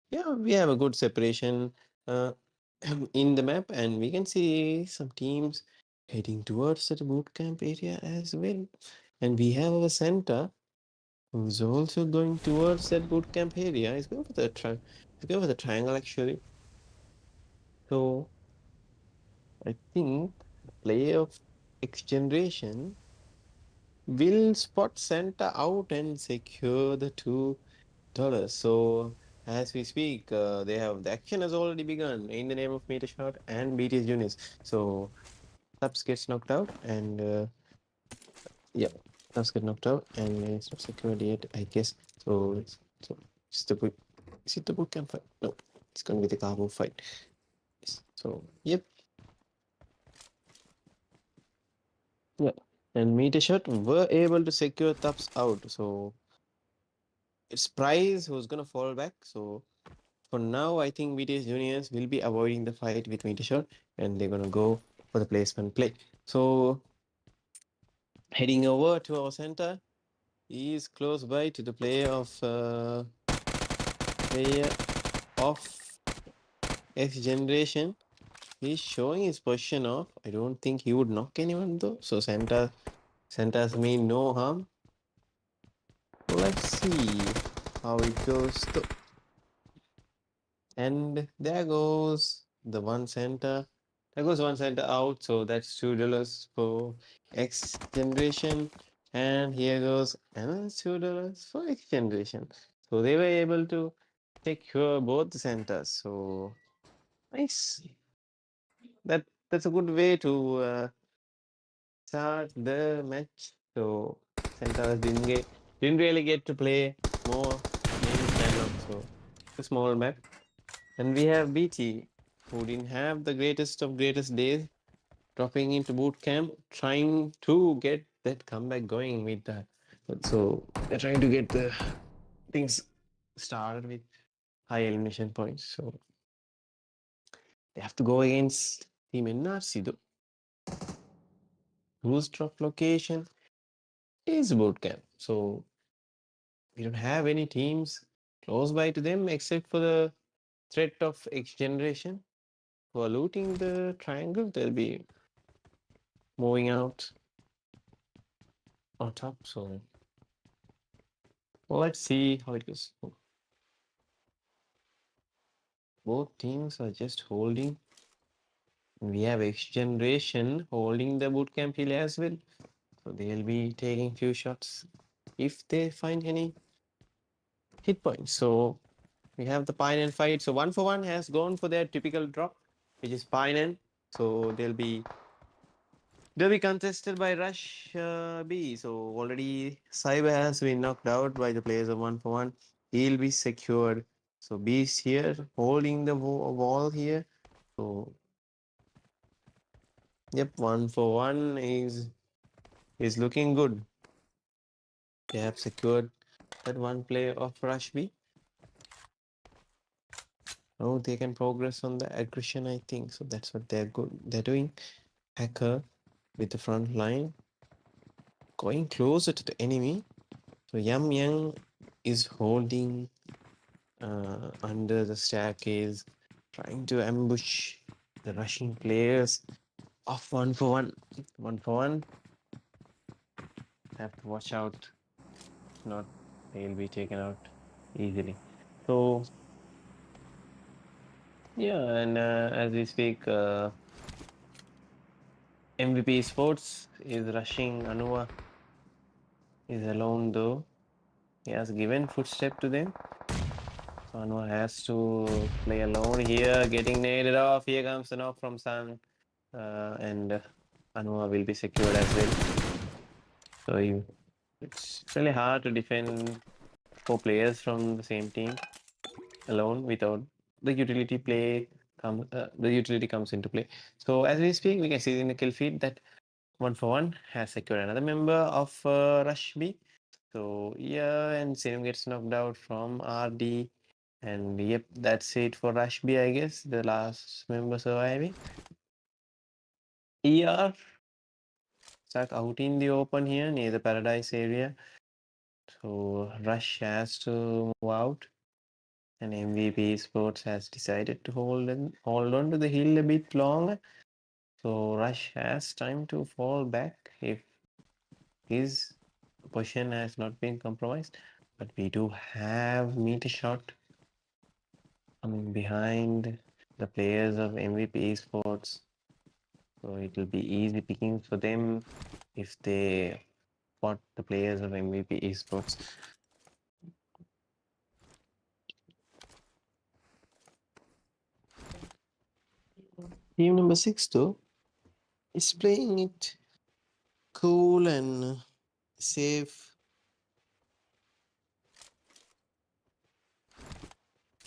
[SPEAKER 1] Yeah, we have a good separation uh, in the map and we can see some teams heading towards the boot camp area as well. And we have a center who's also going towards that boot camp area. He's going for the he's going for the triangle actually. So I think player of X generation will spot center out and secure the $2. So as we speak, they have the action has already begun in the name of METERSHOT and BTS units. So Subs gets knocked out and yeah, Subs get knocked out and it's not secured yet, I guess. So it's the boot. Is it the boot camp fight? No, it's gonna be the cargo fight. Yes. So yep. Yeah. And METERSHOT were able to secure Thups out. So it's Prize who's gonna fall back. So for now, I think BTS juniors will be avoiding the fight with METERSHOT and they're gonna go for the placement play. So heading over to our center, he is close by to the player of X generation. He's showing his position off. I don't think he would knock anyone though. So Santa's mean no harm. Let's see how it goes though. And there goes the one center. There goes one center out. So that's $2 for X generation. And here goes another $2 for X generation. So they were able to secure both the centers. So nice. That's a good way to start the match. So centers didn't really get to play more in stand up. So a small map. And we have BT, who didn't have the greatest of greatest days, dropping into boot camp, trying to get that comeback going with that. So they're trying to get the things started with high elimination points. So they have to go against Team NRC though, whose drop location is boot camp. So we don't have any teams close by to them except for the threat of X generation who are looting the triangle. They'll be moving out on top. So let's see how it goes. Both teams are just holding. We have X generation holding the bootcamp hill as well. So they'll be taking few shots if they find any hit points. So we have the Pine and fight. So 1-for-1 has gone for their typical drop, which is Pine and. So they'll be contested by Rush B. So already Cyber has been knocked out by the players of 1-for-1. He'll be secured. So B is here holding the wall here. So yep, 1-for-1 is looking good. They have secured that one play of Rush B. Now they can progress on the aggression, I think. So that's what they're doing. Hacker with the front line, going closer to the enemy. So Yam Yang is holding under the staircase, trying to ambush the rushing players. Off 1-for-1. 1-for-1. Have to watch out. If not, they'll be taken out easily. So yeah, and as we speak, MVP Sports is rushing. Anua is alone though. He has given footstep to them. So Anua has to play alone here, getting naded off. Here comes the knock from Sun. And Anua will be secured as well. So it's really hard to defend 4 players from the same team alone without the utility play. The utility comes into play. So as we speak, we can see in the kill feed that 1-for-1 has secured another member of Rush B. So yeah, and Selim gets knocked out from RD. And yep, that's it for Rush B, I guess. The last member surviving. ER stuck out in the open here near the Paradise area. So Rush has to move out. And MVP Sports has decided to hold on to the hill a bit longer. So Rush has time to fall back if his position has not been compromised. But we do have METERSHOT coming behind the players of MVP Sports. So it will be easy pickings for them if they spot the players of MVP Esports. Team number 6 though is playing it cool and safe.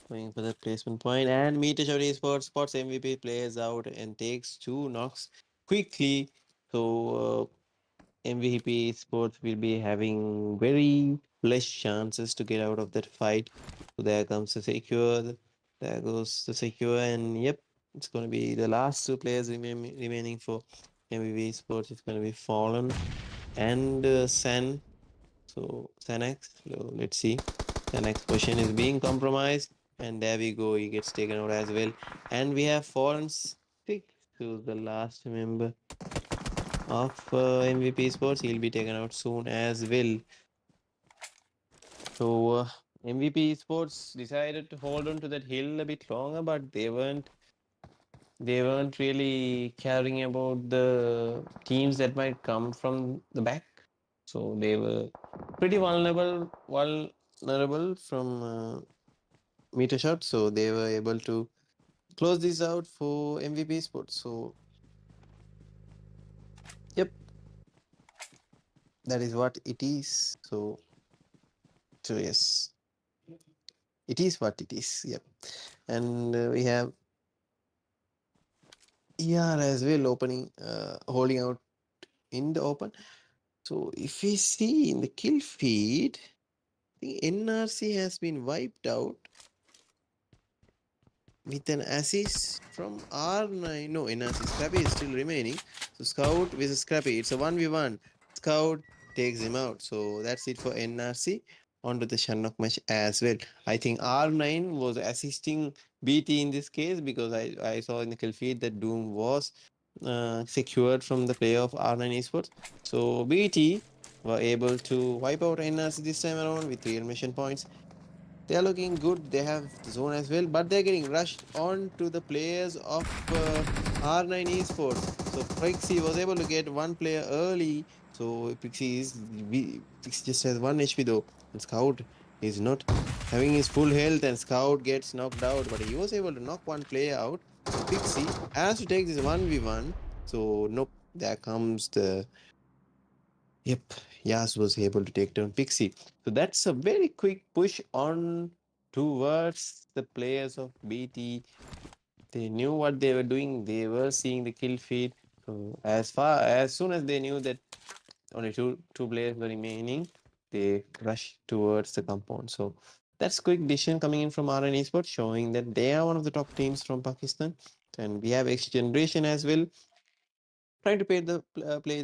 [SPEAKER 1] Going for the placement point, and METERSHOT Esports spots MVP players out and takes 2 knocks quickly. So MVP Sports will be having very less chances to get out of that fight. So there comes the secure, there goes the secure, and yep, it's going to be the last 2 players remaining for MVP Sports. It's going to be Fallen and San. So Sanax, so let's see. Sanax position is being compromised, and there we go. He gets taken out as well, and we have Fallen Stick, who's the last member of MVP Sports. He'll be taken out soon as well. So MVP Sports decided to hold on to that hill a bit longer, but they weren't really caring about the teams that might come from the back. So they were pretty vulnerable from METERSHOT. So they were able to close this out for MVP Sports. So yep, that is what it is. So yes, it is what it is. Yep, and we have ER as well opening, holding out in the open. So if we see in the kill feed, the NRC has been wiped out with an assist from R9. No, NRC Scrappy is still remaining. So Scout versus Scrappy. It's a 1v1. Scout takes him out. So that's it for NRC. Onto the Shannock match as well. I think R9 was assisting BT in this case because I saw in the kill feed that Doom was secured from the player of R9 Esports. So BT were able to wipe out NRC this time around with 3 mission points. They are looking good. They have the zone as well, but they're getting rushed on to the players of R9 Esports. So Pixie was able to get 1 player early. So Pixie just has 1 HP though, and Scout is not having his full health, and Scout gets knocked out. But he was able to knock 1 player out. So Pixie has to take this 1v1. So nope, there comes the Yep, Yas was able to take down Pixie. So that's a very quick push on towards the players of BT. They knew what they were doing. They were seeing the kill feed. So as soon as they knew that only two players were remaining, they rushed towards the compound. So That's quick decision coming in from RN Esports, showing that they are one of the top teams from Pakistan. And we have X Generation as well, trying to play the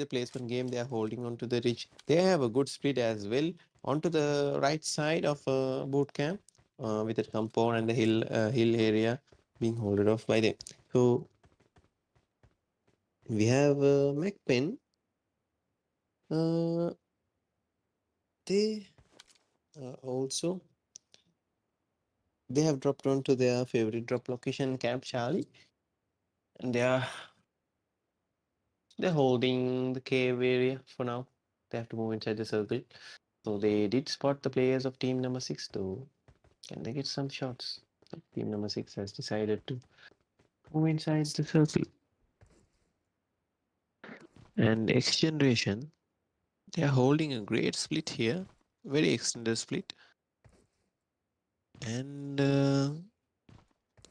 [SPEAKER 1] placement game. They are holding on to the ridge. They have a good split as well onto the right side of boot camp with the compound and the hill area being holded off by them. So we have MAKPEN. Uh, they also they have dropped onto their favorite drop location, Camp Charlie, and they're holding the cave area for now. They have to move inside the circle. So they did spot the players of team number 6 though. Can they get some shots? Team number 6 has decided to move inside the circle. And X Generation, they are holding a great split here. Very extended split. And they're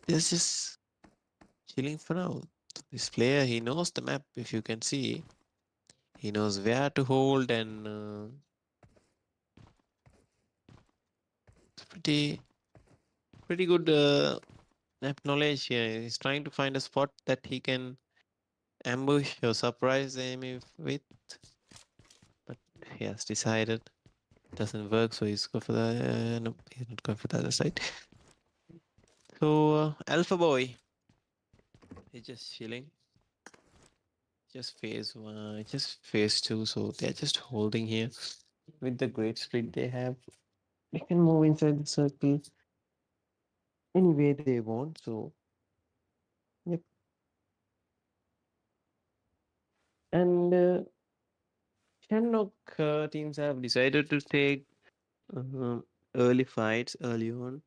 [SPEAKER 1] just chilling for now. This player, he knows the map, if you can see. He knows where to hold, and it's pretty good map knowledge here. He's trying to find a spot that he can ambush or surprise the enemy with, but he has decided it doesn't work, so he's go for the no, he's not going for the other side. So Alpha Boy, he's just chilling. Just phase 1, just phase 2, so they're just holding here. With the great split they have, they can move inside the circle any way they want. So yep. And Shannock teams have decided to take early fights early on.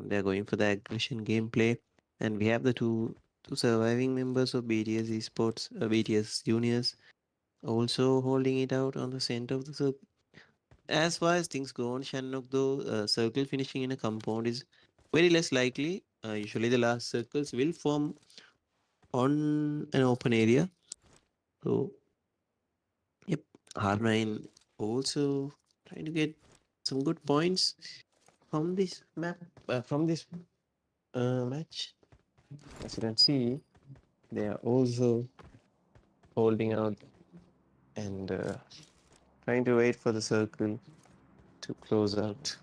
[SPEAKER 1] They're going for the aggression gameplay, and we have the two surviving members of BTS Esports, BTS Juniors, also holding it out on the center of the circle. As far as things go on Shannock, though, circle finishing in a compound is very less likely. Usually, the last circles will form on an open area. So, yep, R9 also trying to get some good points from this map, from this match. As you can see, they are also holding out and trying to wait for the circle to close out.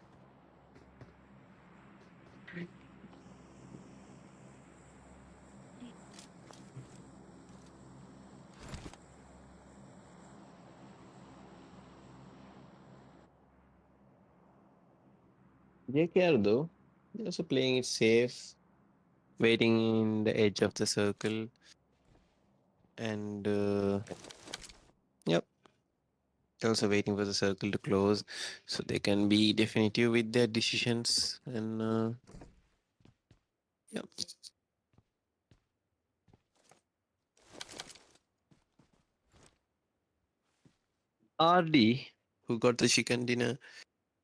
[SPEAKER 1] JKR though, they're also playing it safe, waiting in the edge of the circle, and yep, also waiting for the circle to close so they can be definitive with their decisions. And yep. RD, who got the chicken dinner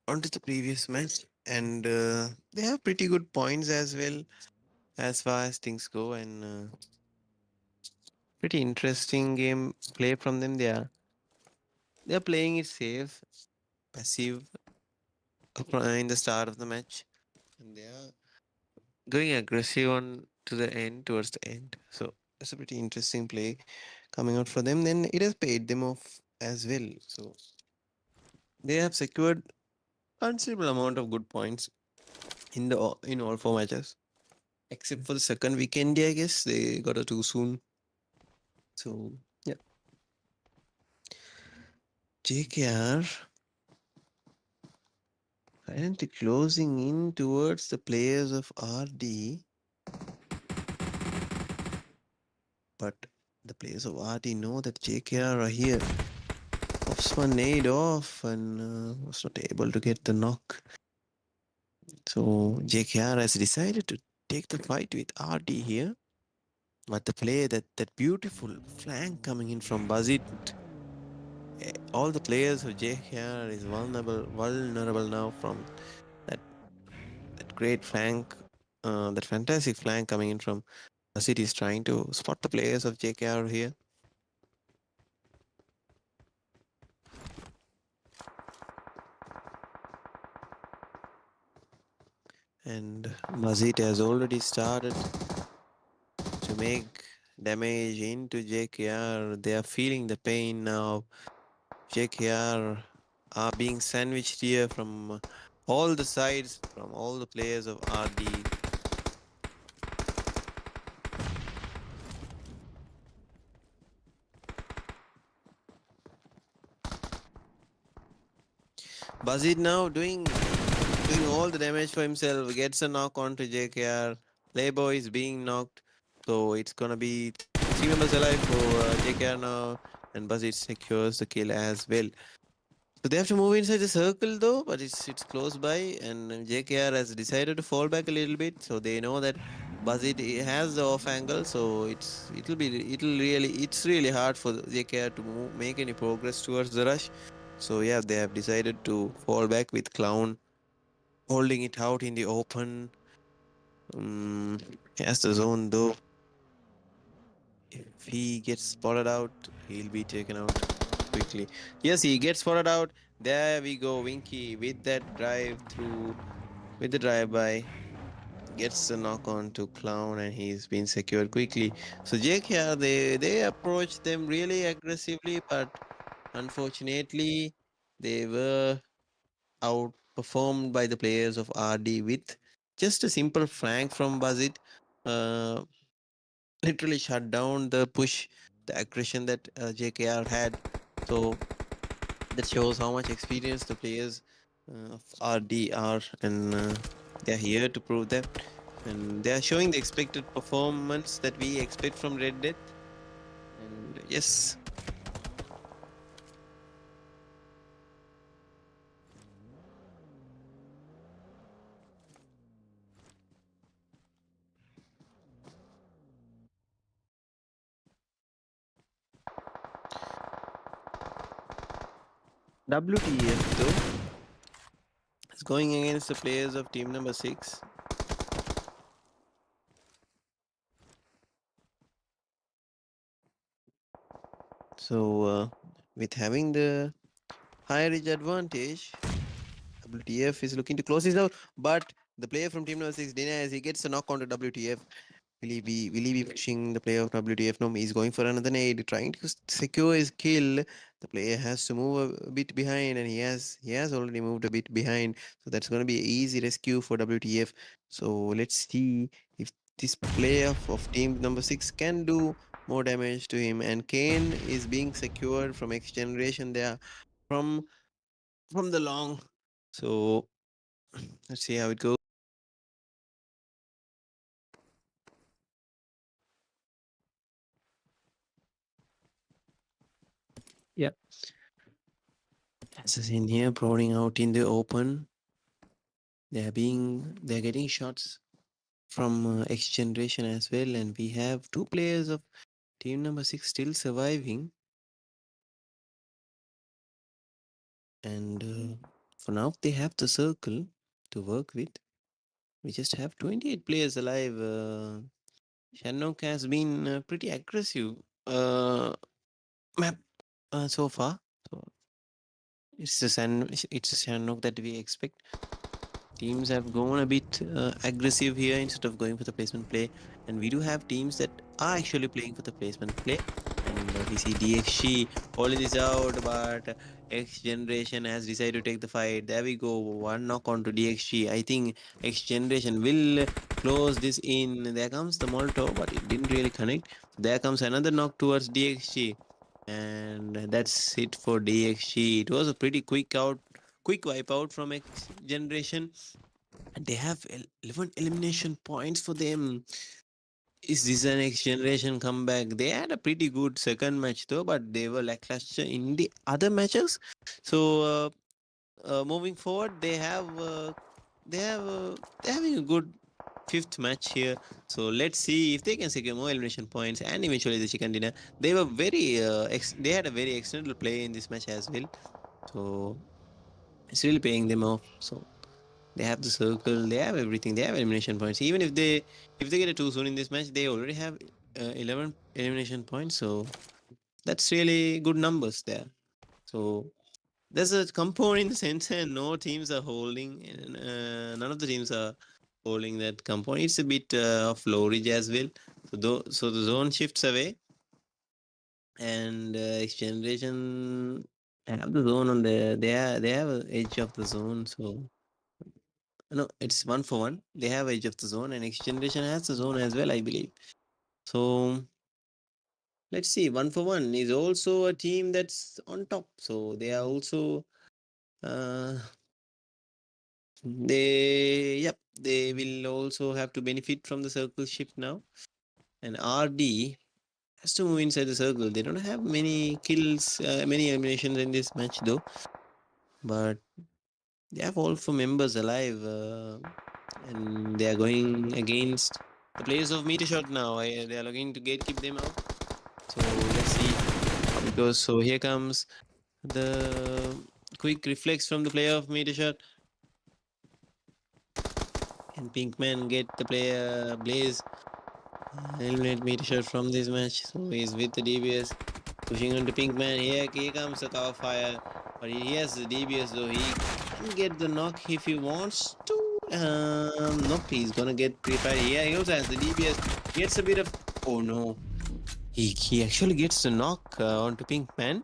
[SPEAKER 1] onto the previous match, and they have pretty good points as well as far as things go, and pretty interesting game play from them. They're playing it safe, passive in the start of the match, and they are going aggressive on to the end, towards the end. So that's a pretty interesting play coming out for them. Then it has paid them off as well. So they have secured considerable amount of good points in all 4 matches, except for the second weekend. I guess they got a too soon. So yeah, JKR silently closing in towards the players of RD, but the players of RD know that JKR are here. Pops one nade off and was not able to get the knock. So JKR has decided to take the fight with RD here. But the play, that beautiful flank coming in from Bazit, all the players of JKR is vulnerable now from that great flank, that fantastic flank coming in from Bazit is trying to spot the players of JKR here. And Mazit has already started to make damage into JKR. They are feeling the pain now. JKR are being sandwiched here from all the sides, from all the players of RD. Bazid now doing all the damage for himself, gets a knock onto JKR. Playboy is being knocked, so it's gonna be 3 members alive for JKR now, and Bazid secures the kill as well. So they have to move inside the circle though, but it's close by, and JKR has decided to fall back a little bit, so they know that Bazid has the off angle, so it's really hard for JKR to make any progress towards the rush. So yeah, they have decided to fall back with Clown holding it out in the open. He has the zone though. If he gets spotted out, he'll be taken out quickly. Yes, he gets spotted out. There we go, Winky with that drive through, with the drive by. Gets the knock on to Clown and he's been secured quickly. So JKR, they approach them really aggressively, but unfortunately, they were outperformed by the players of RD with just a simple flank from Bazit. Uh, Literally shut down the push, the aggression that JKR had. So that shows how much experience the players of RD are, and they're here to prove that. And they are showing the expected performance that we expect from Red Dead. And yes, WTF though is going against the players of team number 6. So with having the high ridge advantage, WTF is looking to close this out, but the player from team number 6 denies. He gets a knock on to WTF. Will he be pushing the player of WTF? No, he's going for another nade, trying to secure his kill. The player has to move a bit behind, and he has already moved a bit behind. So that's going to be an easy rescue for WTF. So let's see if this player of team number 6 can do more damage to him. And Kane is being secured from X Generation there from from the long. So let's see how it goes. Yeah. Assassin here prowling out in the open. They're getting shots from X Generation as well, and we have 2 players of team number 6 still surviving. And for now, they have the circle to work with. We just have 28 players alive. Shannock has been pretty aggressive map so far. So it's a Shannock that we expect. Teams have gone a bit aggressive here instead of going for the placement play, and we do have teams that are actually playing for the placement play. And we see DXG holding this out, but X Generation has decided to take the fight. There we go, one knock on to DXG. I think X Generation will close this in. There comes the Molotov, but it didn't really connect. There comes another knock towards DXG, and that's it for DXG. It was a pretty quick wipe out from X Generation, and they have 11 elimination points for them. Is this an X Generation comeback? They had a pretty good second match though, but they were lackluster in the other matches. So moving forward, they're having a good fifth match here. So let's see if they can secure more elimination points and eventually the chicken dinner. They were they had a very excellent play in this match as well. So it's really paying them off. So they have the circle, they have everything, they have elimination points. Even if they get it too soon in this match, they already have 11 elimination points. So that's really good numbers there. So there's a component in the sense, and no teams are holding, and none of the teams are holding that compound. It's a bit of low ridge as well. So the zone shifts away, and XGENERATION have the zone on the. They have a edge of the zone. So no, it's 1-for-1. They have edge of the zone, and XGENERATION has the zone as well, I believe. So let's see. 1-for-1 is also a team that's on top. So they are also. They will also have to benefit from the circle shift now. And RD has to move inside the circle. They don't have many kills, many eliminations in this match though. But they have all 4 members alive. And they are going against the players of METERSHOT now. They are looking to gatekeep them out. So let's see how it goes. So here comes the quick reflex from the player of METERSHOT. And Pinkman get the player Blaze eliminate METERSHOT from this match. So he's with the DBS pushing on to Pinkman. Here comes the cover fire, but he has the DBS though. He can get the knock if he wants to. Nope, he's gonna get pre-fired. Yeah, he also has the DBS. Gets a bit of. Oh no, he actually gets the knock onto Pinkman.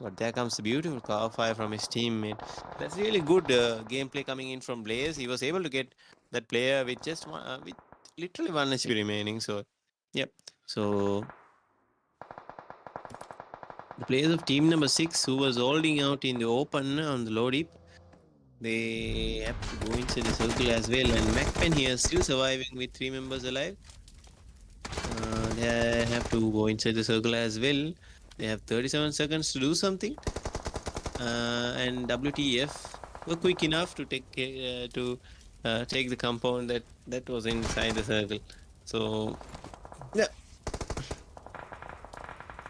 [SPEAKER 1] But there comes the beautiful cover fire from his teammate. That's really good gameplay coming in from Blaze. He was able to get that player with just with literally 1 HP remaining. So, yep. So the players of team number 6 who was holding out in the open on the low deep, they have to go inside the circle as well. And MAKPEN here still surviving with 3 members alive. They have to go inside the circle as well. They have 37 seconds to do something. And WTF were quick enough to take the compound that was inside the circle. So yeah,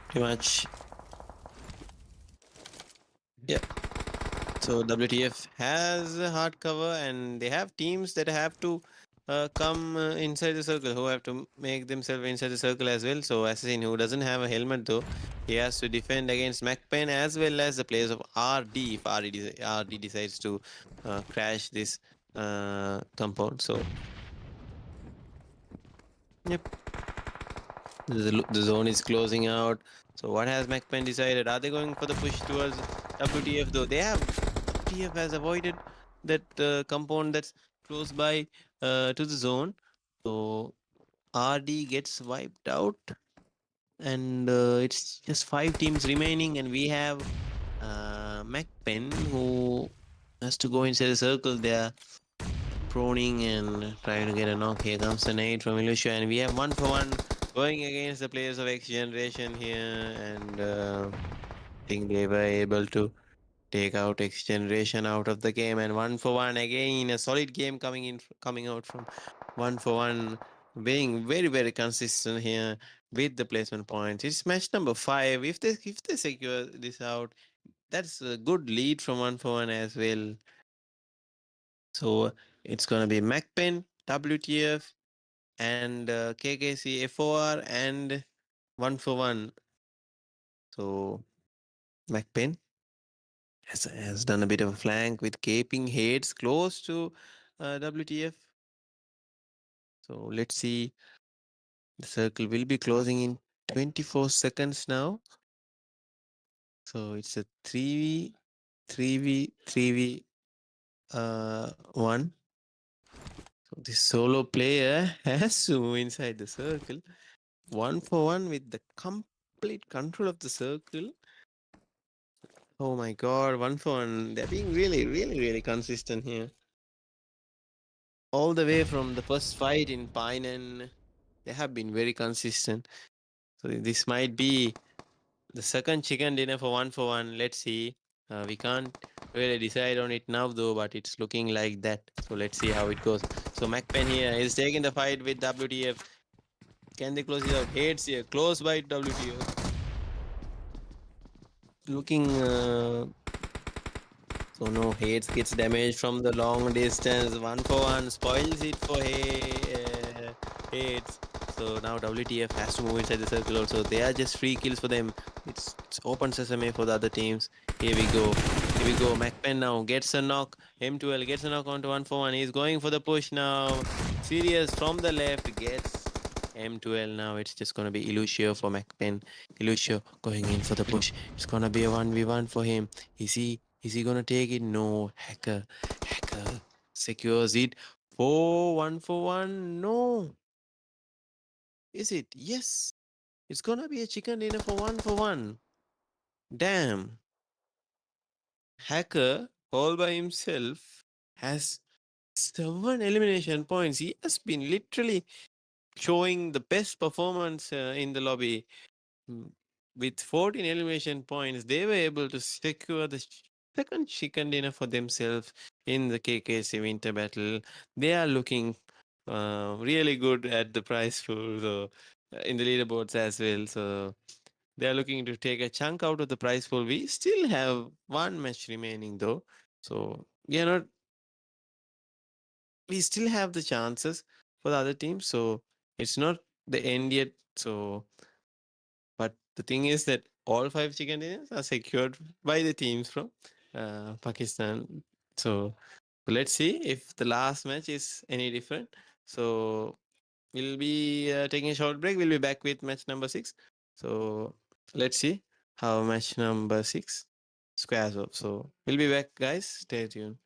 [SPEAKER 1] pretty much. Yeah. So WTF has a hard cover, and they have teams that have to come inside the circle, who have to make themselves inside the circle as well. So Assassin, who doesn't have a helmet though, he has to defend against MAKPEN as well as the players of RD if RD decides to crash this compound. So yep, the zone is closing out. So what has MAKPEN decided? Are they going for the push towards WTF though? They have. WTF has avoided that compound that's close by to the zone. So RD gets wiped out, and it's just 5 teams remaining, and we have MAKPEN who has to go inside the circle. They're proning and trying to get a knock. Here comes the nade from Ilusha, and we have 1-for-1 going against the players of XGENERATION here, and I think they were able to take out XGENERATION out of the game, and 1-for-1 again, a solid game coming out from 1-for-1, being very consistent here with the placement points. It's match number 5. If they secure this out, that's a good lead from 1-for-1 as well. So it's gonna be MAKPEN, WTF, and KKC FOR, and 1-for-1. So MAKPEN has done a bit of a flank with caping heads close to WTF. So let's see. The circle will be closing in 24 seconds now. So it's a 3v, 3v, 3v, 1. So this solo player has to move inside the circle. 1-for-1 with the complete control of the circle. Oh my god, 1-for-1. They're being really consistent here. All the way from the first fight in Painan, they have been very consistent. So this might be the second chicken dinner for 1-for-1. Let's see. We can't really decide on it now though, but it's looking like that. So let's see how it goes. So MAKPEN here is taking the fight with WTF. Can they close it out? Hates here. Close by WTF. Looking so no, Hates gets damaged from the long distance. 1-for-1 spoils it for Hates. So now WTF has to move inside the circle also. They are just free kills for them. It's open sesame for the other teams. Here we go. Here we go. MAKPEN now gets a knock. M12 gets a knock onto 141. He's going for the push now. Sirius from the left gets M12 now. It's just going to be Illucio for MAKPEN. Illucio going in for the push. It's going to be a 1v1 for him. Is he going to take it? No. Hacker secures it. 1 for 1. No. Is it? Yes. It's going to be a chicken dinner for 1 for 1. Damn. Hacker all by himself has 7 elimination points. He has been literally showing the best performance in the lobby. With 14 elimination points, they were able to secure the second chicken dinner for themselves in the KKC Winter Battle. They are looking really good at the prize pool, so in the leaderboards as well. So they are looking to take a chunk out of the prize pool. We still have one match remaining though, so we still have the chances for the other teams. So it's not the end yet. So, but the thing is that all 5 chicken dinners are secured by the teams from Pakistan. So let's see if the last match is any different. So we'll be taking a short break. We'll be back with match number 6. So let's see how match number 6 squares up. So we'll be back, guys. Stay tuned.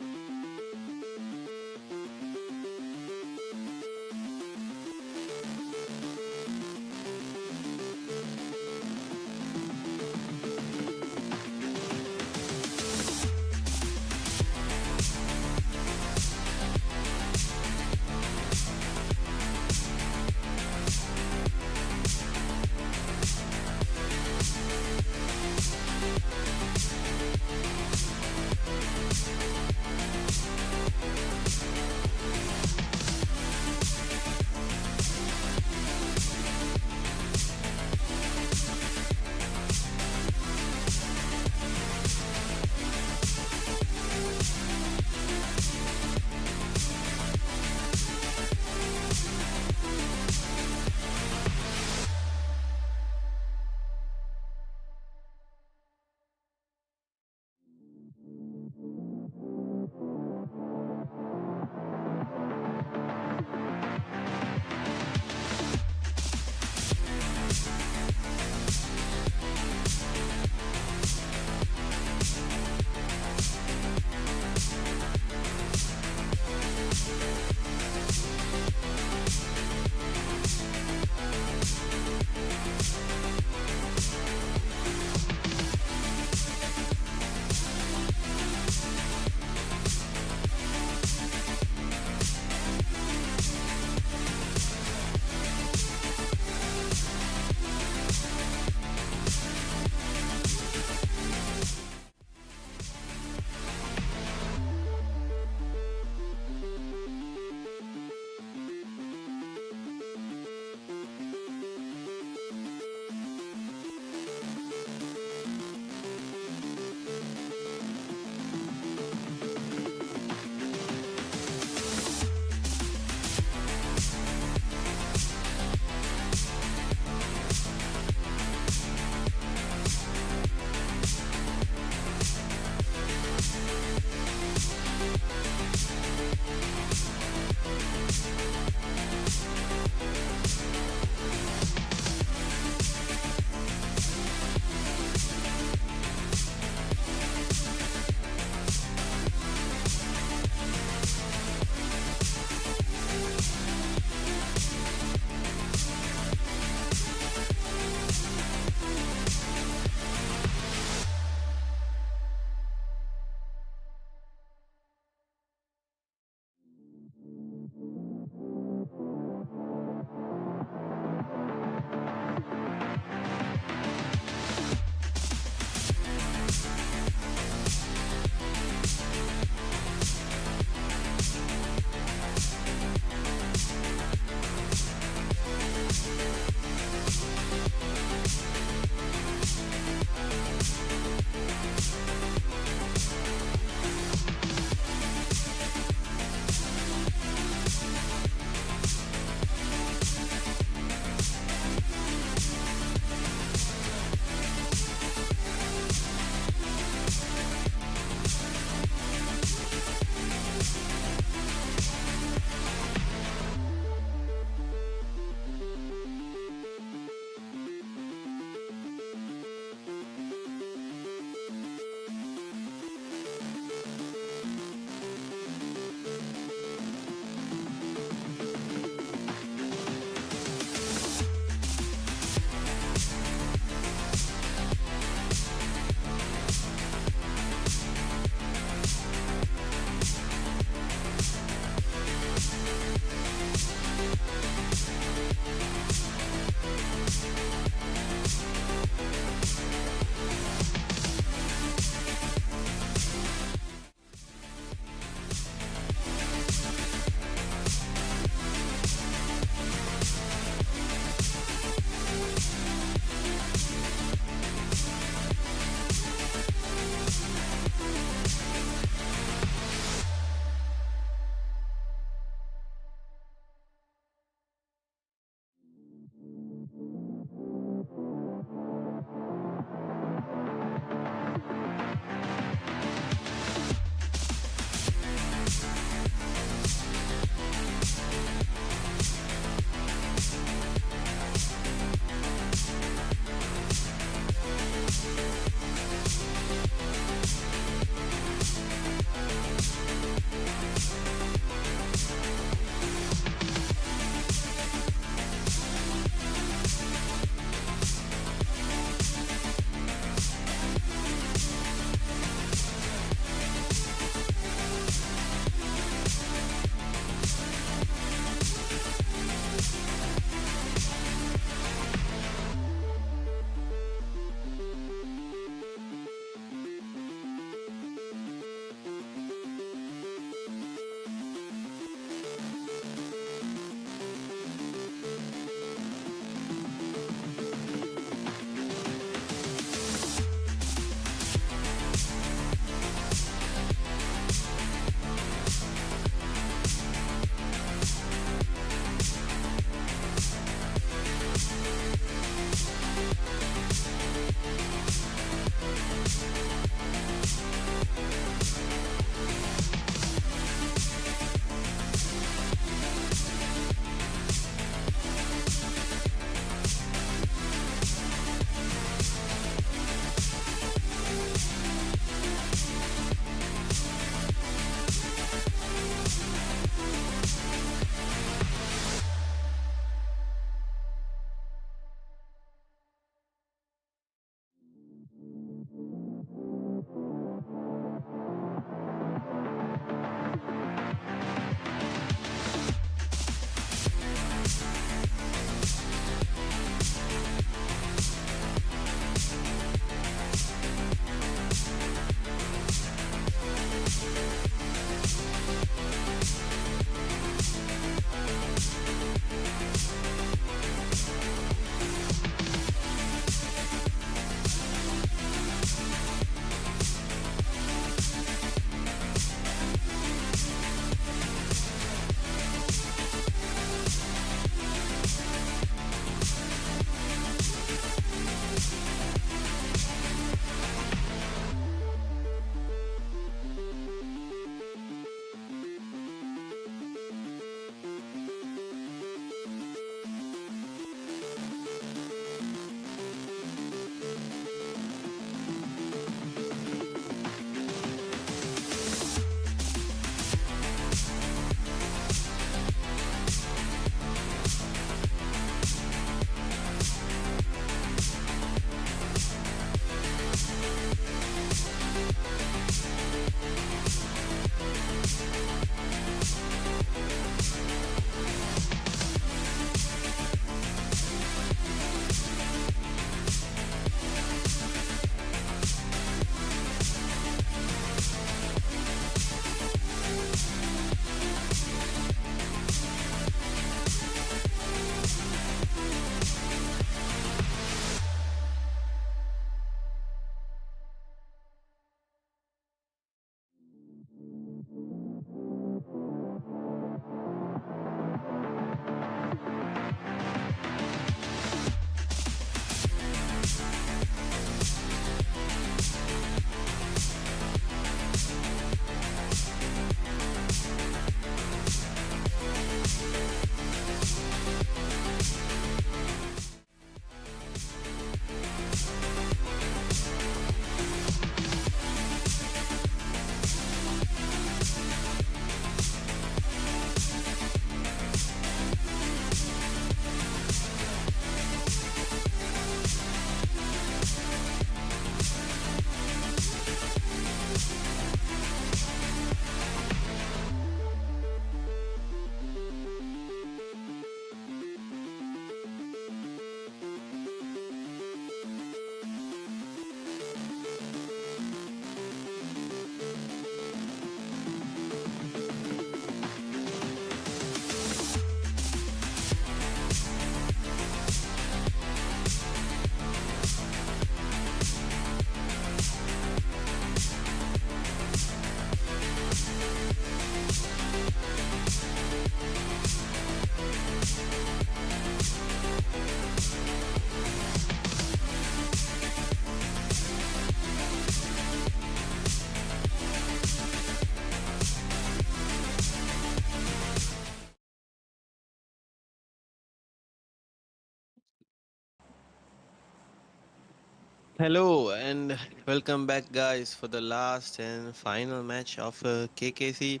[SPEAKER 1] Hello and welcome back, guys, for the last and final match of KKC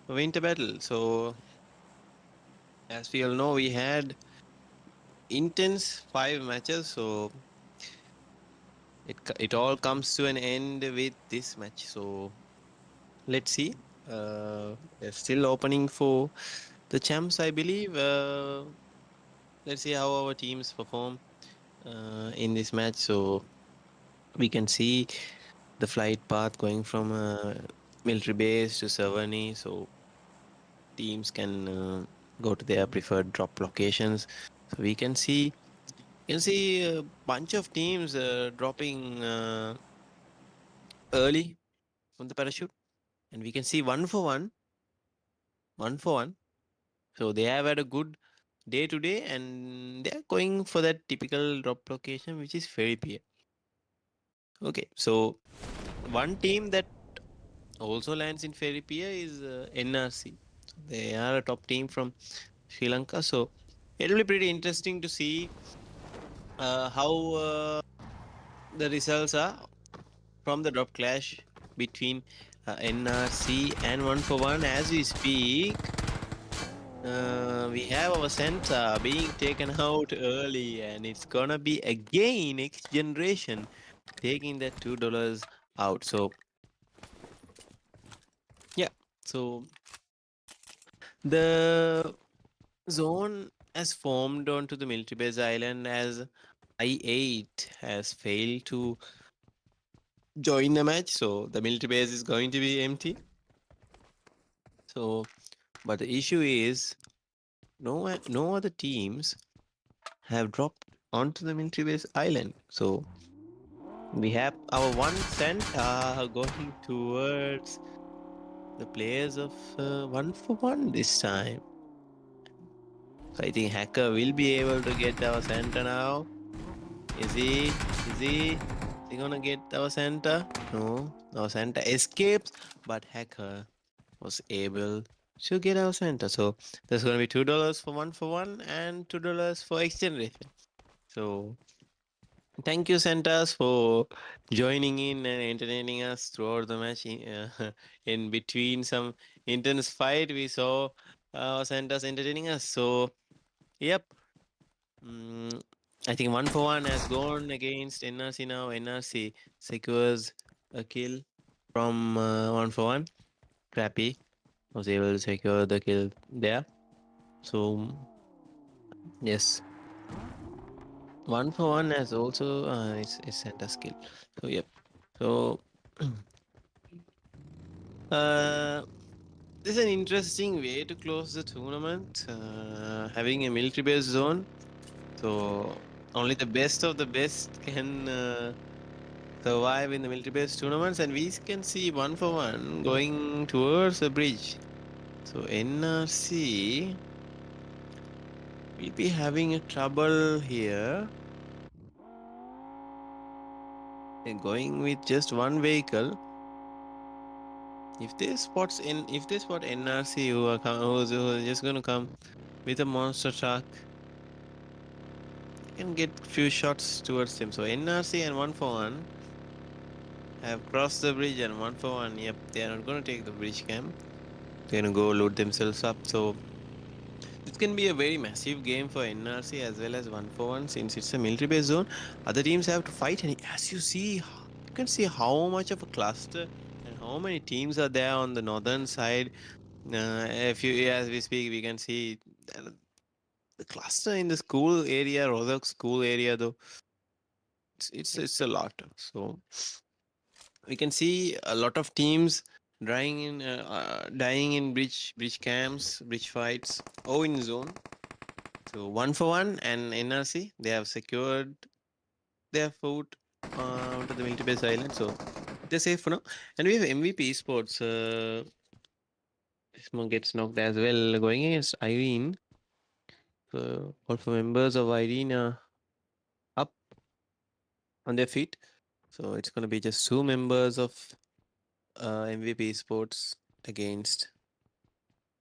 [SPEAKER 1] Winter Battle. So, as we all know, we had intense 5 matches. So it all comes to an end with this match. So let's see. They're still opening for the champs, I believe. Let's see how our teams perform in this match. So we can see the flight path going from military base to Savani. So teams can go to their preferred drop locations. So we can see a bunch of teams dropping early from the parachute, and we can see one for one. So they have had a good day today, and they are going for that typical drop location, which is Ferry Pier. Okay, so one team that also lands in Ferry Pier is NRC. So they are a top team from Sri Lanka. So it'll be pretty interesting to see how the results are from the drop clash between NRC and One for One. As we speak, we have our center being taken out early, and it's gonna be again X Generation taking that $2 out. So yeah, so the zone has formed onto the military base island as I8 has failed to join the match, so the military base is going to be empty. So, but the issue is no other teams have dropped onto the military base island. So we have our one center going towards the players of One for One this time. So I think Hacker will be able to get our center now. Is he? Is he? Is he gonna get our center? No, our center escapes, but Hacker was able to get our center. So there's gonna be $2 for one and $2 for X Generation. So thank you, Santas, for joining in and entertaining us throughout the match. In between some intense fight, we saw Santas entertaining us. So yep. Mm, I think One for One has gone against NRC now. NRC secures a kill from One for One. Crappy was able to secure the kill there. So yes, One for One has also it's sent a skill. So yep. So uh, this is an interesting way to close the tournament. Having a military base zone, so only the best of the best can survive in the military base tournaments, and we can see One for One going towards the bridge. So NRC will be having a trouble here. They're going with just one vehicle. If they spot NRC who are just gonna come with a monster truck, they can get few shots towards him. So NRC and One for One have crossed the bridge, and One for One, yep, they are not gonna take the bridge camp. They're gonna go load themselves up. So this can be a very massive game for NRC as well as One for One, since it's a military based zone. Other teams have to fight, and as you see, you can see how much of a cluster and how many teams are there on the northern side. If you, as we speak, we can see that the cluster in the school area, Rozak school area, though it's a lot. So we can see a lot of teams dying in bridge camps, bridge fights, or in zone. So One for One and NRC, they have secured their foot onto the military base island, so they're safe for now. And we have MVP Esports. This one gets knocked as well, going against Irene. So all four members of Irene are up on their feet. So it's gonna be just two members of MVP Sports against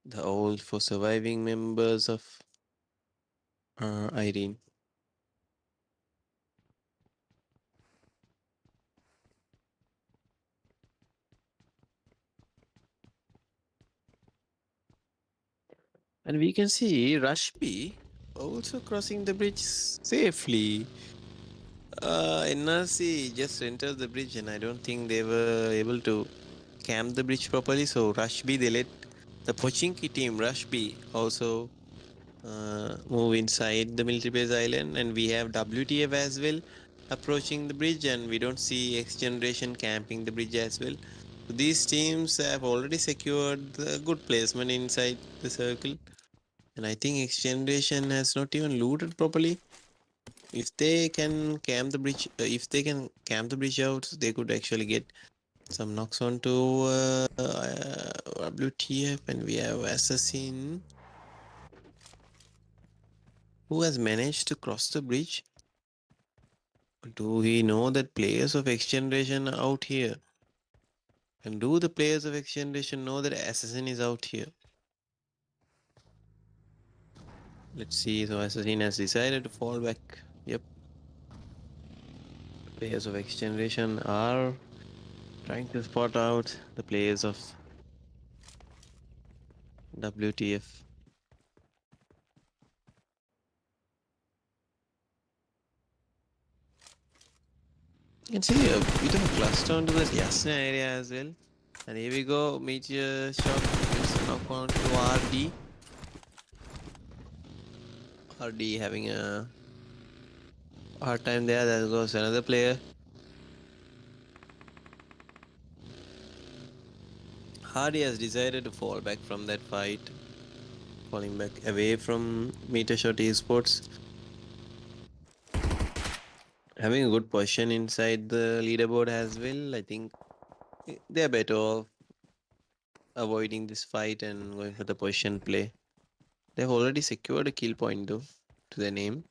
[SPEAKER 1] the old for surviving members of Irene. And we can see Rush B also crossing the bridge safely. NRC just entered the bridge, and I don't think they were able to camp the bridge properly. So Rush B, they let the Pochinki team Rush B also move inside the military base island, and we have WTF as well approaching the bridge, and we don't see X Generation camping the bridge as well. So these teams have already secured the good placement inside the circle, and I think X Generation has not even looted properly. If they can camp the bridge, if they can camp the bridge out, they could actually get some knocks onto WTF, and we have Assassin who has managed to cross the bridge. Do we know that players of X Generation are out here? And do the players of X Generation know that Assassin is out here? Let's see. So Assassin has decided to fall back. Yep. Players of X Generation are trying to spot out the players of WTF. You can see a bit of a cluster onto the Yasna area as well. And here we go. Meteor shot gets a knock on to RD. RD having a hard time there. There goes another player. Hardy has decided to fall back from that fight, falling back away from METERSHOT Esports. Having a good position inside the leaderboard as well. I think they're better off avoiding this fight and going for the position play. They've already secured a kill point though to their name.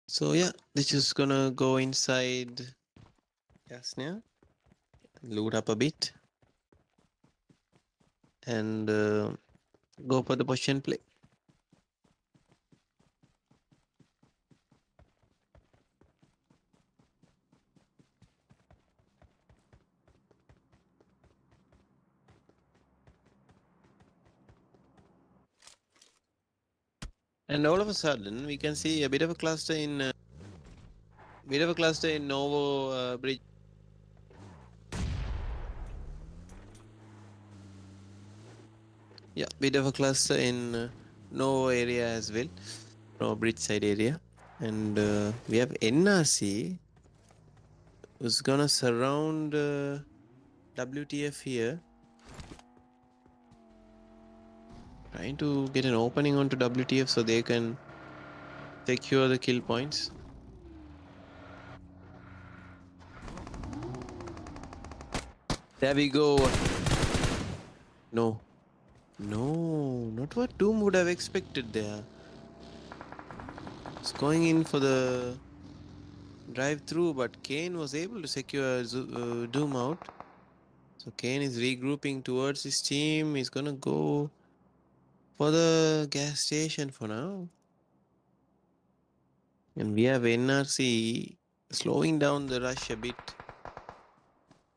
[SPEAKER 1] So yeah, this is gonna go inside Yasnia, loot up a bit, and go for the position play. And all of a sudden, we can see a bit of a cluster in Novo Bridge. Yeah, bit of a cluster in Novo area as well, Novo Bridge side area, and we have NRC who's gonna surround WTF here, trying to get an opening onto WTF so they can secure the kill points. There we go. No, not what Doom would have expected there. It's going in for the drive through, but Kane was able to secure Doom out. So Kane is regrouping towards his team. He's gonna go for the gas station for now. And we have NRC slowing down the rush a bit,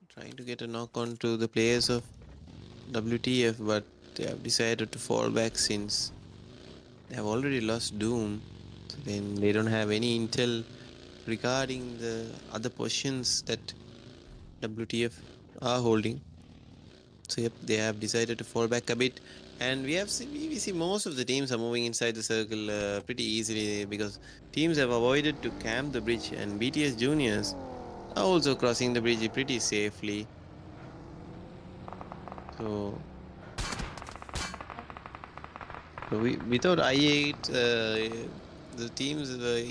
[SPEAKER 1] trying to get a knock on to the players of WTF, but they have decided to fall back since they have already lost Doom. So then they don't have any intel regarding the other positions that WTF are holding. So yep, they have decided to fall back a bit, and we see most of the teams are moving inside the circle pretty easily because teams have avoided to camp the bridge, and BTS juniors are also crossing the bridge pretty safely. So, without I8, the teams were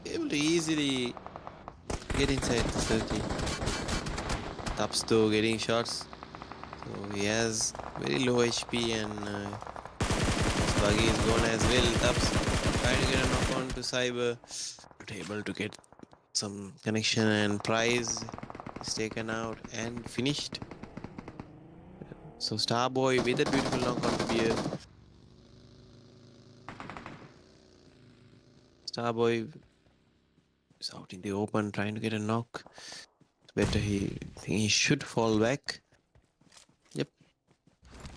[SPEAKER 1] able to easily get inside the circle. Tups though getting shots, so he has very low HP, and his buggy is gone as well. Tups trying to get a knock on to Cyber, not able to get some connection, and Prize is taken out and finished. So Starboy with a beautiful knock on to Beer. Starboy is out in the open trying to get a knock. Better he should fall back. Yep.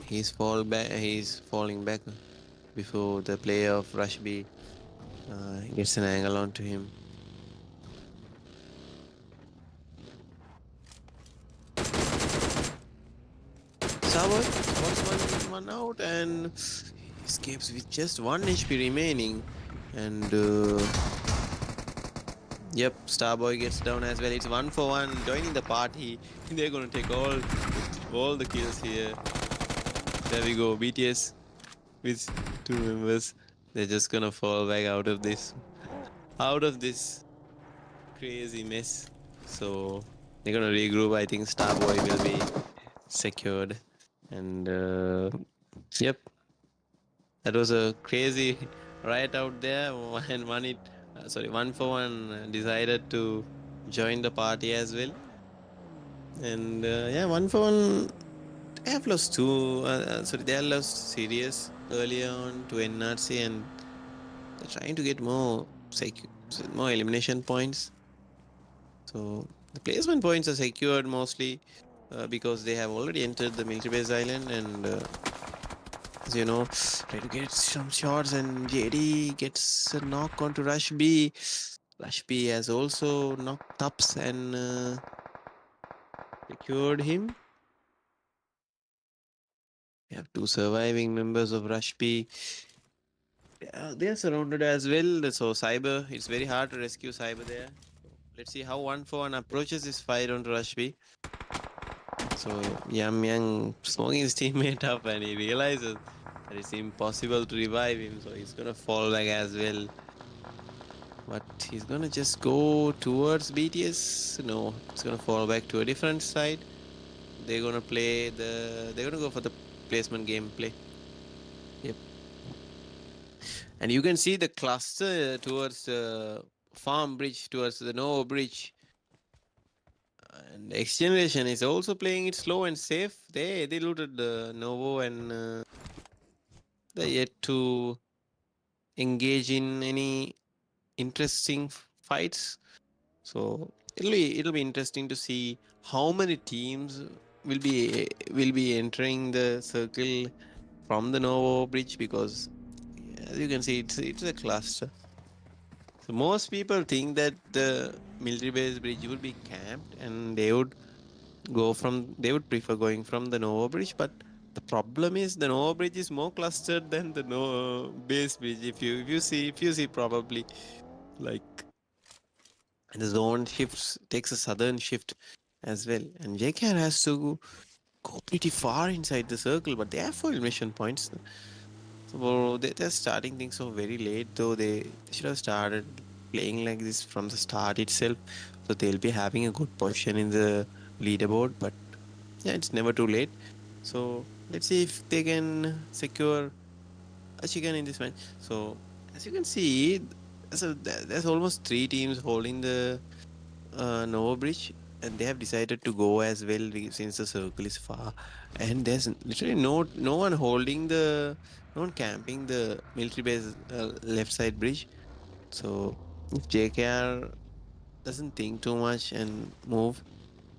[SPEAKER 1] He's falling back before the player of Rush B gets an angle onto him. Savoy spots one out and escapes with just 1 HP remaining. And yep, Starboy gets down as well. It's 1-for-1, joining the party. They're gonna take all the kills here. There we go, BTS with 2 members. They're just gonna fall back out of this crazy mess. So they're gonna regroup. I think Starboy will be secured. And yep, that was a crazy riot out there. And 1-for-1 decided to join the party as well. And yeah, 1-for-1. They have lost they have lost series earlier on to NRC, and they're trying to get more elimination points. So the placement points are secured mostly because they have already entered the military base island, and as you know, try to get some shots, and JD gets a knock onto Rush B. Rush B has also knocked Tups and secured him. We have 2 surviving members of Rush B. They are surrounded as well. So Cyber, it's very hard to rescue Cyber there. Let's see how 1-for-1 approaches this fight on Rush B. So Yam Yang smoking his teammate up, and he realizes that it's impossible to revive him. So he's gonna fall back as well. But he's gonna just go towards BTS. No, he's gonna fall back to a different side. They're gonna go for the placement gameplay. Yep. And you can see the cluster towards the farm bridge, towards the Novo bridge. And XGENERATION is also playing it slow and safe. They looted the Novo, and they're yet to engage in any interesting fights. So it'll be interesting to see how many teams will be entering the circle from the Novo bridge, because as you can see, it's a cluster. So most people think that the military base bridge would be camped, and they would prefer going from the Novo bridge. But the problem is the Novo bridge is more clustered than the no base bridge. If you see probably, like, the zone shifts takes a southern shift as well, and JKR has to go pretty far inside the circle, but they have 4 elimination points. So they're starting things so very late, though they should have started playing like this from the start itself. So they'll be having a good position in the leaderboard, but yeah, it's never too late. So let's see if they can secure a chicken in this match. So as you can see, there's almost 3 teams holding the Nova Bridge, and they have decided to go as well since the circle is far, and there's literally no one camping the military base left side bridge. So if JKR doesn't think too much and move,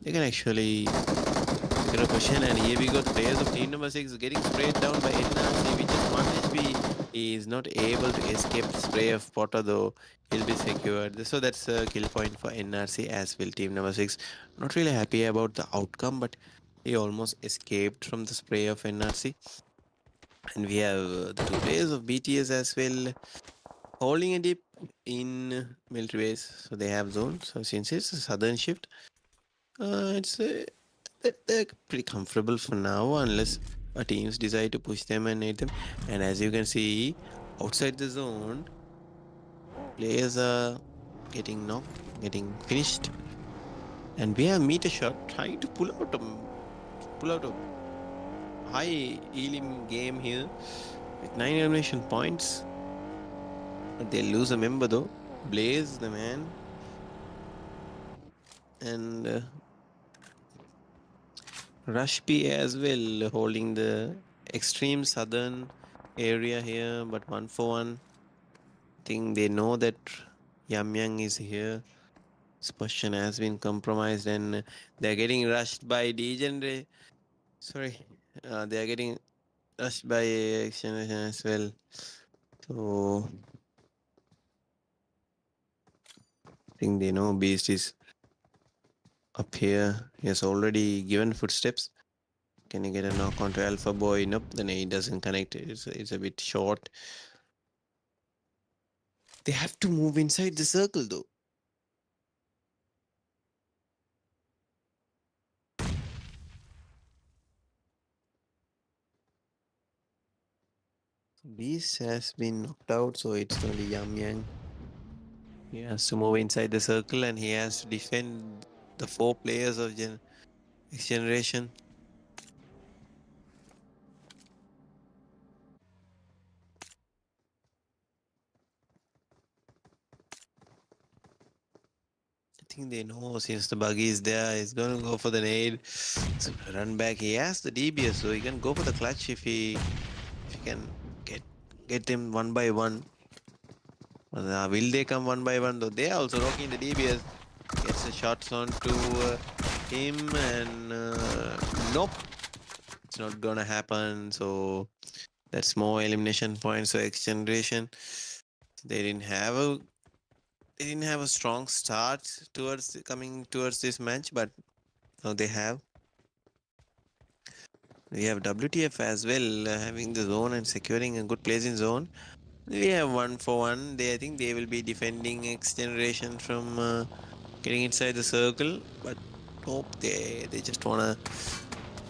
[SPEAKER 1] they can actually secure a position. And here we got players of team number 6 getting sprayed down by NRC with just 1 HP. He is not able to escape the spray of Potter, though. He'll be secured. So that's a kill point for NRC as well. Team number 6 not really happy about the outcome, but he almost escaped from the spray of NRC. And we have the 2 players of BTS as well holding a dip in military base. So they have zones. So since it's a southern shift, it's they're pretty comfortable for now, unless our teams decide to push them and hit them. And as you can see, outside the zone, players are getting knocked, getting finished, and we have METERSHOT trying to pull out a high elim game here with 9 elimination points. But they lose a member though. Blaze, the man, and Rush P as well, holding the extreme southern area here, but 1-for-1. I think they know that Yamyang is here. This position has been compromised, and they're getting rushed by Degenerate. Sorry, they are getting Rushed by XGENERATION as well. So I think they know Beast is up here. He has already given footsteps. Can he get a knock onto Alpha Boy? Nope, then he doesn't connect. It's a bit short. They have to move inside the circle though. Beast has been knocked out, so it's only Yam Yang. He has to move inside the circle and he has to defend the 4 players of XGENERATION. I think they know since the buggy is there, he's gonna go for the nade. So run back. He has the DBS, so he can go for the clutch if he can get them one by one. Will they come one by one though? They are also rocking the DBS. Gets the shots onto him and nope, it's not gonna happen. So that's more elimination points for XGENERATION. They didn't have a strong start coming towards this match, but now they have. We have WTF as well, having the zone and securing a good place in zone. We have 1-for-1. I think they will be defending XGENERATION from getting inside the circle, but nope, they just wanna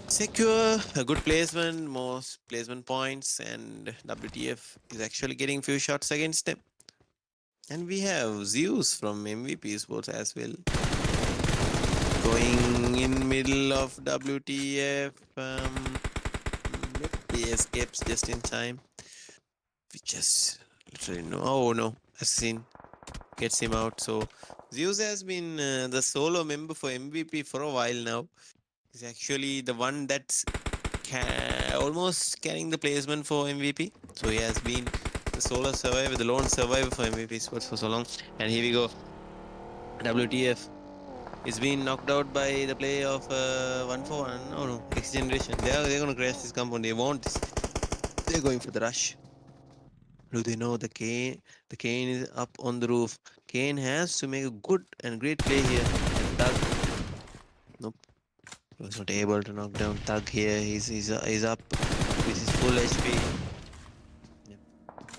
[SPEAKER 1] secure a good placement, more placement points, and WTF is actually getting few shots against them. And we have Zeus from MVP Esports as well, going in middle of WTF. He escapes just in time. We just literally know. Oh no, Assassin gets him out. So Zeus has been the solo member for MVP for a while now. He's actually the one that's almost carrying the placement for MVP. So he has been the solo survivor, the lone survivor for MVP Sports for so long. And here we go. WTF is being knocked out by the play of 1-for-1. Oh no, XGENERATION. They're gonna crash this compound. They want this. They're going for the rush. Do they know the Kane? The Kane is up on the roof. Kane has to make a good and great play here. And Thug, nope, he was not able to knock down Thug here. He's up with his full HP. Yep.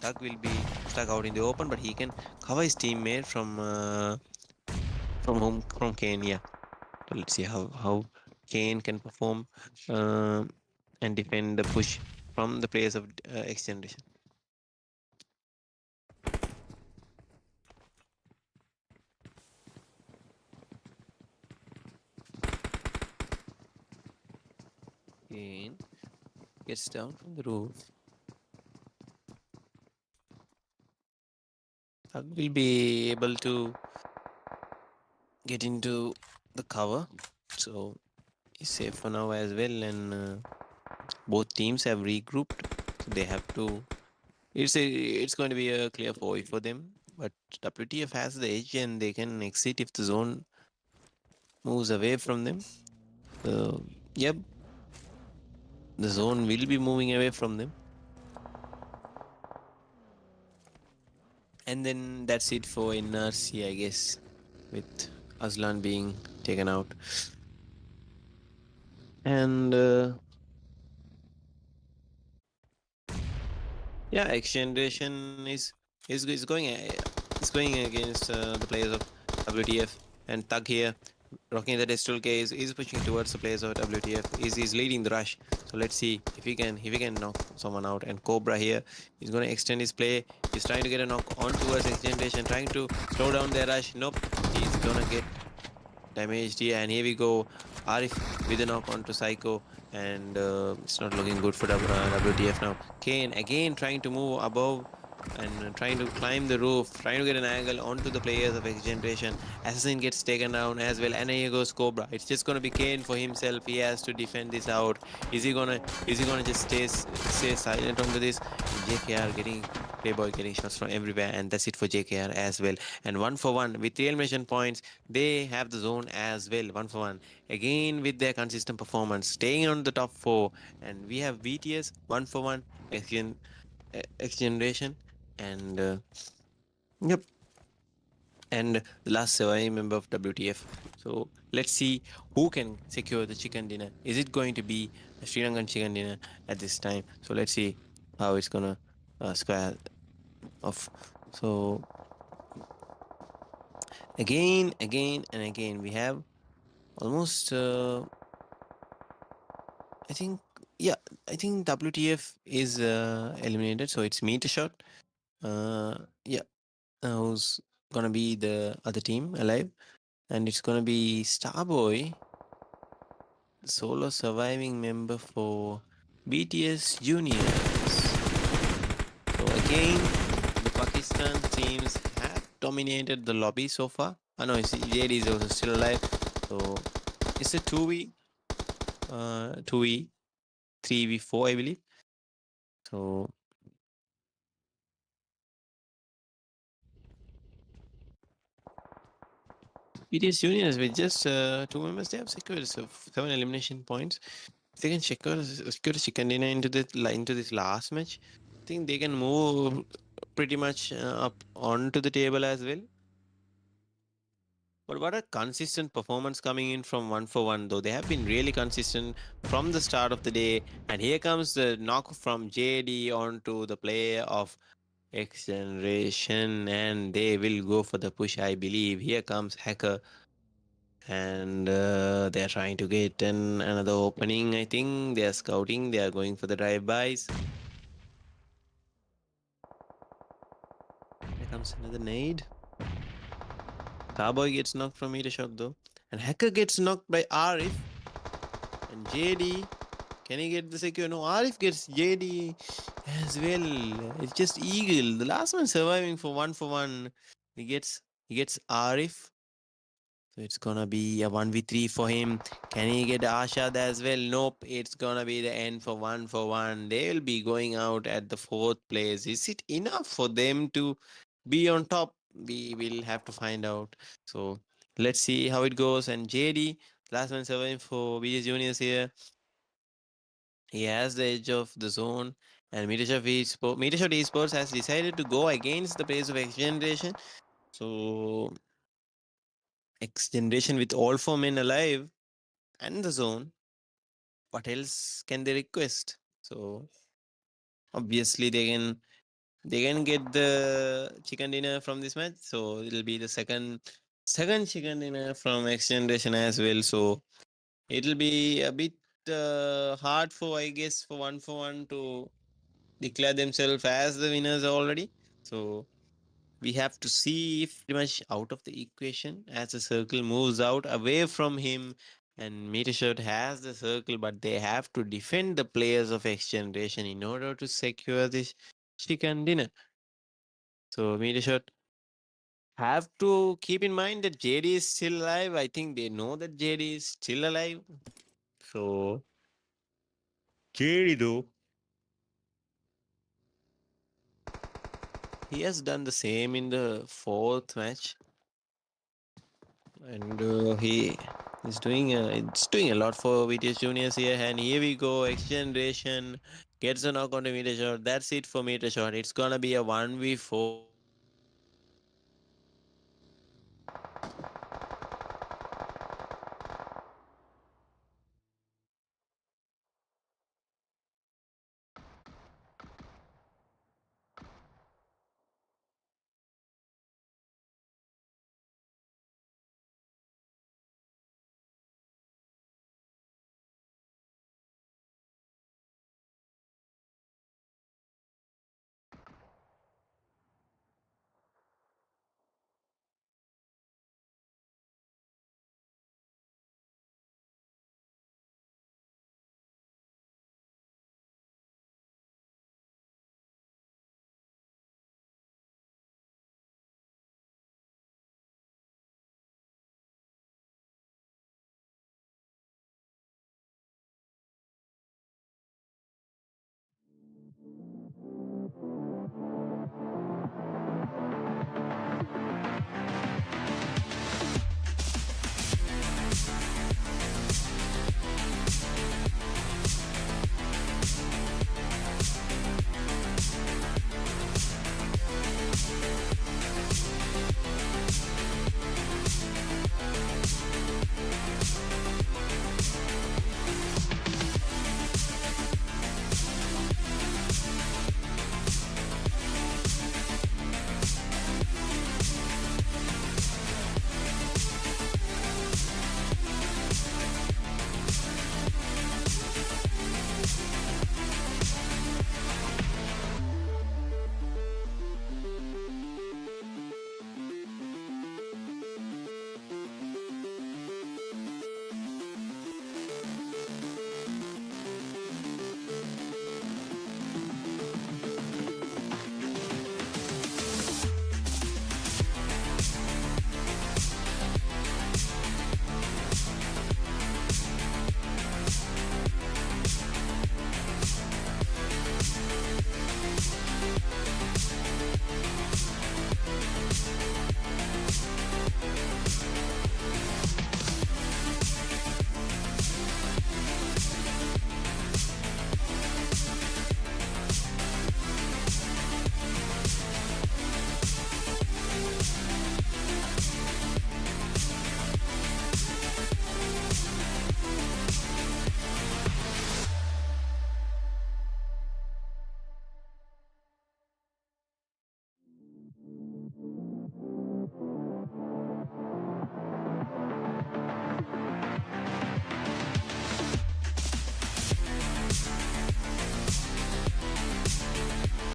[SPEAKER 1] Thug will be stuck out in the open, but he can cover his teammate from Kane. Yeah, let's see how Kane can perform and defend the push from the players of XGENERATION. Kane gets down from the roof. Thug will be able to get into the cover, so he's safe for now as well. And both teams have regrouped, so they have to. It's going to be a clear 4 for them, but WTF has the edge and they can exit if the zone moves away from them. So yep, the zone will be moving away from them. And then that's it for NRC, I guess, with Aslan being taken out. And yeah, XGENERATION is going against the players of WTF, and Thug here rocking the Destral case is pushing towards the players of WTF. Is leading the rush. So let's see if he can knock someone out. And Cobra here is going to extend his play. He's trying to get a knock on towards XGENERATION, trying to slow down their rush. Nope, he's gonna get damaged here. And here we go, Arif with a knock onto Psycho, and it's not looking good for WTF now. Kane again trying to move above and trying to climb the roof, trying to get an angle onto the players of X Generation. Assassin gets taken down as well, and here goes Cobra. It's just gonna be Kane for himself. He has to defend this out. Is he gonna just stay silent onto this? And JKR getting Playboy getting shots from everywhere, and that's it for JKR as well. And 1 for 1 with real mission points, they have the zone as well. 1 for 1 again with their consistent performance, staying on the top four. And we have VTS 1 for 1 again, X Generation, and yep, and the last surviving member of WTF. So let's see who can secure the chicken dinner. Is it going to be a Sri Lankan chicken dinner at this time? So let's see how it's gonna square off. So again, and again, we have almost. I think yeah, I think WTF is eliminated. So it's METERSHOT. Yeah, who's gonna be the other team alive? And it's gonna be Starboy, the solo surviving member for BTS Juniors. So again, the Pakistan teams have dominated the lobby so far. I know JD is also still alive. So it's a 2v, 3v4, I believe. So BTS Juniors with just 2 members, they have secured 7 elimination points. If they can secure the chicken dinner into this last match, I think they can move pretty much up onto the table as well. But what a consistent performance coming in from 1 for 1, though. They have been really consistent from the start of the day. And here comes the knock from JD onto the player of X Generation. And they will go for the push, I believe. Here comes Hacker. And they're trying to get another opening, I think. They are scouting. They are going for the drive-bys. Here comes another nade. Starboy gets knocked from METERSHOT though. And Hacker gets knocked by Arif. And JD, can he get the secure? No, Arif gets JD as well. It's just Eagle. The last one surviving for 1 for 1. He gets Arif. So it's gonna be a 1v3 for him. Can he get Ashad as well? Nope. It's gonna be the end for 1 for 1. They will be going out at the fourth place. Is it enough for them to be on top? We will have to find out. So let's see how it goes. And JD, last one surviving for BS Juniors here. He has the edge of the zone. And METERSHOT Esports has decided to go against the pace of X Generation. So X Generation with all 4 men alive and the zone, what else can they request? So obviously they can get the chicken dinner from this match. So it'll be the second chicken dinner from X Generation as well. So it'll be a bit hard for, I guess, for 1 for 1 to declare themselves as the winners already. So we have to see if pretty much out of the equation as the circle moves out away from him. And Metershirt has the circle, but they have to defend the players of X Generation in order to secure this chicken dinner. So Metershirt have to keep in mind that JD is still alive. I think they know that JD is still alive. So JD though, he has done the same in the fourth match. And he is doing it's doing a lot for VTS Juniors here. And here we go, X Generation gets a knock on the METERSHOT. That's it for METERSHOT. It's gonna be a 1v4.